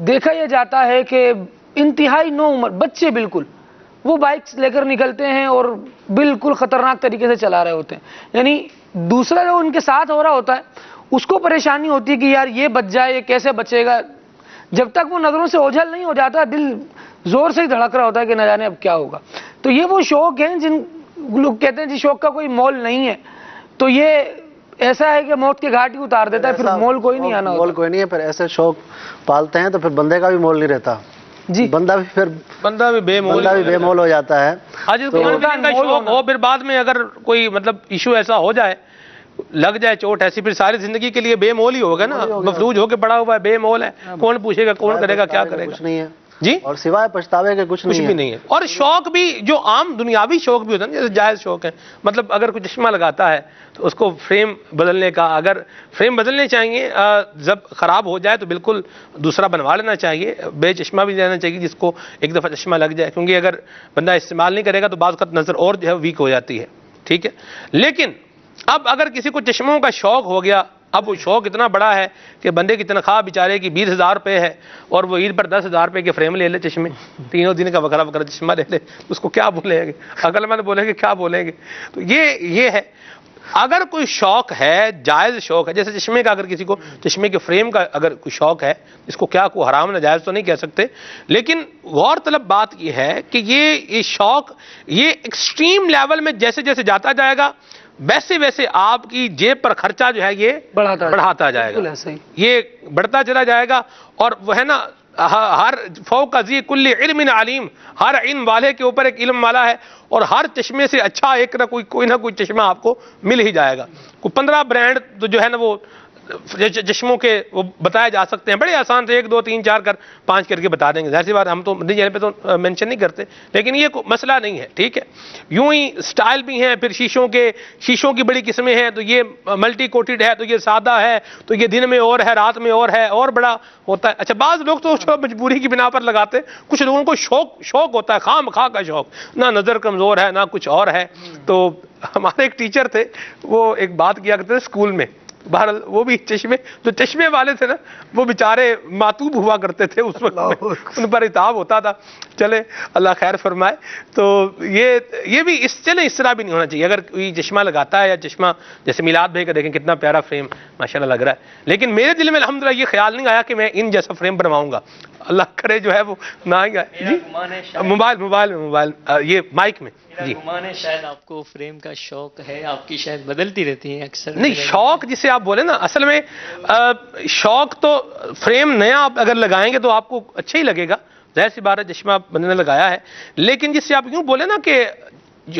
دیکھا یہ جاتا ہے کہ انتہائی نو عمر بچے بالکل وہ بائک لے کر نکلتے ہیں اور بالکل خطرناک طریقے سے چلا رہے ہوتے ہیں. یعنی دوسرا جو ان کے ساتھ ہو رہا ہوتا ہے اس کو پریشانی ہوتی ہے کہ یار یہ بچ جائے, یہ کیسے بچے گا. جب تک وہ نظروں سے اوجھل نہیں ہو جاتا, دل زور سے ہی دھڑک رہا ہوتا ہے کہ نہ جانے اب کیا ہوگا. تو یہ وہ شوق ہیں جن لوگ کہتے ہیں جی شوق کا کوئی مول نہیں ہے, تو یہ ایسا ہے کہ موت کے گھاٹ ہی اتار دیتا ہے, پھر مول کوئی نہیں آنا ہوتا. مول کوئی نہیں ہے, پھر ایسے شوق پالتے ہیں تو پھر بندے کا بھی مول نہیں رہتا جی, بندہ بھی بے مول ہو جاتا ہے. آج کا شوق ہو, پھر بعد میں اگر کوئی مطلب ایشو ایسا ہو جائے, لگ جائے چوٹ ایسی, پھر ساری زندگی کے لیے بے مول ہی ہوگا نا. مفلوج ہو کے پڑا ہوا ہے, بے مول ہے, کون پوچھے گا, کون کرے گا, کیا کرے گا. کچھ نہیں ہے جی, اور سوائے پچھتاوے کے کچھ بھی نہیں ہے. اور شوق بھی جو عام دنیاوی شوق بھی ہوتا ہے, جیسے جائز شوق ہے, مطلب اگر کوئی چشمہ لگاتا ہے تو اس کو فریم بدلنے کا, اگر فریم بدلنے چاہیے, جب خراب ہو جائے تو بالکل دوسرا بنوا لینا چاہیے. بے چشمہ بھی لینا چاہیے جس کو ایک دفعہ چشمہ لگ جائے, کیونکہ اگر بندہ استعمال نہیں کرے گا تو بعض وقت نظر اور جو ہے ویک ہو جاتی ہے. ٹھیک ہے, لیکن اب اگر کسی کو چشموں کا شوق ہو گیا, اب وہ شوق اتنا بڑا ہے کہ بندے کی تنخواہ بیچارے کی 20,000 روپے ہے اور وہ عید پر 10,000 روپے کے فریم لے لے, چشمے تینوں دن کا وغیرہ وغیرہ چشمہ لے لے, اس کو کیا بولیں گے, عقل مند بولیں گے, کیا بولیں گے. تو یہ ہے. اگر کوئی شوق ہے, جائز شوق ہے, جیسے چشمے کا, اگر کسی کو چشمے کے فریم کا اگر کوئی شوق ہے, اس کو کیا کوئی حرام ناجائز تو نہیں کہہ سکتے, لیکن غور طلب بات یہ ہے کہ یہ شوق یہ ایکسٹریم لیول میں جیسے جیسے جاتا جائے گا ویسے ویسے آپ کی جیب پر خرچہ جو ہے یہ بڑھاتا جائے گا, یہ بڑھتا چلا جائے گا. اور وہ ہے نا, ہر فوق ذی کل علم علیم, ہر علم والے کے اوپر ایک علم والا ہے, اور ہر چشمے سے اچھا ایک نہ کوئی چشمہ آپ کو مل ہی جائے گا. کوئی 15 برانڈ تو جو ہے نا وہ چشموں کے وہ بتائے جا سکتے ہیں, بڑے آسان سے 1 2 3 4 کر 5 کر کے بتا دیں گے. ظاہر سی بات ہم تو مدنی پہ تو مینشن نہیں کرتے, لیکن یہ کوئی مسئلہ نہیں ہے. ٹھیک ہے, یوں ہی سٹائل بھی ہیں, پھر شیشوں کی بڑی قسمیں ہیں, تو یہ ملٹی کوٹڈ ہے, تو یہ سادہ ہے, تو یہ دن میں اور ہے, رات میں اور ہے, اور بڑا ہوتا ہے. اچھا, بعض لوگ تو مجبوری کی بنا پر لگاتے, کچھ لوگوں کو شوق ہوتا ہے, خواہ مخواہ کا شوق, نہ نظر کمزور ہے نہ کچھ اور ہے. تو ہمارے ایک ٹیچر تھے, وہ ایک بات کیا کرتے تھے اسکول میں, بہرحال وہ بھی جو چشمے والے تھے نا, وہ بیچارے ماتوب ہوا کرتے تھے اس وقت, ان پر عتاب ہوتا تھا. چلے اللہ خیر فرمائے. تو یہ بھی اس طرح بھی نہیں ہونا چاہیے. اگر کوئی چشمہ لگاتا ہے, یا چشمہ جیسے میلاد بھائی کا دیکھیں کتنا پیارا فریم ماشاءاللہ لگ رہا ہے, لیکن میرے دل میں الحمدللہ یہ خیال نہیں آیا کہ میں ان جیسا فریم بنواؤں گا. اللہ کرے جو ہے وہ نہ آئے گا. جی, موبائل یہ مائک میں. جی, شاید آپ کو فریم کا شوق ہے, آپ کی شاید بدلتی رہتی ہیں اکثر. نہیں, شوق جسے آپ بولے نا, اصل میں شوق تو فریم نیا آپ اگر لگائیں گے تو آپ کو اچھا ہی لگے گا, ظاہر سی بات ہے, چشمہ بندے نے لگایا ہے. لیکن جس سے آپ یوں بولے نا کہ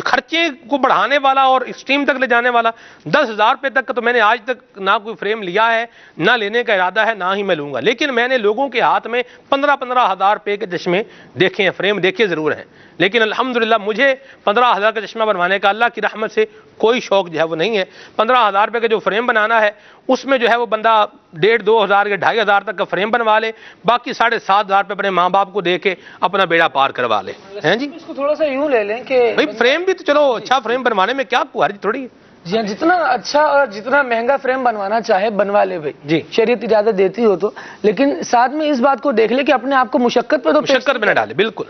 خرچے کو بڑھانے والا اور ایکسٹریم تک لے جانے والا, 10,000 روپے تک کا تو میں نے آج تک نہ کوئی فریم لیا ہے, نہ لینے کا ارادہ ہے, نہ ہی میں لوں گا. لیکن میں نے لوگوں کے ہاتھ میں 15,000 روپے کے چشمے دیکھے ہیں, فریم دیکھے ضرور ہیں. لیکن الحمدللہ مجھے 15,000 کا چشمہ بنوانے کا اللہ کی رحمت سے کوئی شوق جو ہے وہ نہیں ہے. 15,000 روپے کا جو فریم بنانا ہے اس میں جو ہے وہ بندہ 1,500 یا 2,500 تک کا فریم بنوا لے, باقی 7,500 روپے اپنے ماں باپ کو دے کے اپنا بیڑا پار کروا لے. ہیں جی, اس کو تھوڑا سا یوں لے لیں کہ بھائی فریم بھی تو چلو اچھا فریم بنوانے میں کیا حرج تھوڑی ہے. جی ہاں, جتنا اچھا اور جتنا مہنگا فریم بنوانا چاہے بنوا لے بھائی, جی شریعت اجازت دیتی ہو تو, لیکن ساتھ میں اس بات کو دیکھ لے کہ اپنے آپ کو مشقت پہ نہ ڈالے. بالکل,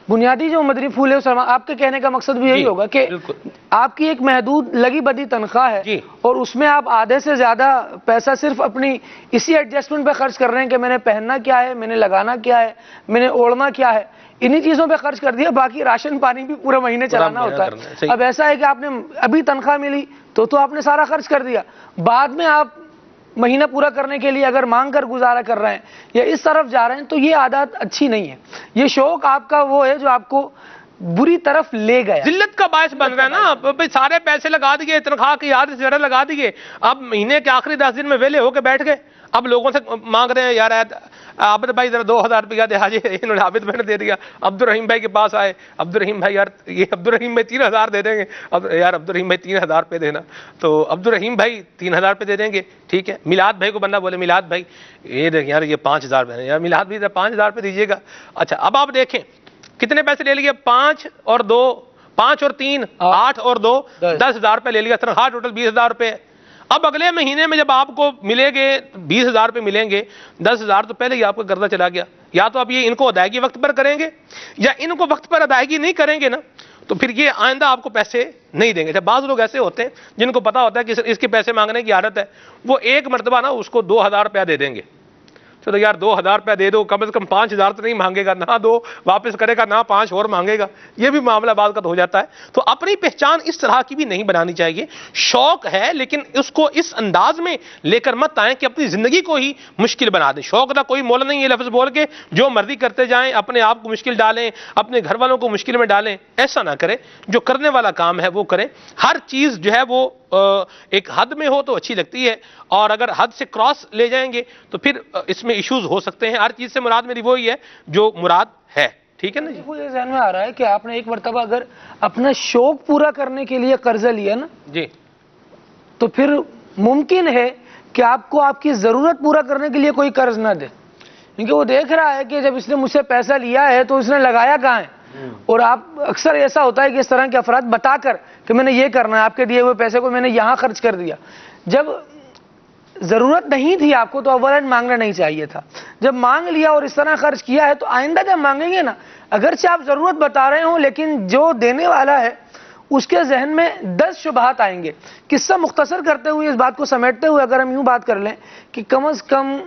بنیادی جو مدنی پھول ہے آپ کے کہنے کا مقصد بھی یہی ہوگا کہ آپ کی ایک محدود لگی بدی تنخواہ ہے, اور اس میں آپ آدھے سے زیادہ پیسہ صرف اپنی اسی ایڈجسٹمنٹ پہ خرچ کر رہے ہیں کہ میں نے پہننا کیا ہے, میں نے لگانا کیا ہے, میں نے اوڑھنا کیا ہے. انہی چیزوں پہ خرچ کر دیا, باقی راشن پانی بھی پورے مہینے چلانا ہوتا ہے. اب ایسا ہے کہ آپ نے ابھی تنخواہ ملی تو آپ نے سارا خرچ کر دیا, بعد میں آپ مہینہ پورا کرنے کے لیے اگر مانگ کر گزارا کر رہے ہیں یا اس طرف جا رہے ہیں تو یہ عادت اچھی نہیں ہے. یہ شوق آپ کا وہ ہے جو آپ کو بری طرف لے گیا, ذلت کا باعث بن رہا ہے نا. سارے پیسے لگا دیے, تنخواہ کی آدھ سے زیادہ لگا دیے, اب مہینے کے آخری 10 دن میں ویلے ہو کے بیٹھ گئے, اب لوگوں سے مانگ رہے ہیں یار عابد بھائی ذرا 2000 روپیہ دے حاجی, انہوں نے عابد بھائی نے دے دیا. عبد الرحیم بھائی کے پاس آئے, عبد الرحیم بھائی یار یہ عبد الرحیم بھائی 3000 دے دیں گے, اب یار عبد الرحیم بھائی 3000 روپے دینا, تو عبد الرحیم بھائی 3000 روپے دے دیں گے, ٹھیک ہے. میلاد بھائی کو بندہ بولے میلاد بھائی یہ دیکھ یار یہ 5000 روپے, یار میلاد بھائی 5000 روپے دیجیے گا. اچھا اب آپ دیکھیں کتنے پیسے لے لیے, 5 اور 2 5 اور 3 8 اور 2 10,000 روپے لے لیا, تنخواہ ٹوٹل 20,000 روپے. اب اگلے مہینے میں جب آپ کو ملے گے 20,000 روپے ملیں گے, 10,000 تو پہلے ہی آپ کا قرضہ چلا گیا. یا تو آپ یہ ان کو ادائیگی وقت پر کریں گے, یا ان کو وقت پر ادائیگی نہیں کریں گے نا تو پھر یہ آئندہ آپ کو پیسے نہیں دیں گے. جب بعض لوگ ایسے ہوتے ہیں جن کو پتا ہوتا ہے کہ اس کے پیسے مانگنے کی عادت ہے, وہ ایک مرتبہ نا اس کو 2,000 روپیہ دے دیں گے. چلو یار 2,000 روپیہ دے دو, کم از کم 5,000 تو نہیں مانگے گا, نہ 2 واپس کرے گا نہ 5 اور مانگے گا. یہ بھی معاملہ بعض کا ہو جاتا ہے. تو اپنی پہچان اس طرح کی بھی نہیں بنانی چاہیے. شوق ہے لیکن اس کو اس انداز میں لے کر مت آئیں کہ اپنی زندگی کو ہی مشکل بنا دیں. شوق کا کوئی مول نہیں ہے لفظ بول کے جو مرضی کرتے جائیں, اپنے آپ کو مشکل ڈالیں, اپنے گھر والوں کو مشکل میں ڈالیں. ایسا نہ کریں, جو کرنے والا کام ہے وہ کریں. ہر چیز جو ہے وہ ایک حد میں ہو تو اچھی لگتی ہے, اور اگر حد سے کراس لے جائیں گے تو پھر اس میں ایشوز ہو سکتے ہیں. ہر چیز سے مراد میری وہی ہے جو مراد ہے, ٹھیک ہے نا جی. یہ ذہن میں آ رہا ہے کہ آپ نے ایک مرتبہ اگر اپنا شوق پورا کرنے کے لیے قرضہ لیا نا جی, تو پھر ممکن ہے کہ آپ کو آپ کی ضرورت پورا کرنے کے لیے کوئی قرض نہ دے, کیونکہ وہ دیکھ رہا ہے کہ جب اس نے مجھ سے پیسہ لیا ہے تو اس نے لگایا کہاں ہے. اور آپ اکثر ایسا ہوتا ہے کہ اس طرح کے افراد بتا کر کہ میں نے یہ کرنا ہے, آپ کے دیے ہوئے پیسے کو میں نے یہاں خرچ کر دیا. جب ضرورت نہیں تھی آپ کو تو اولا مانگنا نہیں چاہیے تھا. جب مانگ لیا اور اس طرح خرچ کیا ہے تو آئندہ جب مانگیں گے نا, اگرچہ آپ ضرورت بتا رہے ہوں لیکن جو دینے والا ہے اس کے ذہن میں 10 شبہات آئیں گے. قصہ مختصر کرتے ہوئے, اس بات کو سمیٹتے ہوئے اگر ہم یوں بات کر لیں کہ کم از کم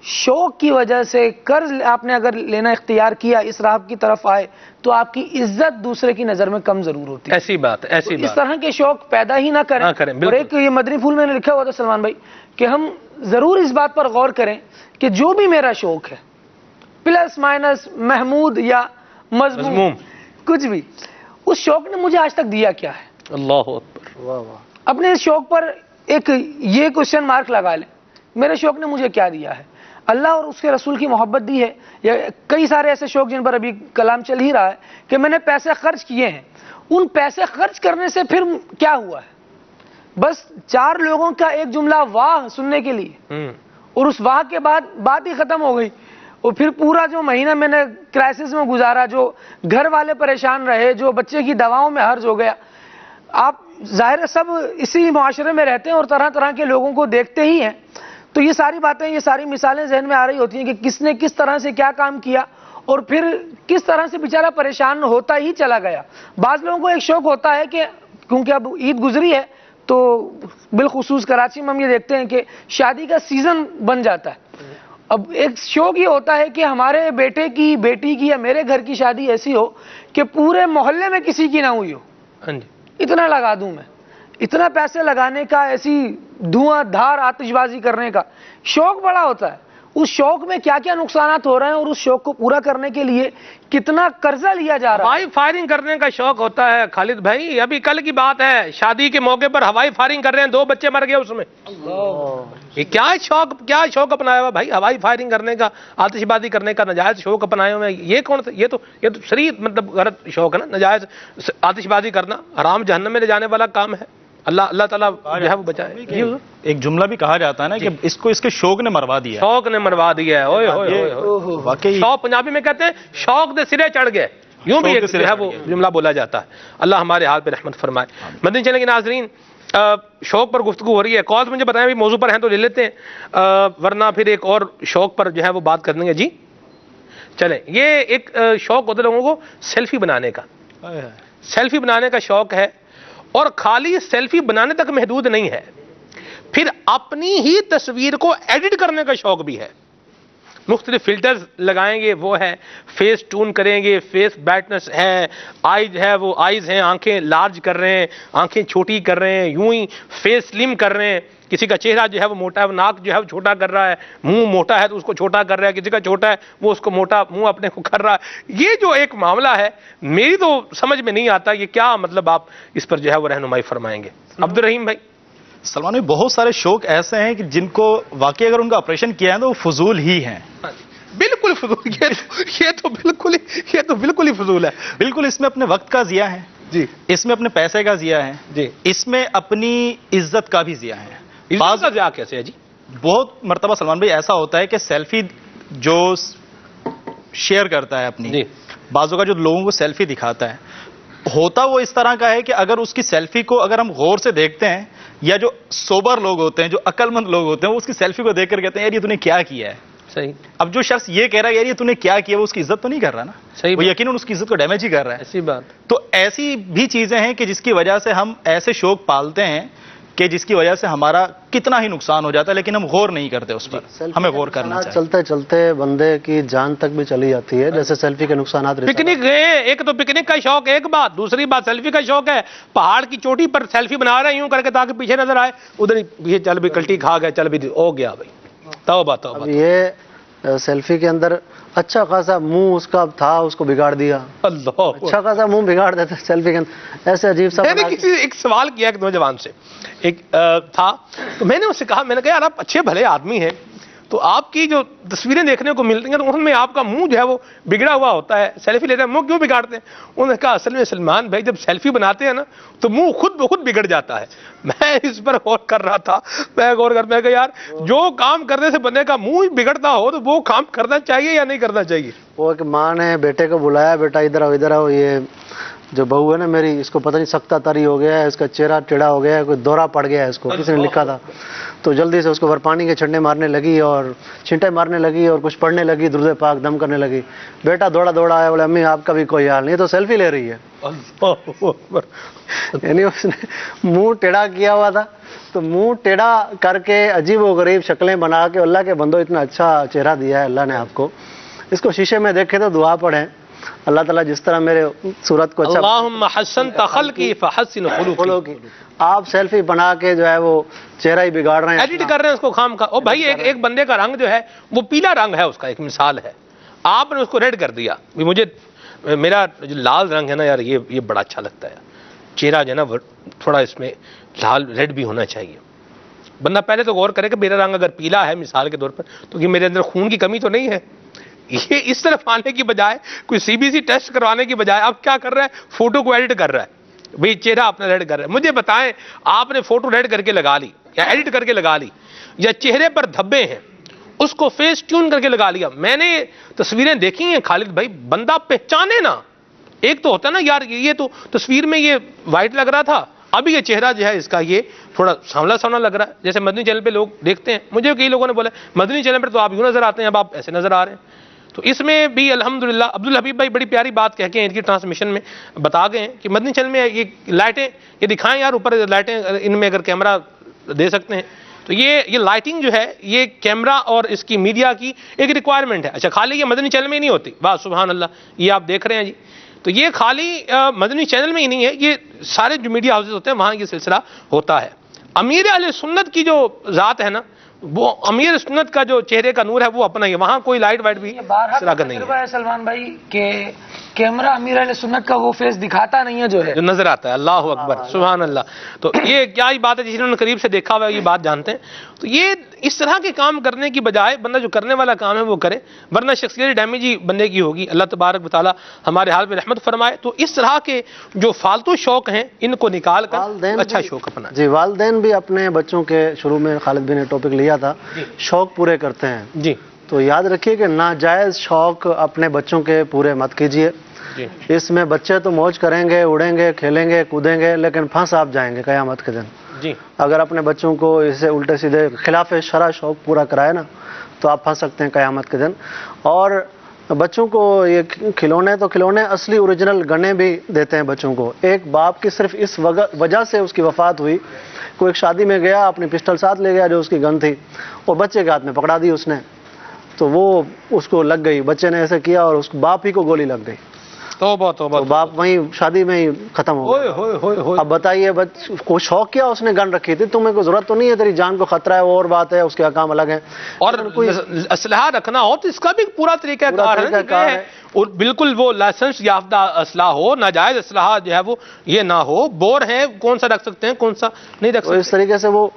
شوق کی وجہ سے قرض آپ نے اگر لینا اختیار کیا, اس راہ کی طرف آئے تو آپ کی عزت دوسرے کی نظر میں کم ضرور ہوتی ہے. ایسی بات, ایسی بات. اس طرح کے شوق پیدا ہی نہ کریں. اور ایک یہ مدنی پھول میں نے لکھا ہوا تھا سلمان بھائی کہ ہم ضرور اس بات پر غور کریں کہ جو بھی میرا شوق ہے, پلس مائنس محمود یا مذموم کچھ بھی, اس شوق نے مجھے آج تک دیا کیا ہے. اللہ اکبر. اپنے اس شوق پر ایک یہ کوشچن مارک لگا لیں, میرے شوق نے مجھے کیا دیا ہے. اللہ اور اس کے رسول کی محبت دی ہے, یا کئی سارے ایسے شوق جن پر ابھی کلام چل ہی رہا ہے کہ میں نے پیسے خرچ کیے ہیں, ان پیسے خرچ کرنے سے پھر کیا ہوا ہے, بس 4 لوگوں کا ایک جملہ واہ سننے کے لیے, اور اس واہ کے بعد بات ہی ختم ہو گئی. اور پھر پورا جو مہینہ میں نے کرائسس میں گزارا, جو گھر والے پریشان رہے, جو بچے کی دواؤں میں حرج ہو گیا. آپ ظاہر سب اسی معاشرے میں رہتے ہیں اور طرح طرح کے لوگوں کو دیکھتے ہی ہیں, تو یہ ساری باتیں, یہ ساری مثالیں ذہن میں آ رہی ہوتی ہیں کہ کس نے کس طرح سے کیا کام کیا اور پھر کس طرح سے بیچارہ پریشان ہوتا ہی چلا گیا. بعض لوگوں کو ایک شوق ہوتا ہے کہ کیونکہ اب عید گزری ہے تو بالخصوص کراچی میں ہم یہ دیکھتے ہیں کہ شادی کا سیزن بن جاتا ہے. اب ایک شوق یہ ہوتا ہے کہ ہمارے بیٹے کی, بیٹی کی یا میرے گھر کی شادی ایسی ہو کہ پورے محلے میں کسی کی نہ ہوئی ہو. اتنا لگا دوں میں, اتنا پیسے لگانے کا, ایسی دھواں دھار آتش بازی کرنے کا شوق بڑا ہوتا ہے. اس شوق میں کیا کیا نقصانات ہو رہے ہیں اور اس شوق کو پورا کرنے کے لیے کتنا قرضہ لیا جا رہا ہے. ہوائی فائرنگ کرنے کا شوق ہوتا ہے خالد بھائی. ابھی کل کی بات ہے, شادی کے موقع پر ہوائی فائرنگ کر رہے ہیں, 2 بچے مر گئے اس میں. یہ کیا شوق اپنایا ہوا بھائی, ہوائی فائرنگ کرنے کا, آتش بازی کرنے کا ناجائز شوق اپنائے ہوئے. یہ کون سا, یہ تو شرعی مطلب غلط شوق ہے نا. ناجائز آتش بازی کرنا حرام جہنم میں لے جانے والا کام ہے. اللہ تعالیٰ جو ہے وہ بچائے. ایک جملہ بھی کہا جاتا ہے نا کہ اس کو اس کے شوق نے مروا دیا. شوق نے مروا دیا ہے. اوئے ہوئے واقعی شوق پنجابی میں کہتے ہیں شوق دے سرے چڑھ گئے, یوں بھی ایک ہے وہ جملہ بولا جاتا ہے. اللہ ہمارے حال پہ رحمت فرمائے. مدنی چینل کے ناظرین, شوق پر گفتگو ہو رہی ہے. کالز مجھے بتائیں بھی موضوع پر ہیں تو لے لیتے ہیں, ورنہ پھر ایک اور شوق پر جو ہے وہ بات کر دیں گے. جی چلیں, یہ ایک شوق ہوتا ہے لوگوں کو سیلفی بنانے کا. سیلفی بنانے کا شوق ہے, اور خالی سیلفی بنانے تک محدود نہیں ہے, پھر اپنی ہی تصویر کو ایڈٹ کرنے کا شوق بھی ہے. مختلف فلٹرز لگائیں گے وہ ہے، فیس ٹون کریں گے، فیس برائٹنس ہے، آئیز ہے وہ آئیز ہیں، آنکھیں لارج کر رہے ہیں، آنکھیں چھوٹی کر رہے ہیں، یوں ہی فیس سلم کر رہے ہیں، کسی کا چہرہ جو ہے وہ موٹا ہے وہ ناک جو ہے وہ چھوٹا کر رہا ہے، منہ موٹا ہے تو اس کو چھوٹا کر رہا ہے، کسی کا چھوٹا ہے وہ اس کو موٹا منہ اپنے کو کر رہا ہے۔ یہ جو ایک معاملہ ہے میری تو سمجھ میں نہیں آتا یہ کیا مطلب آپ اس پر جو ہے وہ رہنمائی فرمائیں گے عبد الرحیم بھائی؟ سلمان بھائی بہت سارے شوق ایسے ہیں کہ جن کو واقعی اگر ان کا آپریشن کیا ہے تو وہ فضول ہی ہیں۔ بالکل فضول، یہ تو بالکل ہی فضول ہے۔ بالکل اس میں اپنے وقت کا ضیاع ہے جی، اس میں اپنے پیسے کا ضیاع ہے جی، اس میں اپنی عزت کا بھی ضیاع ہے۔ بعض کا ضیاع کیسے ہے جی؟ بہت مرتبہ سلمان بھائی ایسا ہوتا ہے کہ سیلفی جو شیئر کرتا ہے اپنی جی، بعضوں کا جو لوگوں کو سیلفی دکھاتا ہے ہوتا وہ اس طرح کا ہے کہ اگر اس کی سیلفی کو اگر ہم غور سے دیکھتے ہیں یا جو سوبر لوگ ہوتے ہیں جو عقل مند لوگ ہوتے ہیں وہ اس کی سیلفی کو دیکھ کر کہتے ہیں یار یہ تو نے کیا کیا ہے۔ صحیح۔ اب جو شخص یہ کہہ رہا ہے یار یہ تو نے کیا کیا وہ اس کی عزت تو نہیں کر رہا نا، صحیح، وہ یقیناً اس کی عزت کو ڈیمیج ہی کر رہا ہے۔ ایسی بات۔ تو ایسی بھی چیزیں ہیں کہ جس کی وجہ سے ہم ایسے شوق پالتے ہیں کہ جس کی وجہ سے ہمارا کتنا ہی نقصان ہو جاتا ہے لیکن ہم غور نہیں کرتے اس پر، ہمیں غور کرنا چاہیے۔ چلتے چلتے بندے کی جان تک بھی چلی جاتی ہے، جیسے سیلفی کے نقصانات۔ پکنک گئے، ایک تو پکنک کا شوق ہے ایک بات، دوسری بات سیلفی کا شوق ہے، پہاڑ کی چوٹی پر سیلفی بنا رہے ہیں یوں کر کے تاکہ پیچھے نظر آئے، ادھر ہی پیچھے چل بھی کلٹی کھا گیا، چل بھی ہو گیا بھائی۔ توبہ توبہ۔ یہ سیلفی کے اندر اچھا خاصا منہ اس کا تھا اس کو بگاڑ دیا، اللہ، اچھا خاصا منہ بگاڑ دیتا سیلفی کے اندر، ایسے عجیب سا۔ میں نے کسی ایک سوال کیا ایک نوجوان سے، ایک تھا تو میں نے اس سے کہا، میں نے کہا یار آپ اچھے بھلے آدمی ہیں تو آپ کی جو تصویریں دیکھنے کو ملتی ہیں تو ان میں آپ کا منہ جو ہے وہ بگڑا ہوا ہوتا ہے، سیلفی لیتے ہیں منہ کیوں بگاڑتے ہیں؟ انہوں نے کہا اصل میں سلمان بھائی جب سیلفی بناتے ہیں نا تو منہ خود بخود بگڑ جاتا ہے۔ میں اس پر غور کر رہا تھا، میں کہا یار جو کام کرنے سے بندے کا منہ بگڑتا ہو تو وہ کام کرنا چاہیے یا نہیں کرنا چاہیے؟ وہ ایک ماں نے بیٹے کو بلایا، بیٹا ادھر آؤ ادھر آؤ، یہ جو بہو ہے نا میری اس کو پتہ نہیں سکتا تاری ہو گیا ہے، اس کا چہرہ ٹیڑھا ہو گیا ہے، کوئی دورہ پڑ گیا ہے اس کو، کسی نے لکھا تھا، تو جلدی سے اس کو پانی کے چھنٹے مارنے لگی اور چھینٹے مارنے لگی اور کچھ پڑھنے لگی، درود پاک دم کرنے لگی۔ بیٹا دوڑا دوڑا آیا، بولے امی آپ کا بھی کوئی حال نہیں، تو سیلفی لے رہی ہے۔ یعنی اس نے منہ ٹیڑھا کیا ہوا تھا تو منہ ٹیڑھا کر کے عجیب و غریب شکلیں بنا کے، اللہ کے بندو اتنا اچھا چہرہ دیا ہے اللہ نے آپ کو، اس کو شیشے میں دیکھے تو دعا پڑھیں اللہ تعالیٰ جس طرح میرے صورت کو اچھا، اللہم حسنت خلقی فحسن خلقی۔ آپ سیلفی بنا کے جو ہے وہ چہرہ ہی بگاڑ رہے ہیں، ایڈٹ کر رہے ہیں اس کو خام کا۔ او بھائی ایک بندے کا رنگ جو ہے وہ پیلا رنگ ہے، اس کا ایک مثال ہے، آپ نے اس کو ریڈ کر دیا۔ مجھے میرا جو لال رنگ ہے نا یار یہ بڑا اچھا لگتا ہے، چہرہ جو ہے نا تھوڑا اس میں لال ریڈ بھی ہونا چاہیے۔ بندہ پہلے تو غور کرے کہ میرا رنگ اگر پیلا ہے مثال کے طور پر تو کہ میرے اندر خون کی کمی تو نہیں ہے۔ یہ اس طرف آنے کی بجائے کوئی سی بی سی ٹیسٹ کروانے کی بجائے اب کیا کر رہا ہے، فوٹو کو ایڈٹ کر رہا ہے۔ بھئی چہرہ اپنا ریڈ کر رہا ہے، مجھے بتائیں آپ نے فوٹو ریڈ کر کے لگا لی یا ایڈٹ کر کے لگا لی یا چہرے پر دھبے ہیں اس کو فیس ٹیون کر کے لگا لیا۔ میں نے تصویریں دیکھی ہیں خالد بھائی، بندہ پہچانے نا، ایک تو ہوتا ہے نا یار یہ تو تصویر میں یہ وائٹ لگ رہا تھا، اب یہ چہرہ جو ہے اس کا یہ تھوڑا سانولا سانولا لگ رہا ہے، جیسے مدنی چینل پہ لوگ دیکھتے ہیں، مجھے کئی لوگوں نے بولا مدنی چینل پر تو آپ یوں نظر آتے ہیں اب آپ ایسے نظر آ رہے ہیں۔ تو اس میں بھی الحمدللہ عبدالحبیب بھائی بڑی پیاری بات کہہ کے ان کی ٹرانسمیشن میں بتا گئے ہیں کہ مدنی چینل میں یہ لائٹیں یہ دکھائیں یار اوپر لائٹیں، ان میں اگر کیمرہ دے سکتے ہیں تو یہ لائٹنگ جو ہے یہ کیمرہ اور اس کی میڈیا کی ایک ریکوائرمنٹ ہے۔ اچھا خالی یہ مدنی چینل میں ہی نہیں ہوتی، واہ سبحان اللہ، یہ آپ دیکھ رہے ہیں جی، تو یہ خالی مدنی چینل میں ہی نہیں ہے، یہ سارے جو میڈیا ہاؤسز ہوتے ہیں وہاں یہ سلسلہ ہوتا ہے۔ امیر اہل سنت کی جو ذات ہے نا وہ امیر سنت کا جو چہرے کا نور ہے وہ اپنا ہی ہے، وہاں کوئی لائٹ وائٹ بھی شراکت نہیں ہے۔ سلمان بھائی کہ کیمرہ امیر اہل سنت کا وہ فیس دکھاتا نہیں ہے جو ہے، جو نظر آتا ہے، اللہ اکبر سبحان اللہ۔ تو یہ کیا ہی بات ہے، جنہوں نے قریب سے دیکھا ہوا ہے یہ بات جانتے ہیں۔ تو یہ اس طرح کے کام کرنے کی بجائے بندہ جو کرنے والا کام ہے وہ کرے، ورنہ شخصیت ڈیمیج ہی بندے کی ہوگی۔ اللہ تبارک و تعالیٰ ہمارے حال پہ رحمت فرمائے۔ تو اس طرح کے جو فالتو شوق ہیں ان کو نکال کر اچھا شوق اپنا۔ جی والدین بھی اپنے بچوں کے، شروع میں خالد بھی نے ٹاپک لیا تھا، شوق پورے کرتے ہیں جی، تو یاد رکھیے کہ ناجائز شوق اپنے بچوں کے پورے مت کیجیے۔ اس میں بچے تو موج کریں گے، اڑیں گے، کھیلیں گے، کودیں گے، لیکن پھنس آپ جائیں گے قیامت کے دن۔ جی اگر اپنے بچوں کو اسے الٹے سیدھے خلاف شرع شوق پورا کرائے نا تو آپ پھنس سکتے ہیں قیامت کے دن۔ اور بچوں کو یہ کھلونے تو کھلونے اصلی اوریجنل گنے بھی دیتے ہیں بچوں کو۔ ایک باپ کی صرف اس وجہ سے اس کی وفات ہوئی، کوئی ایک شادی میں گیا اپنی پسٹل ساتھ لے گیا جو اس کی گن تھی اور بچے کے ہاتھ میں پکڑا دی اس نے، تو وہ اس کو لگ گئی, بچے نے ایسے کیا اور اس باپ ہی کو گولی لگ گئی. توبہ تو باپ وہیں شادی میں ہی ختم ہو گیا. اب بتائیے کوئی شوق کیا اس نے گن رکھی تھی, تمہیں کوئی ضرورت تو نہیں ہے, تیری جان کو خطرہ ہے وہ اور بات ہے, اس کے احکام الگ ہیں. اور اسلحہ رکھنا ہو تو اس کا بھی پورا طریقہ کار ہے, اور بالکل وہ لائسنس یافتہ اسلحہ ہو, ناجائز اسلحہ جو ہے وہ یہ نہ ہو. بور ہیں کون سا رکھ سکتے ہیں کون سا نہیں رکھ سکتے. اس طریقے سے وہ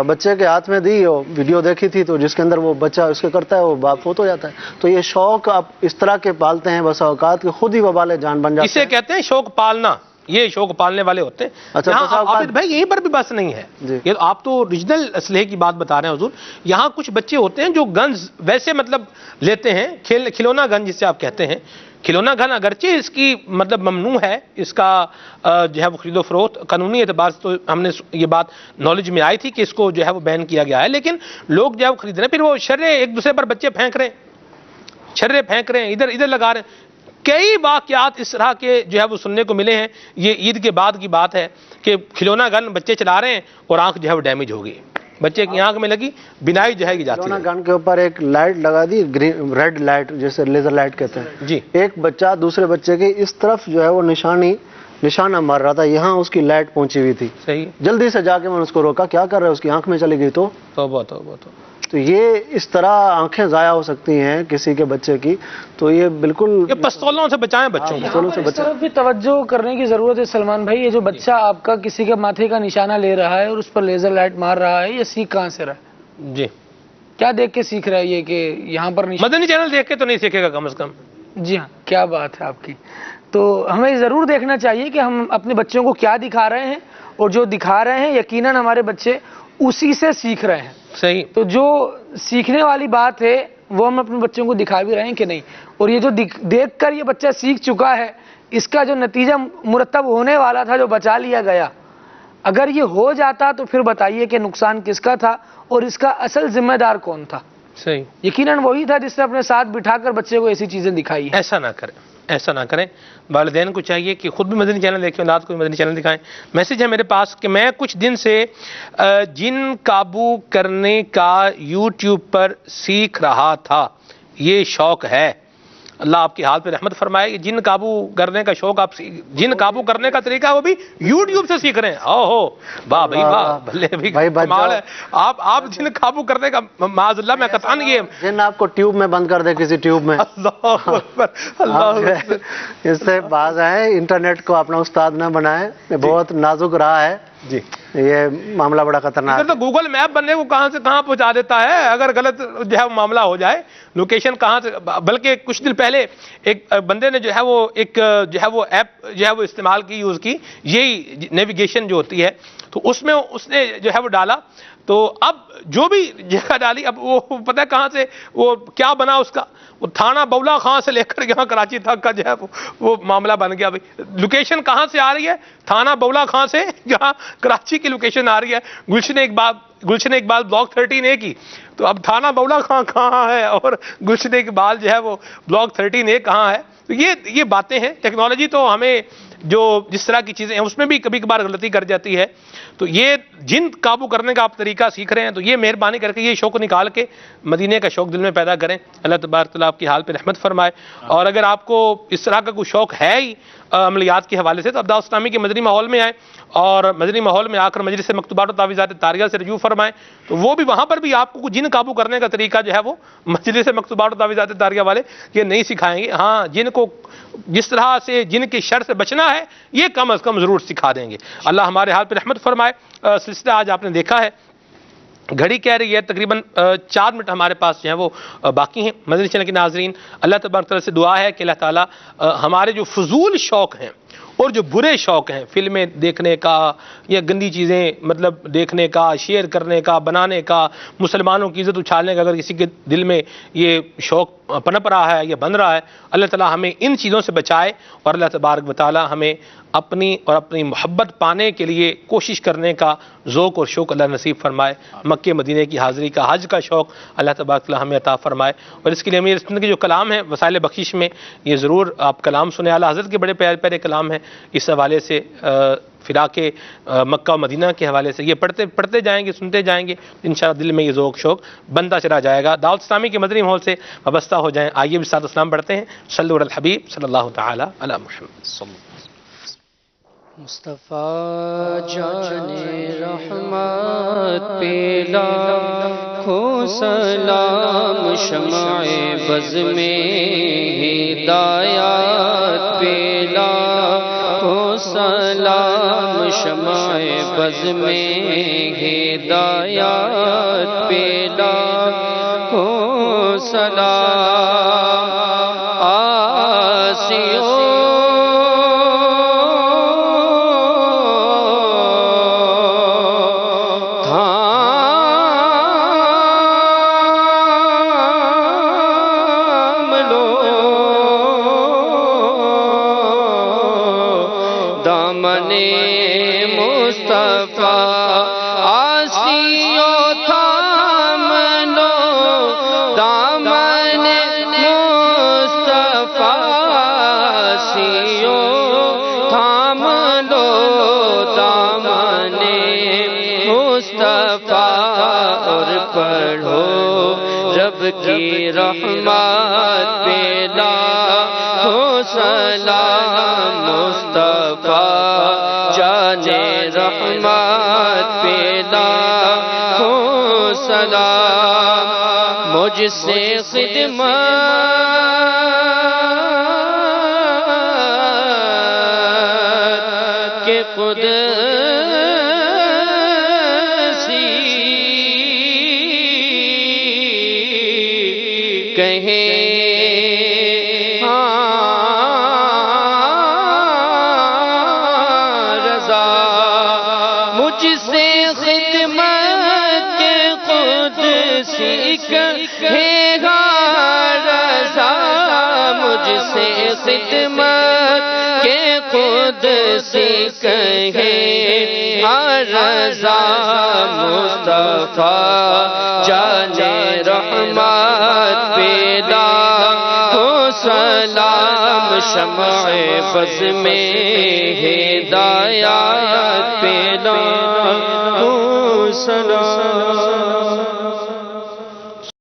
بچے کے ہاتھ میں دی, ویڈیو دیکھی تھی تو جس کے اندر وہ بچہ اس کے کرتا ہے وہ باپ فوت ہو جاتا ہے. تو یہ شوق آپ اس طرح کے پالتے ہیں بسا اوقات کہ خود ہی وبال جان بن جاتے ہیں. اسے کہتے ہیں شوق پالنا, یہ شوق پالنے والے ہوتے ہیں. اچھا عابد بھائی یہیں پر بھی بس نہیں ہے, یہ آپ تو اوریجنل اسلحے کی بات بتا رہے ہیں حضور. یہاں کچھ بچے ہوتے ہیں جو گنز ویسے مطلب لیتے ہیں, کھلونا گن جسے آپ کہتے ہیں. کھلونا گن اگرچہ اس کی مطلب ممنوع ہے, اس کا جو ہے وہ خرید و فروخت قانونی اعتبار سے تو ہم نے یہ بات نالج میں آئی تھی کہ اس کو جو ہے وہ بین کیا گیا ہے, لیکن لوگ جو ہے وہ خرید رہے ہیں, پھر وہ شرے ایک دوسرے پر بچے پھینک رہے ہیں, چھرے پھینک رہے ہیں, ادھر ادھر لگا رہے ہیں. کئی واقعات اس طرح کے جو ہے وہ سننے کو ملے ہیں. یہ عید کے بعد کی بات ہے کہ کھلونا گن بچے چلا رہے ہیں اور آنکھ جو ہے وہ ڈیمیج ہو گئی, بچے کی آنکھ میں لگی, بینائی جو ہے یہ جاتی ہے. کھلونا گن کے اوپر ایک لائٹ لگا دی, ریڈ لائٹ جیسے لیزر لائٹ کہتے ہیں جی. ایک بچہ دوسرے بچے کے اس طرف جو ہے وہ نشانہ مار رہا تھا, یہاں اس کی لائٹ پہنچی ہوئی تھی. صحیح. جلدی سے جا کے میں نے اس کو روکا, کیا کر رہا ہے, اس کی آنکھ میں چلی گئی. تو یہ اس طرح آنکھیں ضائع ہو سکتی ہیں کسی کے بچے کی. تو یہ بالکل پستولوں سے بچائیں بچوں کو. اس طرف بھی توجہ کرنے کی ضرورت ہے سلمان بھائی. یہ جو بچہ آپ کا کسی کے ماتھے کا نشانہ لے رہا ہے اور اس پر لیزر لائٹ مار رہا ہے, یہ سیکھ کہاں سے رہا ہے؟ جی کیا دیکھ کے سیکھ رہا ہے یہ کہ یہاں پر مدنی چینل دیکھ کے تو نہیں سیکھے گا کم از کم. جی ہاں, کیا بات ہے آپ کی. تو ہمیں ضرور دیکھنا چاہیے کہ ہم اپنے بچوں کو کیا دکھا رہے ہیں, اور جو دکھا رہے ہیں یقیناً ہمارے بچے اسی سے سیکھ رہے ہیں. صحیح. تو جو سیکھنے والی بات ہے وہ ہم اپنے بچوں کو دکھا بھی رہے ہیں کہ نہیں, اور یہ جو دیکھ کر یہ بچہ سیکھ چکا ہے, اس کا جو نتیجہ مرتب ہونے والا تھا جو بچا لیا گیا, اگر یہ ہو جاتا تو پھر بتائیے کہ نقصان کس کا تھا اور اس کا اصل ذمہ دار کون تھا. صحیح. یقیناً وہی تھا جس نے اپنے ساتھ بٹھا کر بچے کو ایسی چیزیں دکھائی. ایسا نہ کریں, ایسا نہ کریں. والدین کو چاہیے کہ خود بھی مدنی چینل دیکھیں, اولاد کو بھی مدنی چینل دکھائیں. میسج ہے میرے پاس کہ میں کچھ دن سے جن قابو کرنے کا یوٹیوب پر سیکھ رہا تھا, یہ شوق ہے. اللہ آپ کی حال پہ رحمت فرمائے. جن قابو کرنے کا شوق, آپ جن قابو کرنے کا طریقہ وہ بھی یوٹیوب سے سیکھ رہے ہیں. اوہو واہ بھائی واہ, بھلے بھی کمال ہے. آپ جن قابو کرنے کا, معاذ اللہ میں قطعاً یہ جن آپ کو ٹیوب میں بند کر دے کسی ٹیوب میں. اللہ اکبر, اللہ. اس سے باز آئے, انٹرنیٹ کو اپنا استاد نہ بنائے, بہت نازک رہا ہے. جی یہ معاملہ بڑا خطرناک ہے. تو گوگل میپ بننے کو کہاں سے کہاں پہنچا دیتا ہے اگر غلط جو ہے معاملہ ہو جائے, لوکیشن کہاں سے. بلکہ کچھ دن پہلے ایک بندے نے جو ہے وہ ایک جو ہے وہ ایپ جو ہے وہ استعمال کی, یوز کی, یہی نیویگیشن جو ہوتی ہے, تو اس میں اس نے جو ہے وہ ڈالا, تو اب جو بھی جگہ ڈالی, اب وہ پتہ ہے کہاں سے وہ کیا بنا اس کا, وہ تھانہ بولا خان سے لے کر یہاں کراچی تک کا جو ہے وہ معاملہ بن گیا. بھائی لوکیشن کہاں سے آ رہی ہے, تھانہ بولا خان سے جہاں کراچی کی لوکیشن آ رہی ہے. گلشن اقبال بلاک 13A کی, تو اب تھانہ بولا خان کہاں ہے اور گلشن اقبال جو ہے وہ بلاک 13A کہاں ہے. تو یہ باتیں ہیں. ٹیکنالوجی تو ہمیں جو جس طرح کی چیزیں ہیں اس میں بھی کبھی کبھار غلطی کر جاتی ہے. تو یہ جن قابو کرنے کا آپ طریقہ سیکھ رہے ہیں, تو یہ مہربانی کر کے یہ شوق نکال کے مدینے کا شوق دل میں پیدا کریں. اللہ تبارک تعالیٰ آپ کی حال پہ رحمت فرمائے. اور اگر آپ کو اس طرح کا کوئی شوق ہے ہی عملیات کے حوالے سے, تو اب دعوت اسلامی کے مدنی ماحول میں آئیں, اور مدنی ماحول میں آ کر مجلس مکتوبات و تعویذات طاریہ سے رجوع فرمائیں. تو وہ بھی وہاں پر بھی آپ کو جن قابو کرنے کا طریقہ جو ہے وہ مجلس مکتوبات و تعویذات طاریہ والے یہ نہیں سکھائیں گے. ہاں, جن کو جس طرح سے جن کے شر سے بچنا ہے یہ کم از کم ضرور سکھا دیں گے. اللہ ہمارے حال پہ رحمت فرمائے. سلسلہ آج آپ نے دیکھا ہے, گھڑی کہہ رہی ہے تقریباً 4 منٹ ہمارے پاس جو ہیں وہ باقی ہیں. مدنی چینل کے ناظرین, اللہ تبارک تعالیٰ سے دعا ہے کہ اللہ تعالیٰ ہمارے جو فضول شوق ہیں اور جو برے شوق ہیں, فلمیں دیکھنے کا یا گندی چیزیں مطلب دیکھنے کا, شیئر کرنے کا, بنانے کا, مسلمانوں کی عزت اچھالنے کا, اگر کسی کے دل میں یہ شوق پنپ رہا ہے یا بن رہا ہے, اللہ تعالیٰ ہمیں ان چیزوں سے بچائے, اور اللہ تبارک و تعالیٰ ہمیں اپنی اور اپنی محبت پانے کے لیے کوشش کرنے کا ذوق اور شوق اللہ نصیب فرمائے. مکہ مدینے کی حاضری کا، حج کا شوق اللہ تبارک تعالیٰ ہمیں عطا فرمائے. اور اس کے لیے امیر سنت کے جو کلام ہیں وسائل بخشش میں یہ ضرور آپ کلام سنیں. اعلیٰ حضرت کے بڑے پیارے پیارے کلام ہیں اس حوالے سے، فراق مکہ و مدینہ کے حوالے سے. یہ پڑھتے جائیں گے، سنتے جائیں گے، انشاءاللہ دل میں یہ ذوق شوق بنتا چلا جائے گا. دعوت اسلامی کے مدنی ماحول سے وابستہ ہو جائیں. آئیے بھی ساتھ اسلام پڑھتے ہیں. صلو علی الحبیب صلی اللہ تعالی علی محمد. مصطفیٰ جان رحمت پہ لاکھوں سلام، شمع بز میں ہدایات پہ لاکھوں سلام، شمع بز میں ہدایات پہ لاکھوں سلام. آسیوں کی رحمت پہ لاکھوں سلام. مصطفیٰ جان رحمت پہ لاکھوں سلام. مجھ سے خدمت کے خود خدمت کے خود سے کہے رضا. مصطفیٰ جان رحمت پہ لاکھوں سلام، شمع بز میں ہدایات پہ لاکھوں سلام.